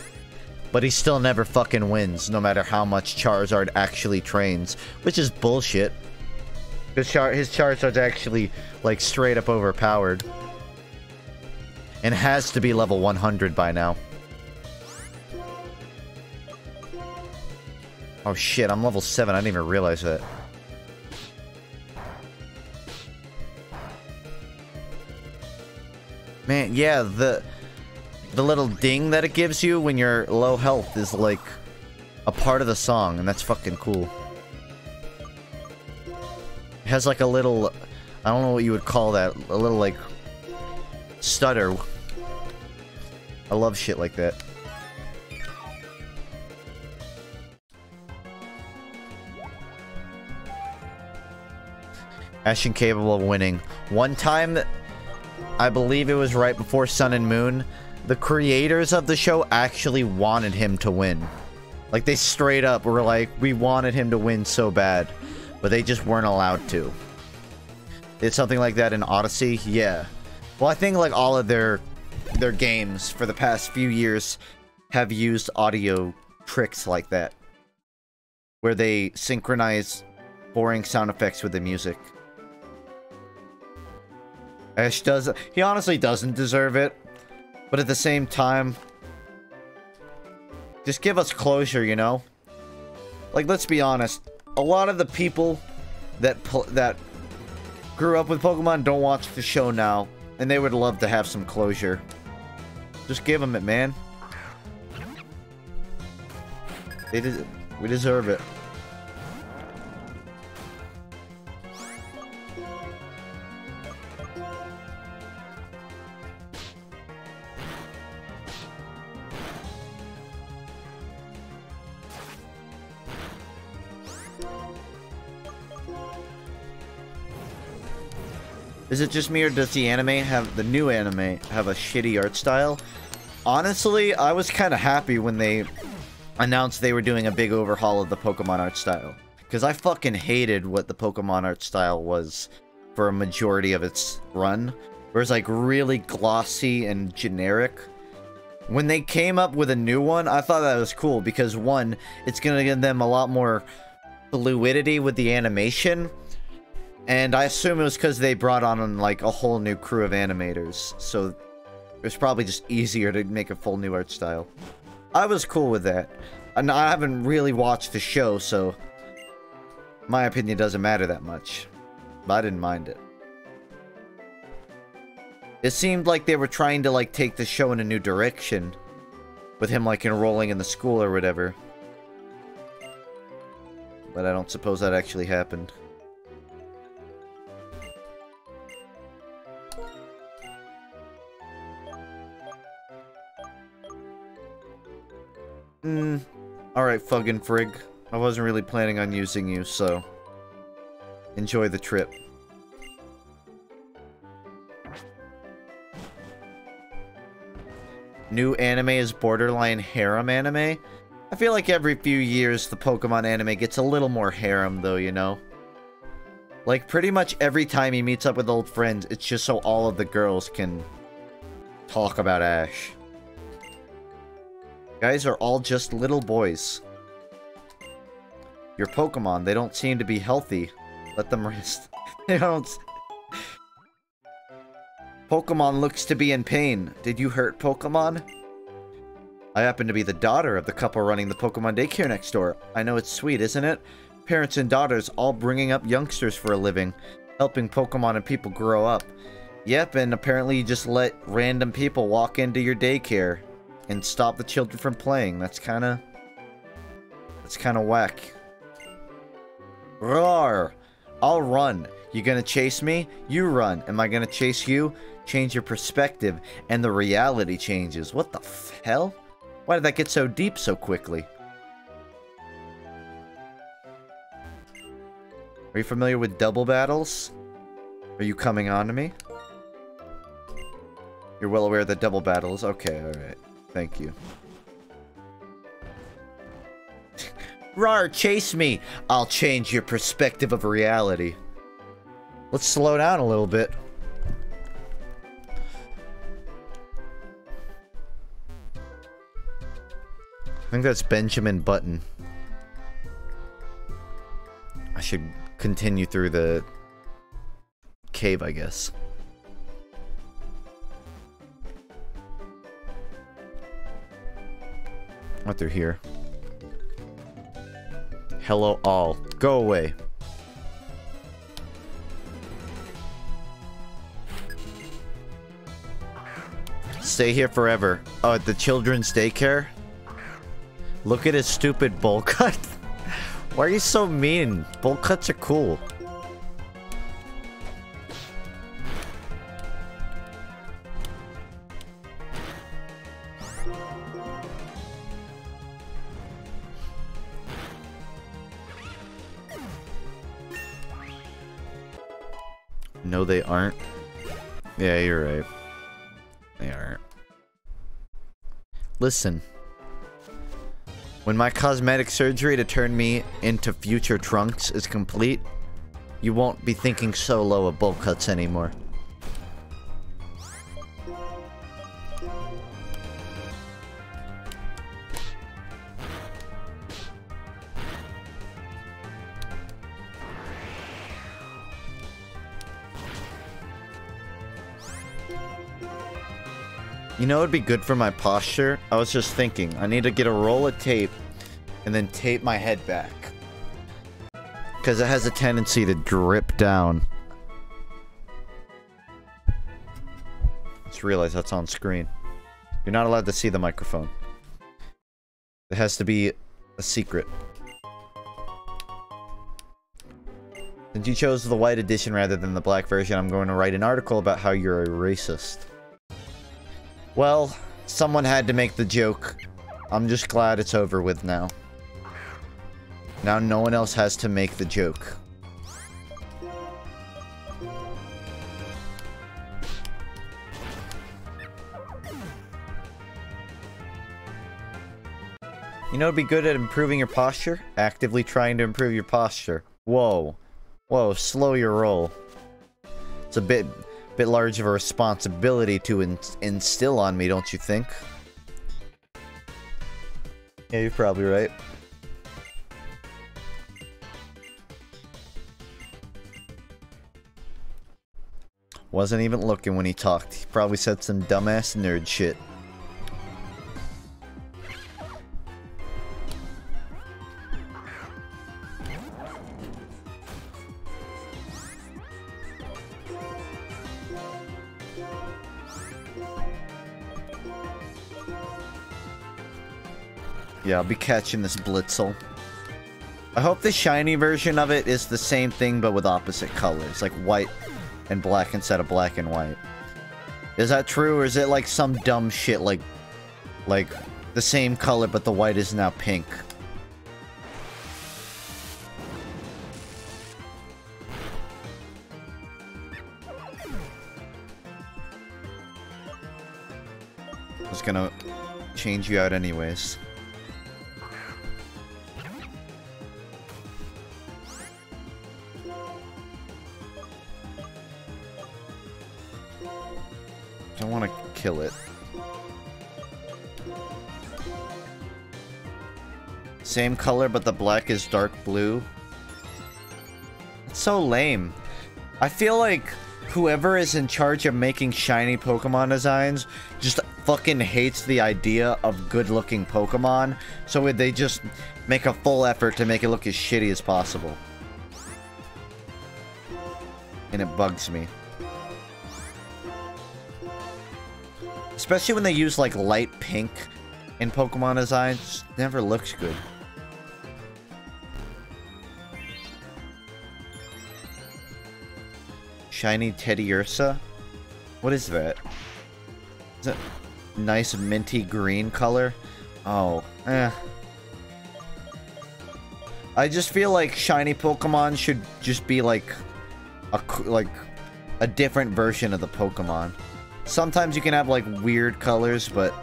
But he still never fucking wins, no matter how much Charizard actually trains. Which is bullshit. His Charizard's actually, like, straight up overpowered. And has to be level 100 by now. Oh shit, I'm level 7, I didn't even realize that. Man, yeah, the little ding that it gives you when you're low health is like a part of the song, and that's fucking cool. It has like a little, I don't know what you would call that, a little like stutter. I love shit like that. Ash incapable of winning. One time, I believe it was right before Sun and Moon, the creators of the show actually wanted him to win. Like, they straight up were like, we wanted him to win so bad, but they just weren't allowed to. Did something like that in Odyssey? Yeah. Well, I think, like, all of their games for the past few years have used audio tricks like that, where they synchronize boring sound effects with the music. Ash does... He honestly doesn't deserve it. But at the same time... just give us closure, you know? Like, let's be honest. A lot of the people that grew up with Pokemon don't watch the show now. And they would love to have some closure. Just give them it, man. We deserve it. Is it just me, or does the new anime have a shitty art style? Honestly, I was kind of happy when they announced they were doing a big overhaul of the Pokemon art style. Because I fucking hated what the Pokemon art style was for a majority of its run. Where it's like really glossy and generic. When they came up with a new one, I thought that was cool because, one, it's going to give them a lot more fluidity with the animation. And I assume it was because they brought on, like, a whole new crew of animators. So it was probably just easier to make a full new art style. I was cool with that. And I haven't really watched the show, so my opinion doesn't matter that much. But I didn't mind it. It seemed like they were trying to, like, take the show in a new direction. With him, like, enrolling in the school or whatever. But I don't suppose that actually happened. Alright, fucking frig. I wasn't really planning on using you, so enjoy the trip. New anime is borderline harem anime. I feel like every few years the Pokemon anime gets a little more harem though, you know? Like pretty much every time he meets up with old friends, it's just so all of the girls can talk about Ash. Guys are all just little boys. Your Pokemon, they don't seem to be healthy. Let them rest. They don't... Pokemon looks to be in pain. Did you hurt Pokemon? I happen to be the daughter of the couple running the Pokemon daycare next door. I know it's sweet, isn't it? Parents and daughters all bringing up youngsters for a living. Helping Pokemon and people grow up. Yep, and apparently you just let random people walk into your daycare. And stop the children from playing. That's kinda whack. Roar! I'll run. You gonna chase me? You run. Am I gonna chase you? Change your perspective, and the reality changes. What the hell? Why did that get so deep so quickly? Are you familiar with double battles? Are you coming on to me? You're well aware of the double battles. Okay, alright. Thank you. Rawr, chase me! I'll change your perspective of reality. Let's slow down a little bit. I think that's Benjamin Button. I should continue through the cave, I guess. What, they're here. Hello all. Go away. Stay here forever. Oh, at the children's daycare? Look at his stupid bowl cut. Why are you so mean? Bowl cuts are cool. No, they aren't. Yeah, you're right. They aren't. Listen. When my cosmetic surgery to turn me into future Trunks is complete, you won't be thinking so low of bowl cuts anymore. You know what would be good for my posture? I was just thinking, I need to get a roll of tape and then tape my head back. Because it has a tendency to drip down. Just realized that's on screen. You're not allowed to see the microphone. It has to be a secret. Since you chose the white edition rather than the black version, I'm going to write an article about how you're a racist. Well, someone had to make the joke. I'm just glad it's over with now. Now no one else has to make the joke. You know what'd be good at improving your posture? Actively trying to improve your posture. Whoa. Whoa, slow your roll. It's a bit large of a responsibility to instill on me, don't you think? Yeah, you're probably right. Wasn't even looking when he talked. He probably said some dumbass nerd shit. Yeah, I'll be catching this Blitzel. I hope the shiny version of it is the same thing but with opposite colors, like white and black instead of black and white. Is that true, or is it like some dumb shit like the same color but the white is now pink? I was gonna change you out anyways. I want to kill it. Same color, but the black is dark blue. It's so lame. I feel like whoever is in charge of making shiny Pokemon designs just fucking hates the idea of good-looking Pokemon, so they just make a full effort to make it look as shitty as possible. And it bugs me. Especially when they use, like, light pink in Pokemon designs. It just never looks good. Shiny Teddiursa? What is that? Is it nice minty green color? Oh, eh. I just feel like shiny Pokemon should just be, like a different version of the Pokemon. Sometimes you can have, like, weird colors, but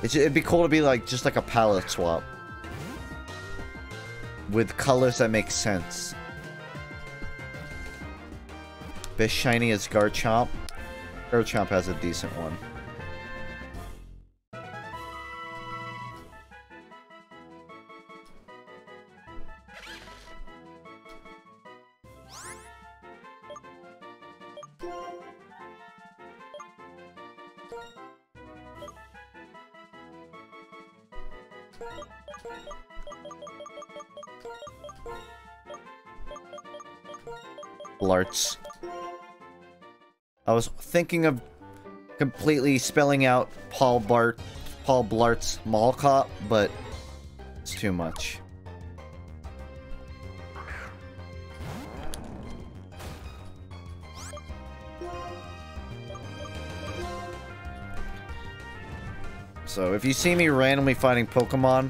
it'd be cool to be, like, just like a palette swap. With colors that make sense. Best shiny is Garchomp. Garchomp has a decent one. Blarts. I was thinking of completely spelling out Paul Blart's Mall Cop, but it's too much. So if you see me randomly fighting Pokemon,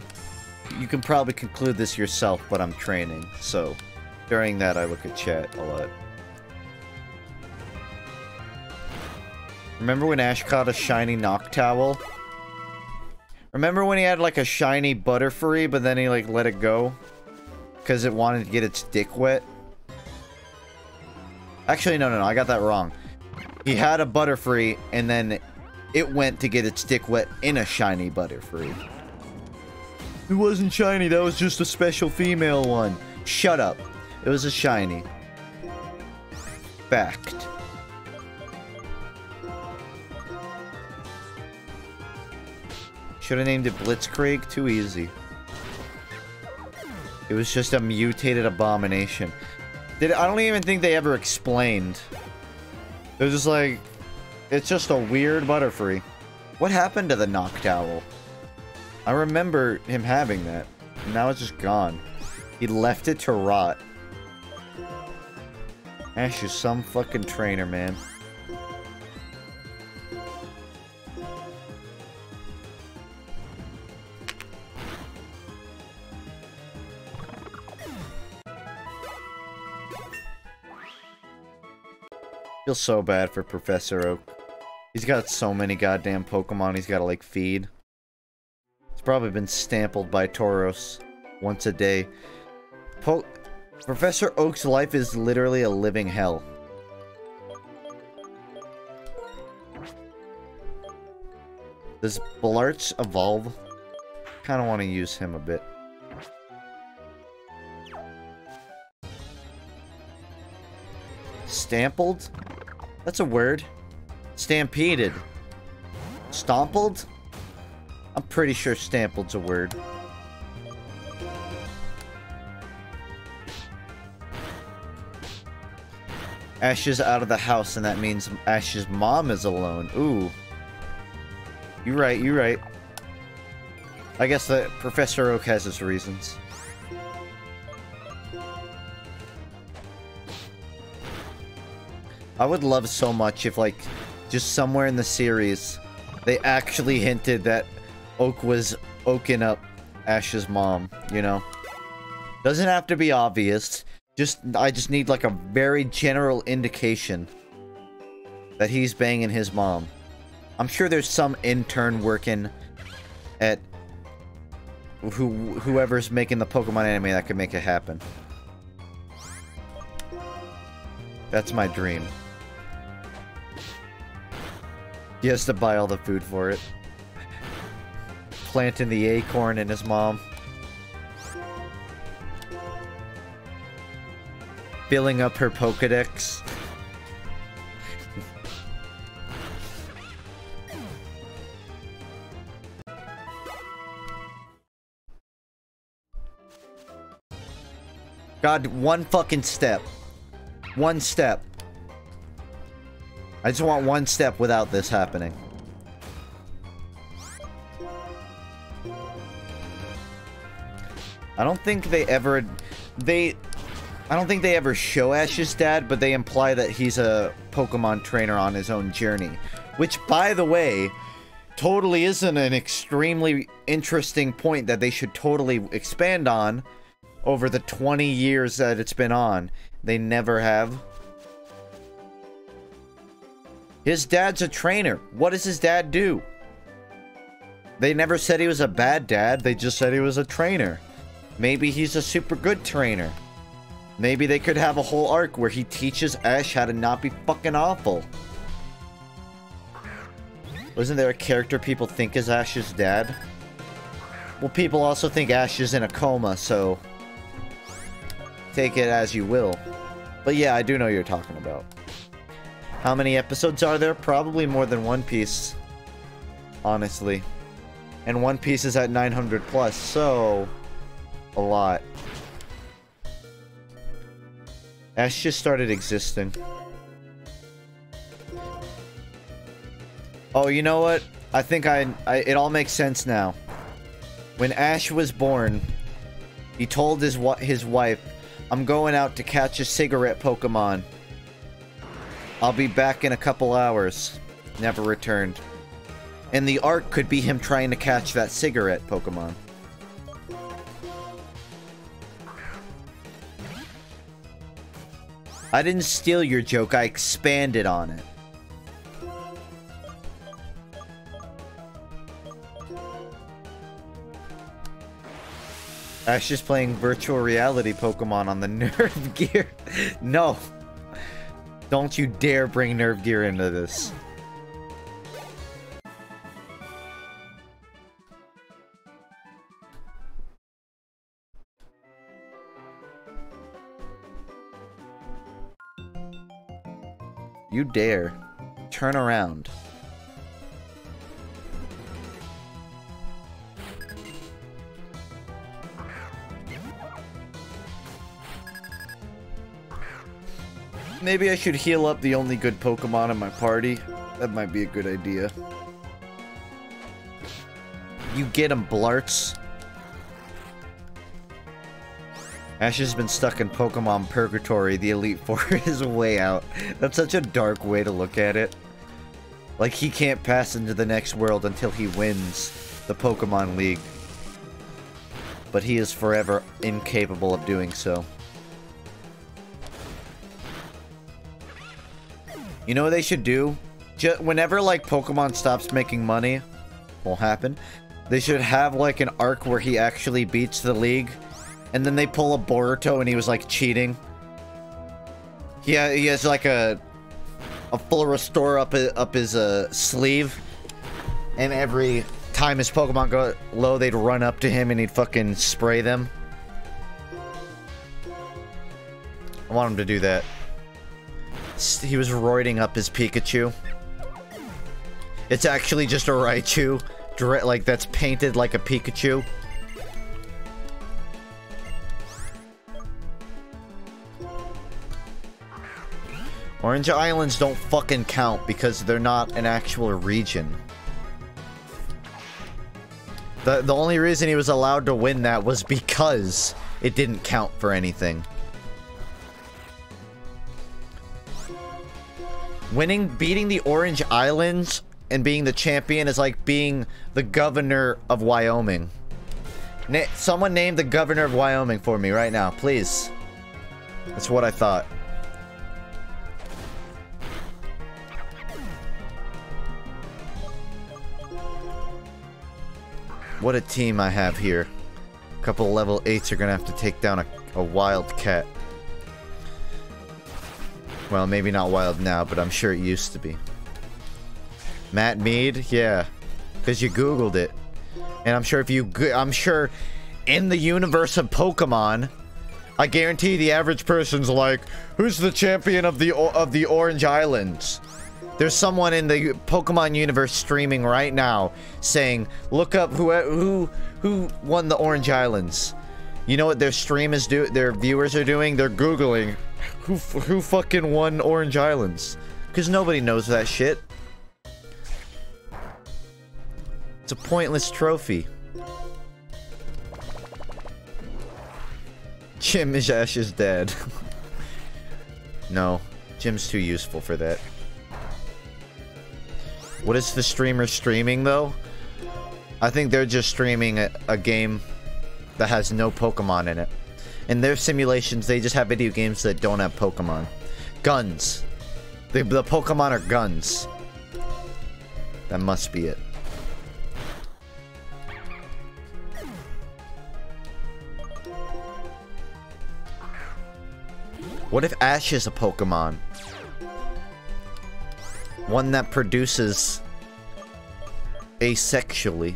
you can probably conclude this yourself, but I'm training, so during that I look at chat a lot. Remember when Ash caught a shiny Noctowl? Remember when he had like a shiny Butterfree, but then he like let it go? Because it wanted to get its dick wet? Actually, no, I got that wrong. He had a Butterfree, and then it went to get its dick wet in a shiny Butterfree. It wasn't shiny, that was just a special female one. Shut up. It was a shiny. Fact. Should have named it Blitzkrieg. Too easy. It was just a mutated abomination. I don't even think they ever explained. It was just like, it's just a weird Butterfree. What happened to the Noctowl? I remember him having that. Now it's just gone. He left it to rot. Ash is some fucking trainer, man. Feel so bad for Professor Oak. He's got so many goddamn Pokemon he's gotta, like, feed. He's probably been stampled by Tauros once a day. Professor Oak's life is literally a living hell. Does Blarts evolve? Kind of want to use him a bit. Stampled? That's a word. Stampeded. Stompled? I'm pretty sure stampled's a word. Ash is out of the house, and that means Ash's mom is alone. Ooh. You're right, you're right. I guess that Professor Oak has his reasons. I would love so much if, like, just somewhere in the series, they actually hinted that Oak was oaking up Ash's mom, you know? Doesn't have to be obvious. I just need, like, a very general indication that he's banging his mom. I'm sure there's some intern working at whoever's making the Pokemon anime that could make it happen. That's my dream. He has to buy all the food for it. Planting the acorn in his mom. Filling up her Pokedex. God, one fucking step. One step. I just want one step without this happening. I don't think they ever... I don't think they ever show Ash's dad, but they imply that he's a Pokemon trainer on his own journey. Which, by the way, totally isn't an extremely interesting point that they should totally expand on over the 20 years that it's been on. They never have. His dad's a trainer. What does his dad do? They never said he was a bad dad. They just said he was a trainer. Maybe he's a super good trainer. Maybe they could have a whole arc where he teaches Ash how to not be fucking awful. Wasn't there a character people think is Ash's dad? Well, people also think Ash is in a coma, so... take it as you will. But yeah, I do know what you're talking about. How many episodes are there? Probably more than One Piece. Honestly. And One Piece is at 900 plus, so... a lot. Ash just started existing. Oh, you know what? I think it all makes sense now. When Ash was born, he told his wife, "I'm going out to catch a cigarette Pokemon. I'll be back in a couple hours." Never returned. And the arc could be him trying to catch that cigarette Pokemon. I didn't steal your joke, I expanded on it. Ash is playing virtual reality Pokemon on the Nerve Gear. No. Don't you dare bring Nerve Gear into this. You dare. Turn around. Maybe I should heal up the only good Pokemon in my party. That might be a good idea. You get him, Blarts. Ash has been stuck in Pokemon Purgatory. The Elite Four is way out. That's such a dark way to look at it. Like, he can't pass into the next world until he wins the Pokemon League. But he is forever incapable of doing so. You know what they should do? Whenever, like, Pokemon stops making money, won't happen. They should have, like, an arc where he actually beats the league. And then they pull a Boruto and he was, like, cheating. He has, like, a full restore up his sleeve. And every time his Pokemon go low, they'd run up to him and he'd fucking spray them. I want him to do that. He was roiding up his Pikachu. It's actually just a Raichu, like that's painted like a Pikachu. Orange Islands don't fucking count because they're not an actual region. The only reason he was allowed to win that was because it didn't count for anything. Beating the Orange Islands and being the champion is like being the governor of Wyoming. Someone name the governor of Wyoming for me right now, please. That's what I thought. What a team I have here. A couple of level 8s are gonna have to take down a wild cat. Well, maybe not wild now, but I'm sure it used to be. Matt Mead? Yeah. Because you Googled it. And I'm sure if you... I'm sure in the universe of Pokemon, I guarantee the average person's like, who's the champion of the Orange Islands? There's someone in the Pokemon universe streaming right now saying, look up who won the Orange Islands. You know what their stream is their viewers are doing? They're Googling who fucking won Orange Islands. Because nobody knows that shit. It's a pointless trophy. Jim is Ash's dad. No, Jim's too useful for that. What is the streamer streaming, though? I think they're just streaming a game that has no Pokemon in it. In their simulations, they just have video games that don't have Pokemon. Guns. The Pokemon are guns. That must be it. What if Ash is a Pokemon? One that produces asexually.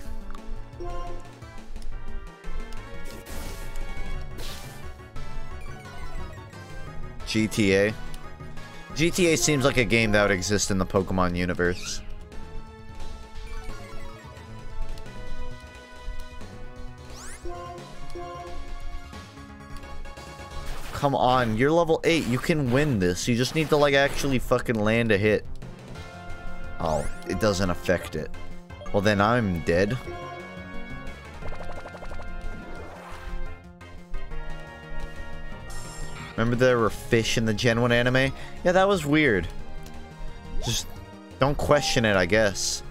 GTA. GTA seems like a game that would exist in the Pokemon universe. Come on, you're level 8. You can win this. You just need to, like, actually fucking land a hit. Oh, it doesn't affect it. Well, then I'm dead. Remember there were fish in the Gen 1 anime? Yeah, that was weird. Just don't question it, I guess.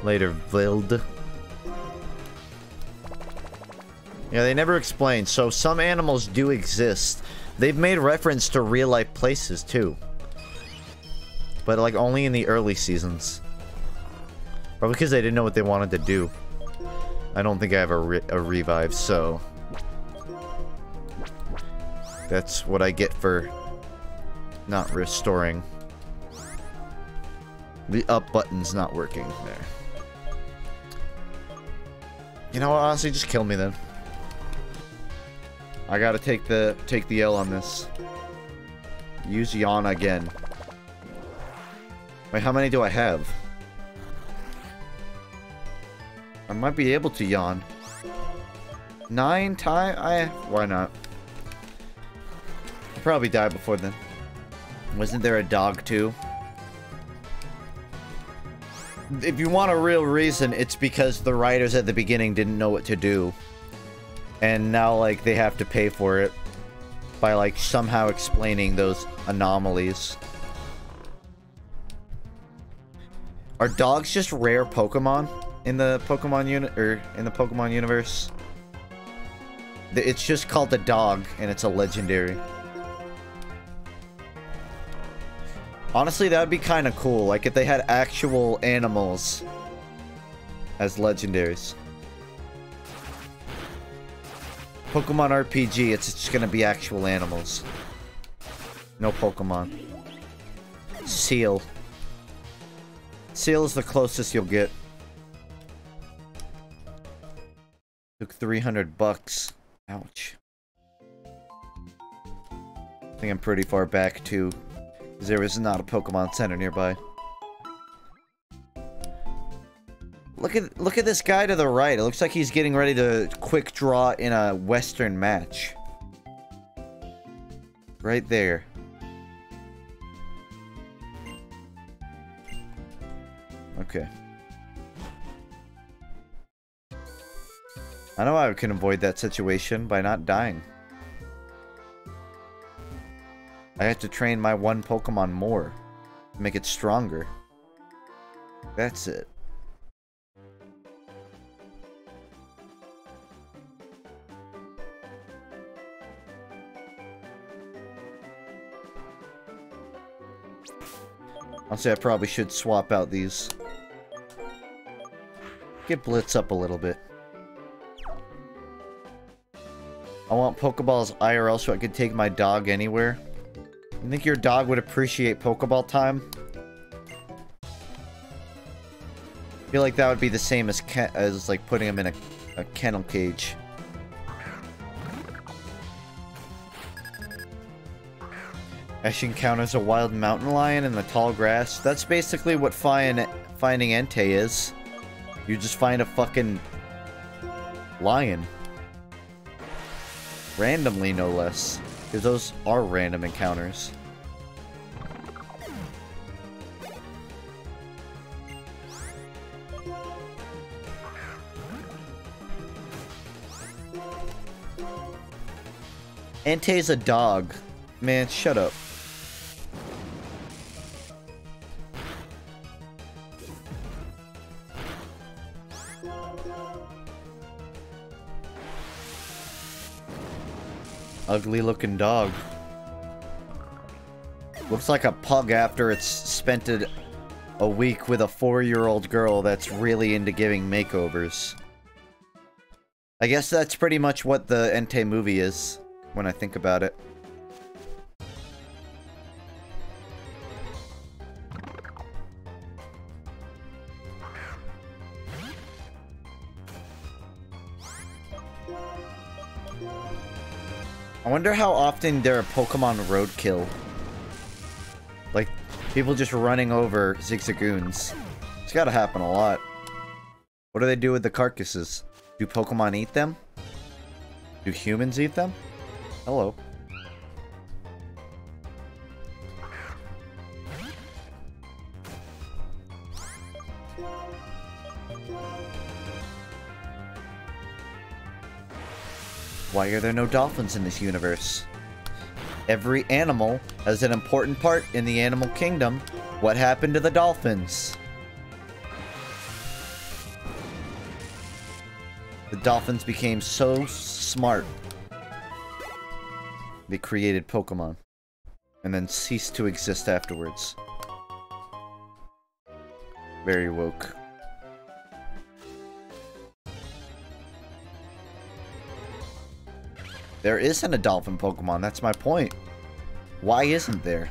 Later, Vild. Yeah, they never explained. So some animals do exist. They've made reference to real-life places, too. But, like, only in the early seasons. Probably because they didn't know what they wanted to do. I don't think I have a revive, so... That's what I get for not restoring. The up button's not working there. You know what, honestly, just kill me then. I gotta take the L on this. Use Yawn again. Wait, how many do I have? I might be able to Yawn. 9 times? Why not? I'll probably die before then. Wasn't there a dog too? If you want a real reason, it's because the writers at the beginning didn't know what to do. And now, like, they have to pay for it by, like, somehow explaining those anomalies. Are dogs just rare Pokemon in the Pokemon universe? It's just called a dog, and it's a legendary. Honestly, that would be kind of cool. Like, if they had actual animals as legendaries. Pokemon RPG, it's just gonna be actual animals. No Pokemon. Seal. Seal is the closest you'll get. Took 300 bucks. Ouch. I think I'm pretty far back too, because there is not a Pokemon Center nearby. Look at this guy to the right. It looks like he's getting ready to quick draw in a Western match. Right there. Okay. I know I can avoid that situation by not dying. I have to train my one Pokemon more to make it stronger. That's it. I'll say I probably should swap out these. Get Blitz up a little bit. I want Pokeballs IRL so I can take my dog anywhere. You think your dog would appreciate Pokeball time? I feel like that would be the same as like putting him in a kennel cage. Ash encounters a wild mountain lion in the tall grass. That's basically what finding Entei is. You just find a fucking lion. Randomly, no less. Because those are random encounters. Entei's a dog. Man, shut up. Ugly looking dog. Looks like a pug after it's spent a week with a 4-year-old girl that's really into giving makeovers. I guess that's pretty much what the Entei movie is, when I think about it. I wonder how often there are Pokemon roadkill. Like, people just running over Zigzagoons. It's gotta happen a lot. What do they do with the carcasses? Do Pokemon eat them? Do humans eat them? Hello. Why are there no dolphins in this universe? Every animal has an important part in the animal kingdom. What happened to the dolphins? The dolphins became so smart. They created Pokemon. And then ceased to exist afterwards. Very woke. There isn't a dolphin Pokemon, that's my point. Why isn't there?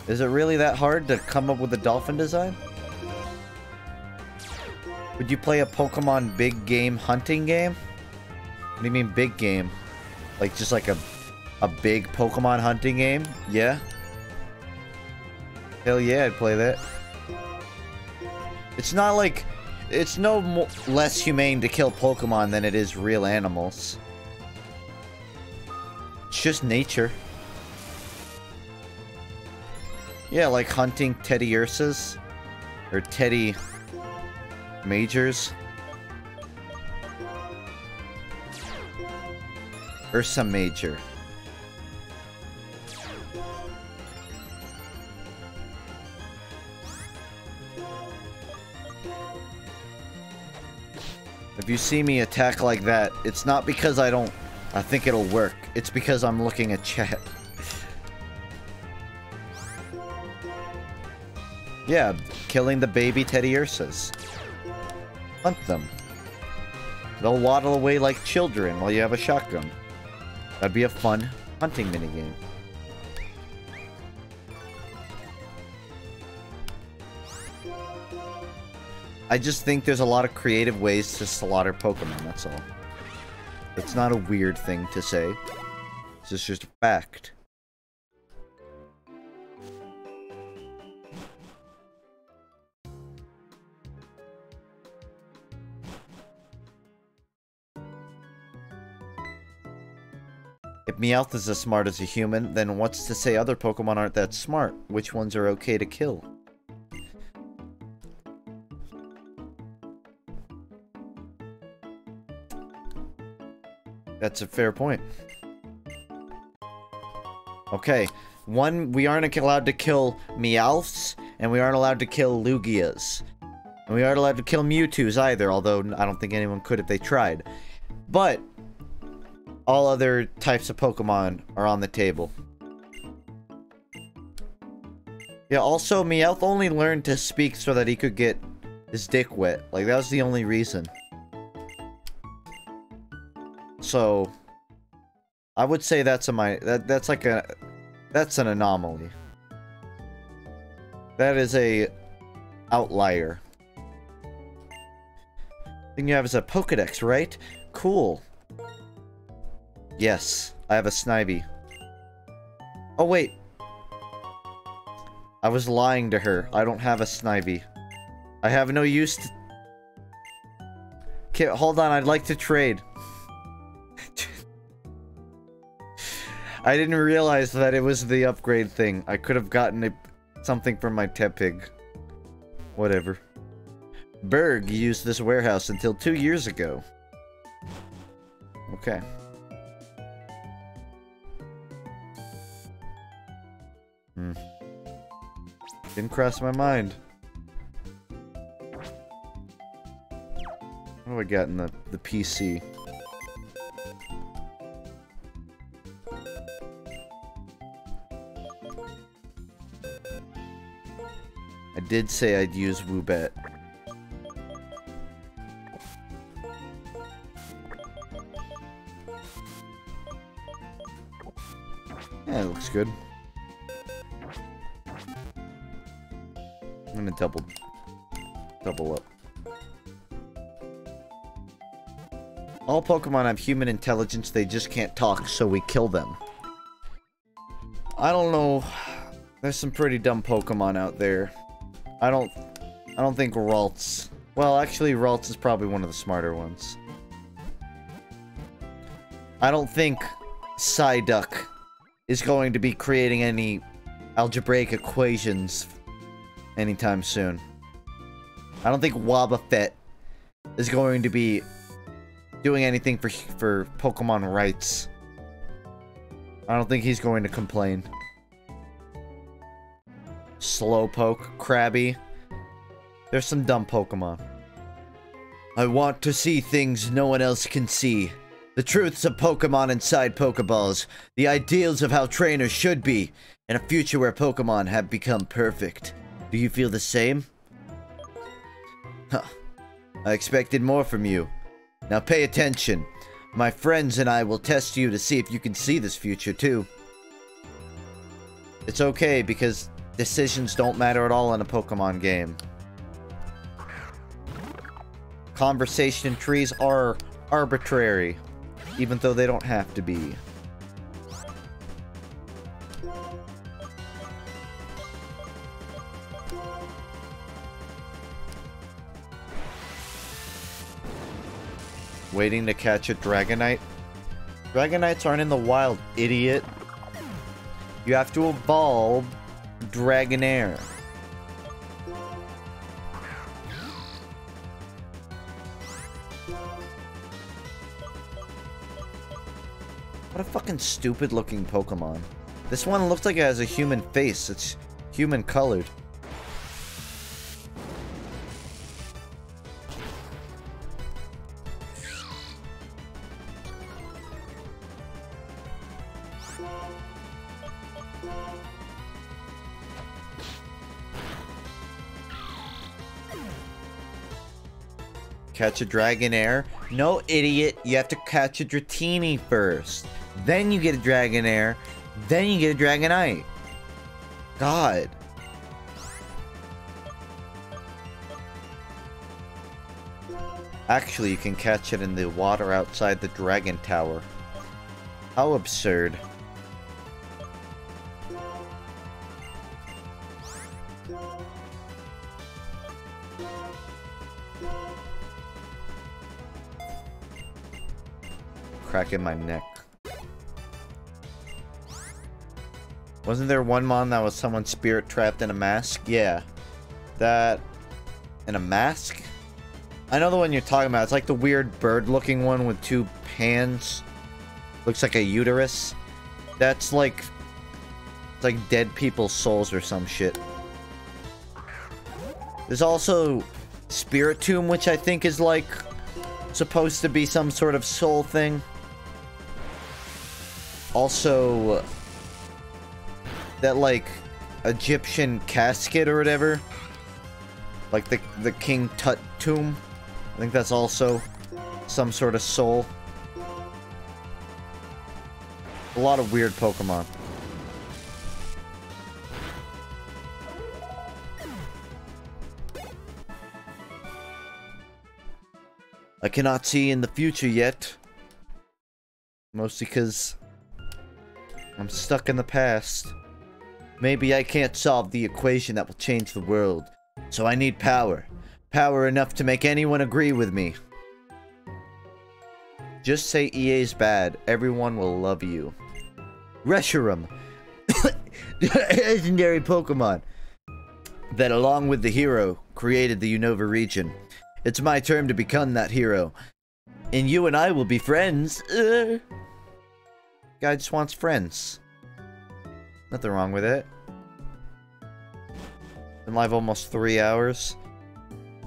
Is it really that hard to come up with a dolphin design? Would you play a Pokemon big game hunting game? What do you mean big game? Like just like a big Pokemon hunting game? Yeah? Hell yeah, I'd play that. It's not like... It's no less humane to kill Pokemon than it is real animals. It's just nature. Yeah, like hunting Teddy Ursas. Or Teddy... Majors. Ursa Major. If you see me attack like that, it's not because I think it'll work. It's because I'm looking at chat. Yeah, killing the baby Teddy Ursas. Hunt them. They'll waddle away like children while you have a shotgun. That'd be a fun hunting minigame. I just think there's a lot of creative ways to slaughter Pokemon, that's all. It's not a weird thing to say. It's just a fact. If Meowth is as smart as a human, then what's to say other Pokemon aren't that smart? Which ones are okay to kill? That's a fair point. Okay, one, we aren't allowed to kill Meowths, and we aren't allowed to kill Lugias. And we aren't allowed to kill Mewtwo's either, although I don't think anyone could if they tried. But all other types of Pokemon are on the table. Yeah, also, Meowth only learned to speak so that he could get his dick wet. Like, that was the only reason. So, I would say that's that's an anomaly. That is a outlier. Thing you have is a Pokedex, right? Cool. Yes, I have a Snivy. Oh, wait. I was lying to her. I don't have a Snivy. I have no use to... Okay, hold on, I'd like to trade. I didn't realize that it was the upgrade thing. I could have gotten something from my Tepig. Whatever. Berg used this warehouse until 2 years ago. Okay. Didn't cross my mind. What do I got in the PC? I did say I'd use Woobat. Yeah, it looks good. I'm gonna double up. All Pokemon have human intelligence, they just can't talk, so we kill them. I don't know. There's some pretty dumb Pokemon out there. I don't think Ralts... Well, actually, Ralts is probably one of the smarter ones. I don't think Psyduck is going to be creating any algebraic equations anytime soon. I don't think Wobbuffet is going to be doing anything for Pokemon rights. I don't think he's going to complain. Slowpoke, Krabby. There's some dumb Pokemon. I want to see things no one else can see. The truths of Pokemon inside Pokeballs. The ideals of how trainers should be. In a future where Pokemon have become perfect. Do you feel the same? Huh. I expected more from you. Now pay attention. My friends and I will test you to see if you can see this future too. It's okay because decisions don't matter at all in a Pokemon game. Conversation trees are arbitrary, even though they don't have to be. Waiting to catch a Dragonite? Dragonites aren't in the wild, idiot. You have to evolve Dragonair. What a fucking stupid looking Pokemon. This one looks like it has a human face. It's human colored. Catch a Dragonair? No, idiot. You have to catch a Dratini first. Then you get a Dragonair. Then you get a Dragonite. God. Actually, you can catch it in the water outside the Dragon Tower. How absurd. Cracking my neck. Wasn't there one mon that was someone's spirit trapped in a mask? Yeah. That... in a mask? I know the one you're talking about. It's like the weird bird-looking one with two hands. Looks like a uterus. That's like... it's like dead people's souls or some shit. There's also Spirit Tomb, which I think is like... supposed to be some sort of soul thing. Also... that like Egyptian casket or whatever. Like the King Tut tomb. I think that's also some sort of soul. A lot of weird Pokemon. I cannot see in the future yet. Mostly because I'm stuck in the past. Maybe I can't solve the equation that will change the world. So I need power. Power enough to make anyone agree with me. Just say EA's bad. Everyone will love you. Reshiram. Legendary Pokemon. That along with the hero, created the Unova region. It's my turn to become that hero. And you and I will be friends. Guy just wants friends. Nothing wrong with it. Been live almost 3 hours.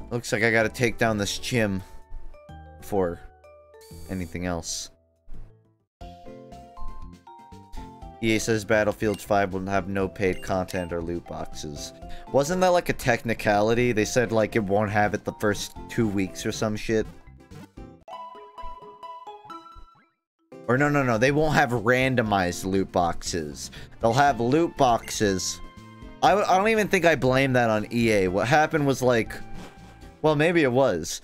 Looks like I gotta take down this gym before anything else. EA says Battlefield 5 will have no paid content or loot boxes. Wasn't that like a technicality? They said like it won't have it the first 2 weeks or some shit. Or no, they won't have randomized loot boxes. They'll have loot boxes. I don't even think I blame that on EA. What happened was like... well, maybe it was.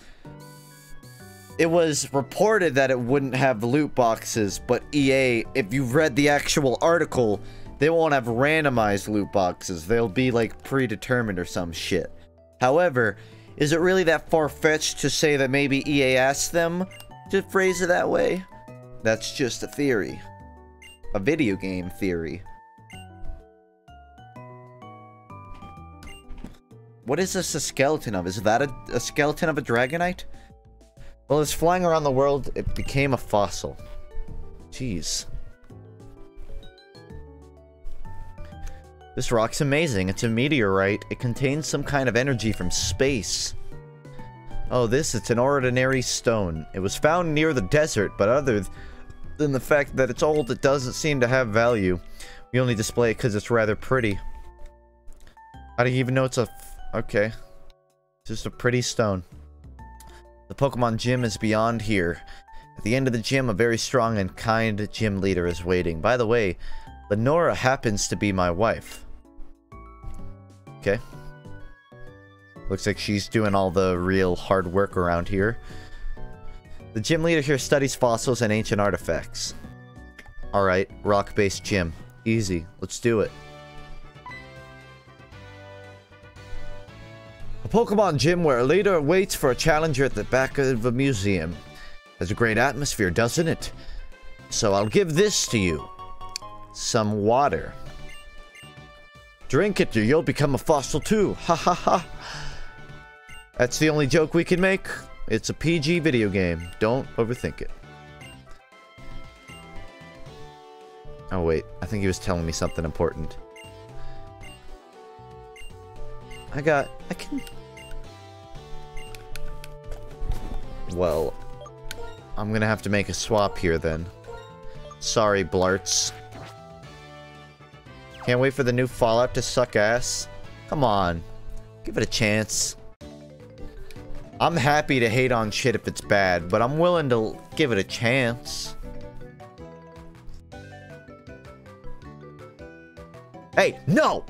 It was reported that it wouldn't have loot boxes, but EA, if you've read the actual article, they won't have randomized loot boxes. They'll be like predetermined or some shit. However, is it really that far-fetched to say that maybe EA asked them to phrase it that way? That's just a theory. A video game theory. What is this a skeleton of? Is that a skeleton of a Dragonite? Well, it's flying around the world. It became a fossil. Jeez. This rock's amazing. It's a meteorite. It contains some kind of energy from space. Oh, it's an ordinary stone. It was found near the desert, but other than the fact that it's old, it doesn't seem to have value. We only display it because it's rather pretty. How do you even know it's a... okay. It's just a pretty stone. The Pokemon gym is beyond here. At the end of the gym, a very strong and kind gym leader is waiting. By the way, Lenora happens to be my wife. Okay. Looks like she's doing all the real hard work around here. The gym leader here studies fossils and ancient artifacts. Alright, rock-based gym. Easy. Let's do it. A Pokemon gym where a leader waits for a challenger at the back of a museum. Has a great atmosphere, doesn't it? So I'll give this to you. Some water. Drink it or you'll become a fossil too. Ha ha ha. That's the only joke we can make. It's a PG video game. Don't overthink it. Oh wait, I think he was telling me something important. I can... well, I'm gonna have to make a swap here then. Sorry, Blarts. Can't wait for the new Fallout to suck ass. Come on. Give it a chance. I'm happy to hate on shit if it's bad, but I'm willing to give it a chance. Hey, no!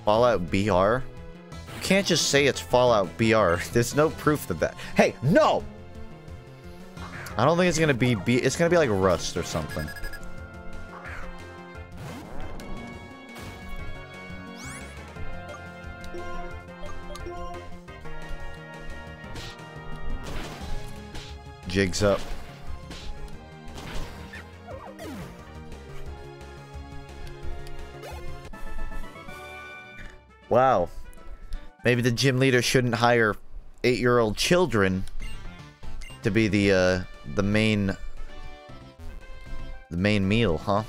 Fallout BR? You can't just say it's Fallout BR. There's no proof of that. Hey, no! I don't think it's gonna be it's gonna be like Rust or something. Jigs up. Wow. Maybe the gym leader shouldn't hire 8-year-old children to be the main meal, huh?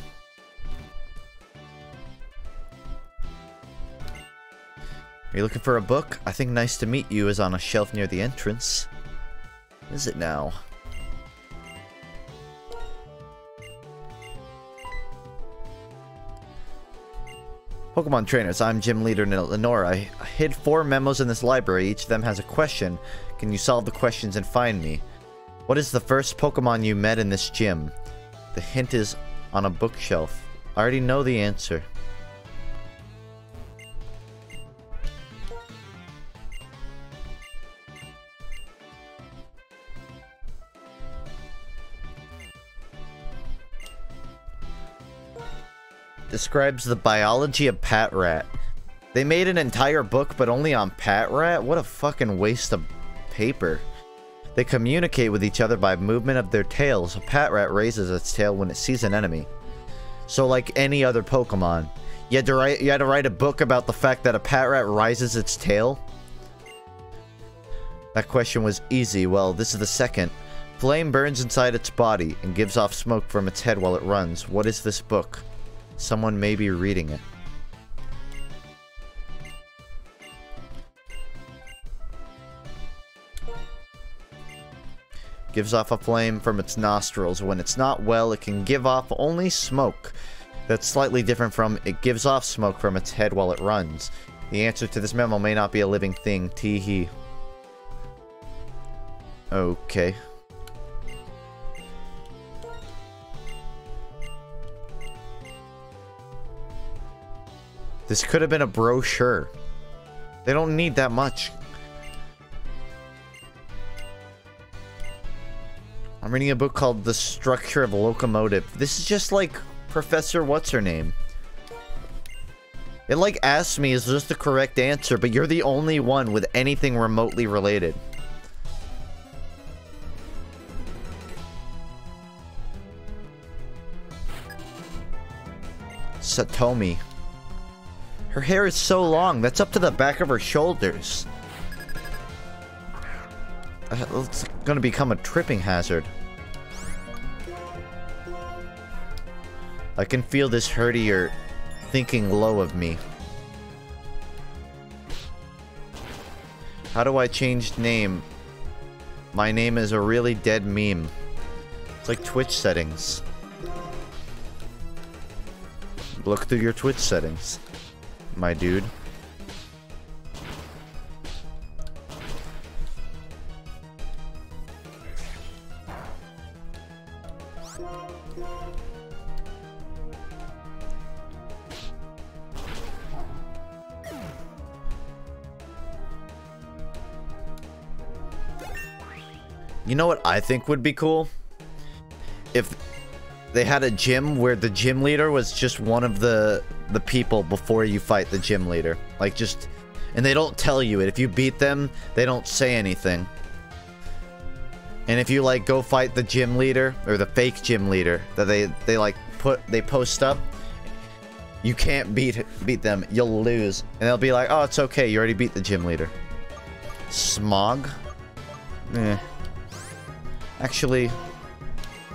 Are you looking for a book? I think Nice to Meet You is on a shelf near the entrance. Is it now? Pokemon trainers, I'm gym leader Lenore. I hid 4 memos in this library. Each of them has a question. Can you solve the questions and find me? What is the first Pokemon you met in this gym? The hint is on a bookshelf. I already know the answer. Describes the biology of Patrat. They made an entire book, but only on Patrat? What a fucking waste of paper. They communicate with each other by movement of their tails. A Patrat raises its tail when it sees an enemy. So like any other Pokemon. You had to write a book about the fact that a Patrat rises its tail? That question was easy. Well, this is the second. Flame burns inside its body and gives off smoke from its head while it runs. What is this book? Someone may be reading it. Gives off a flame from its nostrils. When it's not well, it can give off only smoke. That's slightly different from it gives off smoke from its head while it runs. The answer to this memo may not be a living thing. Tee-hee. Okay. This could have been a brochure. They don't need that much. I'm reading a book called The Structure of Locomotive. This is just like Professor What's-Her-Name. It like asks me is this the correct answer, but you're the only one with anything remotely related. Satomi. Her hair is so long, that's up to the back of her shoulders. It's gonna become a tripping hazard. I can feel this herdier thinking low of me. How do I change name? My name is a really dead meme. It's like Twitch settings. Look through your Twitch settings, my dude. You know what I think would be cool? If they had a gym where the gym leader was just one of the people before you fight the gym leader. Like just... And they don't tell you it. If you beat them, they don't say anything. And if you like go fight the gym leader, or the fake gym leader, that they post up, you can't beat them, you'll lose. And they'll be like, oh, it's okay, you already beat the gym leader. Smog? Eh. Actually,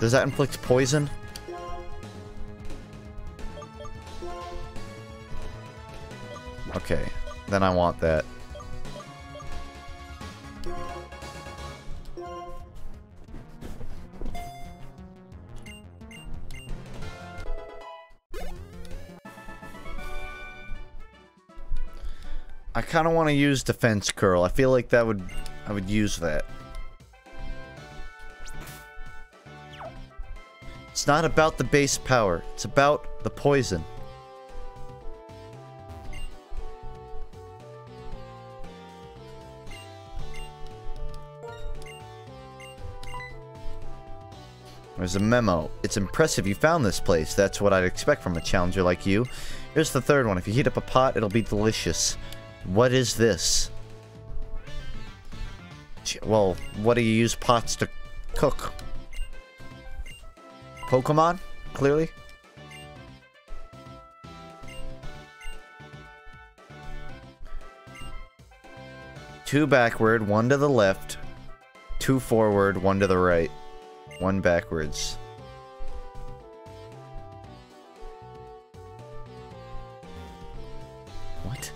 does that inflict poison? Okay, then I want that. I kind of want to use Defense Curl. I feel like I would use that. It's not about the base power. It's about the poison. There's a memo. It's impressive you found this place. That's what I'd expect from a challenger like you. Here's the third one. If you heat up a pot, it'll be delicious. What is this? Well, what do you use pots to cook? Pokemon? Clearly? Two backward, one to the left. Two forward, one to the right. One backwards. What?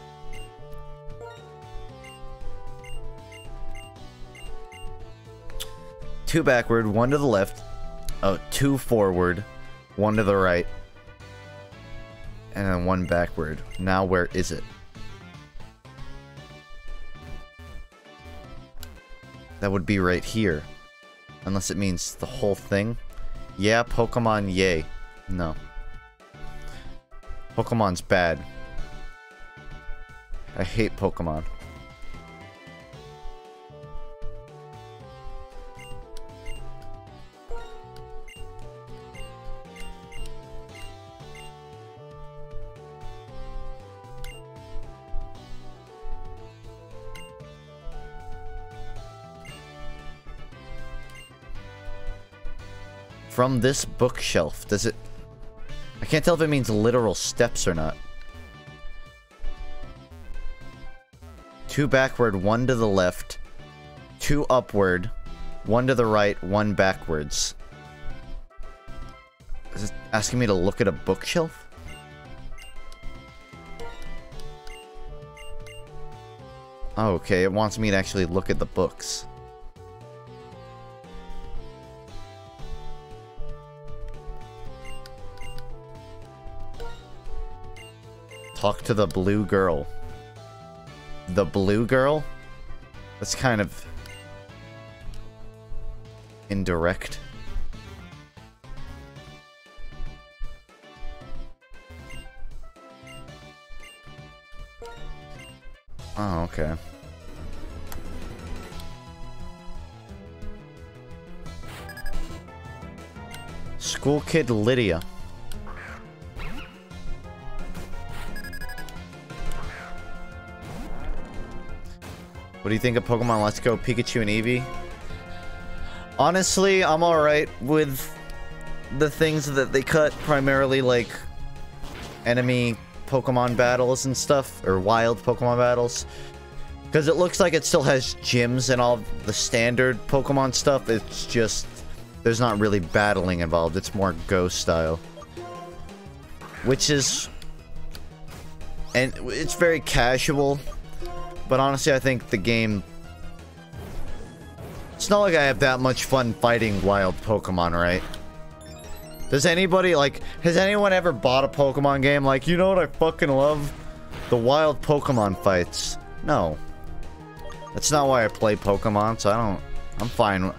Two backward, one to the left. Oh, two forward, one to the right. And then one backward. Now where is it? That would be right here. Unless it means the whole thing. Yeah, Pokemon, yay. No. Pokemon's bad. I hate Pokemon. From this bookshelf, does it... I can't tell if it means literal steps or not. Two backward, one to the left. Two upward, one to the right, one backwards. Is it asking me to look at a bookshelf? Oh, okay, it wants me to actually look at the books. Talk to the blue girl. The blue girl? That's kind of... indirect. Oh, okay. School kid Lydia. What do you think of Pokemon Let's Go Pikachu and Eevee? Honestly, I'm alright with the things that they cut, primarily like enemy Pokemon battles and stuff, or wild Pokemon battles. Because it looks like it still has gyms and all the standard Pokemon stuff. It's just, there's not really battling involved. It's more Go style. Which is, and it's very casual. But honestly, I think the game... It's not like I have that much fun fighting wild Pokemon, right? Does anybody, like... Has anyone ever bought a Pokemon game like, you know what I fucking love? The wild Pokemon fights. No. That's not why I play Pokemon, so I don't... I'm fine.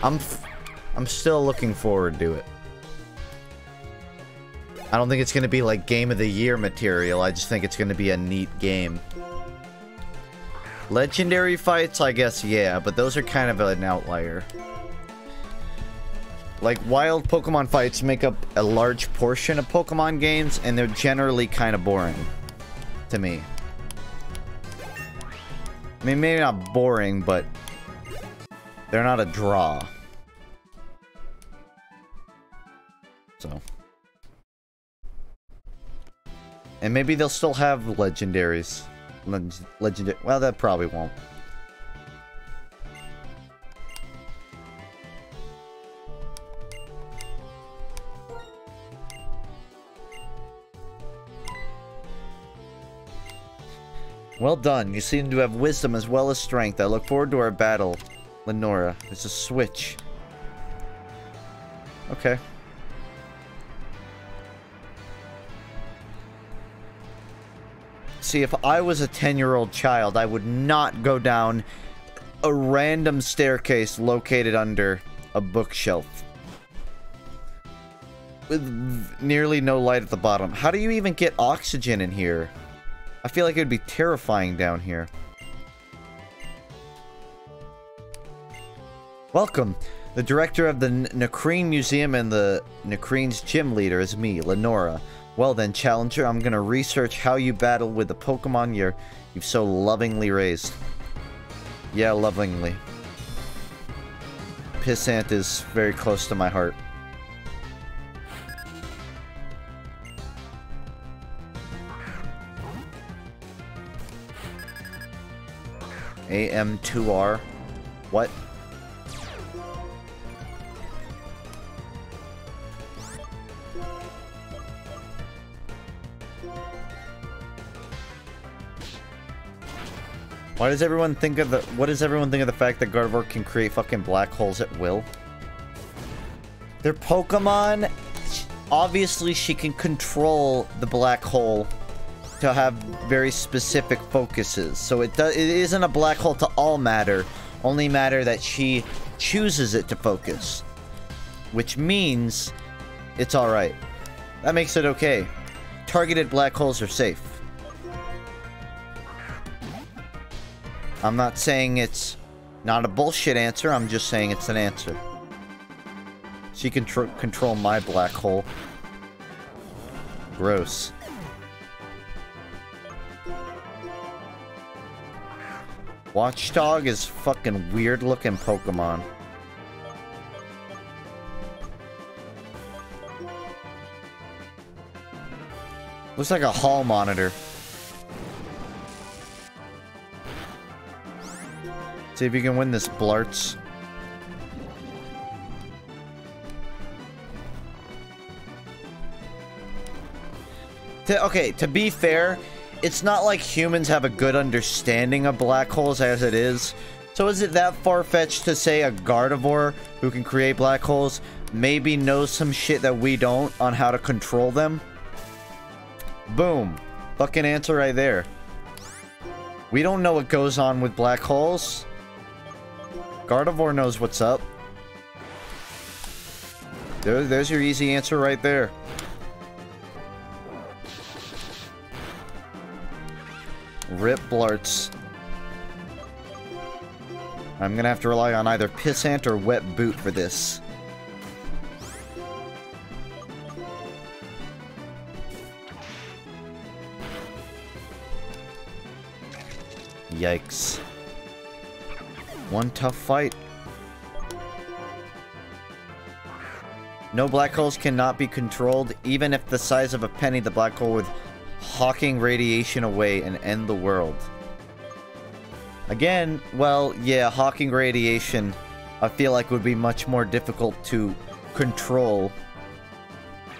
I'm still looking forward to it. I don't think it's gonna be like Game of the Year material. I just think it's gonna be a neat game. Legendary fights, I guess, yeah, but those are kind of an outlier. Like, wild Pokemon fights make up a large portion of Pokemon games, and they're generally kind of boring. To me. I mean, maybe not boring, but they're not a draw. So. And maybe they'll still have legendaries. Legendary. Well, that probably won't. Well done. You seem to have wisdom as well as strength. I look forward to our battle, Lenora. There's a switch. Okay. See, if I was a 10-year-old child, I would not go down a random staircase located under a bookshelf with nearly no light at the bottom. How do you even get oxygen in here? I feel like it would be terrifying down here. Welcome. The director of the Nakreen Museum and the Nakreen's gym leader is me, Lenora. Well then, Challenger, I'm gonna research how you battle with the Pokemon you've so lovingly raised. Yeah, lovingly. Pissant is very close to my heart. AM2R. What? Why does everyone think of the- what does everyone think of the fact that Gardevoir can create fucking black holes at will? Their Pokemon, obviously she can control the black hole to have very specific focuses. So it isn't a black hole to all matter, only matter that she chooses it to focus. Which means it's alright. That makes it okay. Targeted black holes are safe. I'm not saying it's not a bullshit answer, I'm just saying it's an answer. She can control my black hole. Gross. Watchdog is fucking weird looking Pokemon. Looks like a hall monitor. See if you can win this, Blarts. Okay, to be fair, it's not like humans have a good understanding of black holes as it is. So is it that far-fetched to say a Gardevoir who can create black holes maybe knows some shit that we don't on how to control them? Boom. Fucking answer right there. We don't know what goes on with black holes. Gardevoir knows what's up. There's your easy answer right there. Rip Blarts. I'm gonna have to rely on either Pissant or Wet Boot for this. Yikes. One tough fight. No black holes cannot be controlled, even if the size of a penny. The black hole would hawking radiation away and end the world. Again, well, yeah, hawking radiation, I feel like would be much more difficult to control.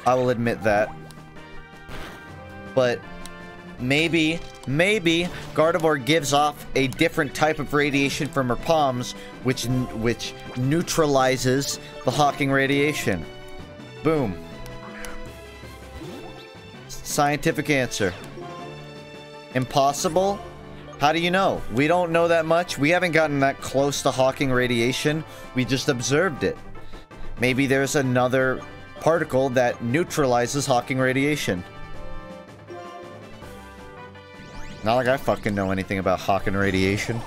I will admit that. But maybe Gardevoir gives off a different type of radiation from her palms, which neutralizes the hawking radiation. Boom. Scientific answer. Impossible? How do you know? We don't know that much. We haven't gotten that close to hawking radiation. We just observed it. Maybe there's another particle that neutralizes hawking radiation. Not like I fucking know anything about hawking radiation.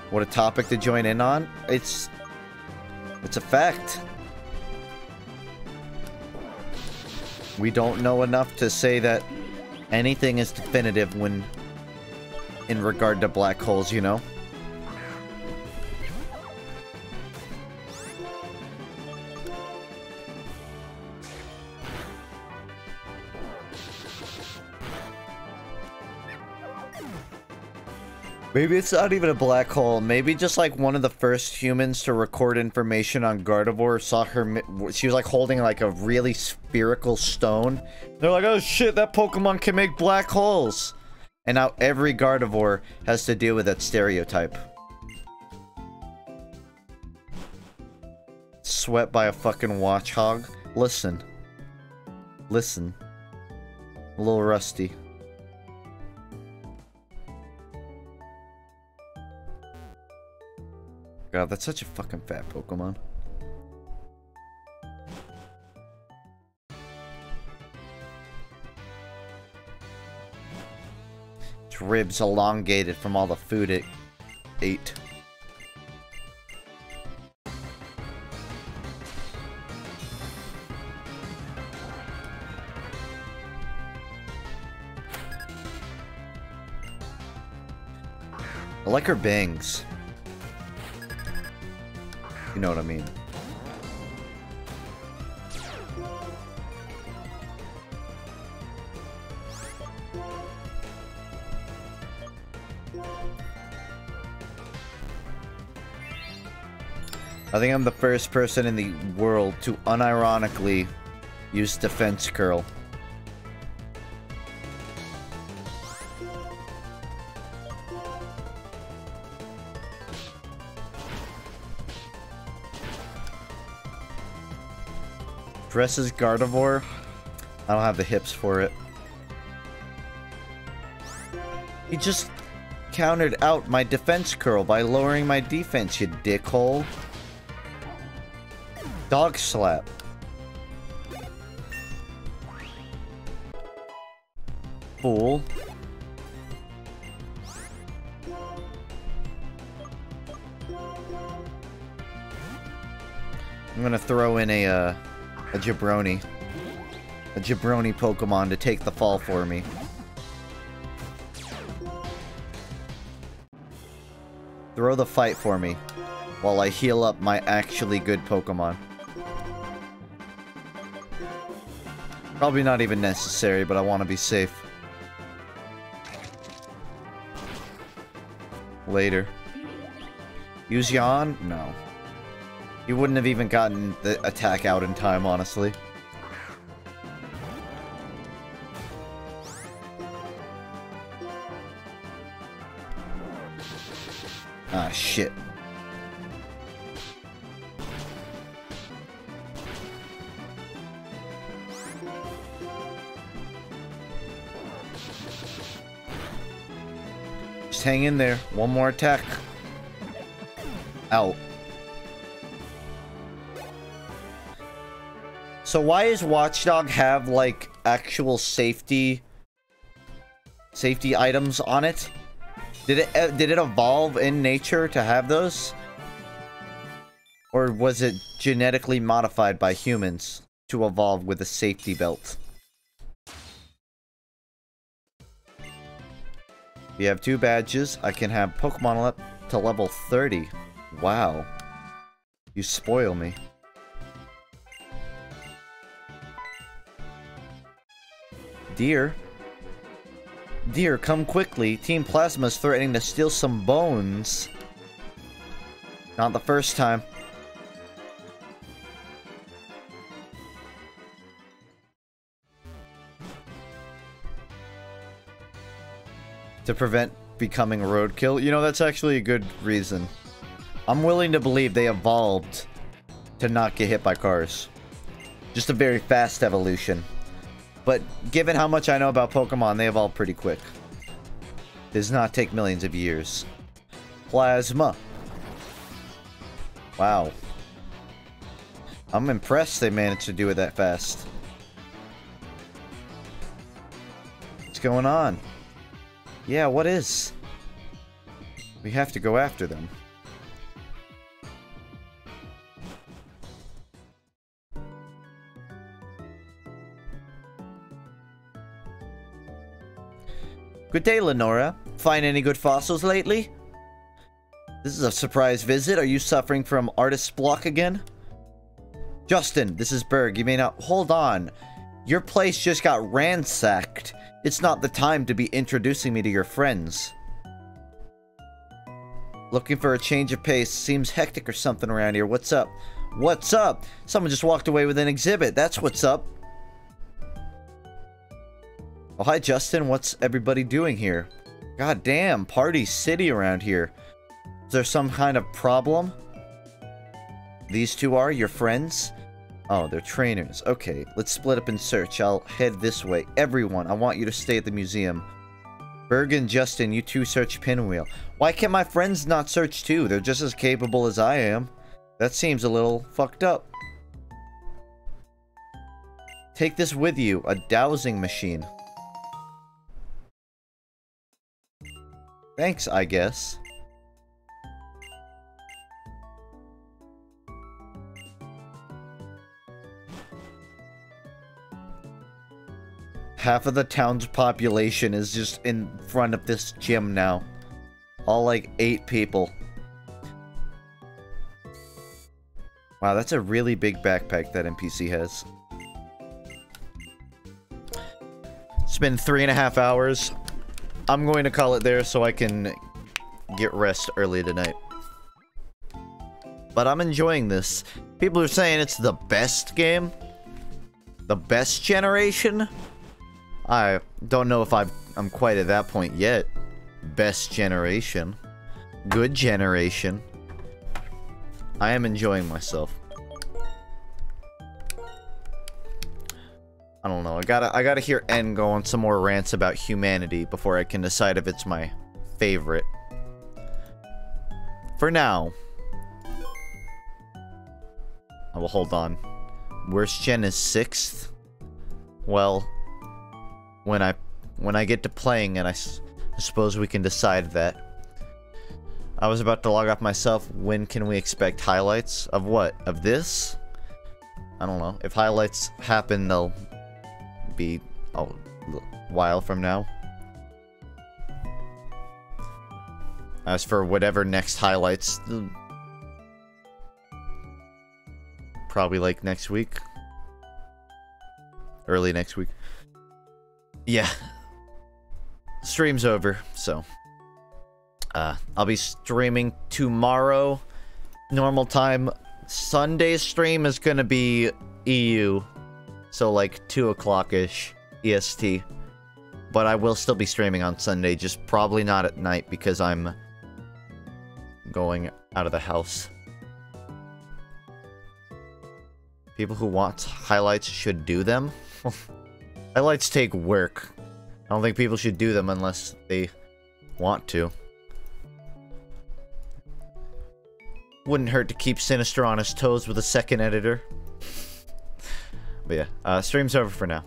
What a topic to join in on. It's a fact. We don't know enough to say that anything is definitive when in regard to black holes, you know? Maybe it's not even a black hole. Maybe just like one of the first humans to record information on Gardevoir saw her. She was like holding like a really spherical stone. They're like, oh shit, that Pokemon can make black holes. And now every Gardevoir has to deal with that stereotype. Sweat by a fucking watch hog. Listen. Listen. A little rusty. God, that's such a fucking fat Pokemon. Its ribs elongated from all the food it ate. I like her bangs. You know what I mean. I think I'm the first person in the world to unironically use defense curl. Dresses Gardevoir. I don't have the hips for it. He just countered out my defense curl by lowering my defense, you dickhole. Dog slap. Fool. I'm gonna throw in a jabroni. A jabroni Pokemon to take the fall for me. Throw the fight for me while I heal up my actually good Pokemon. Probably not even necessary, but I want to be safe. Later. Use Yawn? No. He wouldn't have even gotten the attack out in time, honestly. Ah, shit. Just hang in there. One more attack. Out. So why does Watchdog have, like, actual safety items on it? Did it evolve in nature to have those? Or was it genetically modified by humans to evolve with a safety belt? We have 2 badges. I can have Pokemon up to level 30. Wow. You spoil me. Dear. Dear, come quickly. Team Plasma's threatening to steal some bones. Not the first time. To prevent becoming roadkill. You know, that's actually a good reason. I'm willing to believe they evolved to not get hit by cars. Just a very fast evolution. But given how much I know about Pokemon, they evolve pretty quick. Does not take millions of years. Plasma. Wow. I'm impressed they managed to do it that fast. What's going on? Yeah, what is? We have to go after them. Good day, Lenora. Find any good fossils lately? This is a surprise visit. Are you suffering from artist's block again? Justin, this is Berg. You may not... Hold on. Your place just got ransacked. It's not the time to be introducing me to your friends. Looking for a change of pace. Seems hectic or something around here. What's up? What's up? Someone just walked away with an exhibit. That's what's up. Oh, hi, Justin. What's everybody doing here? God damn, party city around here. Is there some kind of problem? These two are your friends? Oh, they're trainers. Okay, let's split up and search. I'll head this way. Everyone, I want you to stay at the museum. Berg and Justin, you two search Pinwheel. Why can't my friends not search too? They're just as capable as I am. That seems a little fucked up. Take this with you, a dowsing machine. Thanks, I guess. Half of the town's population is just in front of this gym now. All like 8 people. Wow, that's a really big backpack that NPC has. It's been 3.5 hours. I'm going to call it there so I can get rest early tonight. But I'm enjoying this. People are saying it's the best game. The best generation? I don't know if I'm quite at that point yet. Best generation. Good generation. I am enjoying myself. I don't know. I gotta hear N go on some more rants about humanity before I can decide if it's my favorite. For now. I will hold on. Worst gen is 6th. Well, when I get to playing, and I suppose we can decide that. I was about to log off myself. When can we expect highlights? Of what? Of this? I don't know. If highlights happen, they'll be a while from now. As for whatever next highlights, probably like next week. Early next week. Yeah. Stream's over, so. I'll be streaming tomorrow. Normal time. Sunday's stream is gonna be EU. So like 2 o'clock-ish EST. But I will still be streaming on Sunday, just probably not at night because I'm going out of the house. People who want highlights should do them. Highlights take work. I don't think people should do them unless they want to. Wouldn't hurt to keep Sinister on his toes with a second editor. But yeah, stream's over for now.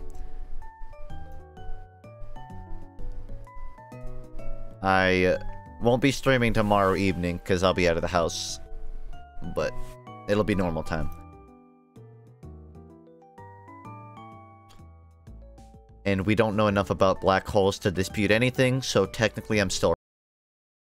I won't be streaming tomorrow evening because I'll be out of the house. But it'll be normal time. And we don't know enough about black holes to dispute anything, so technically I'm still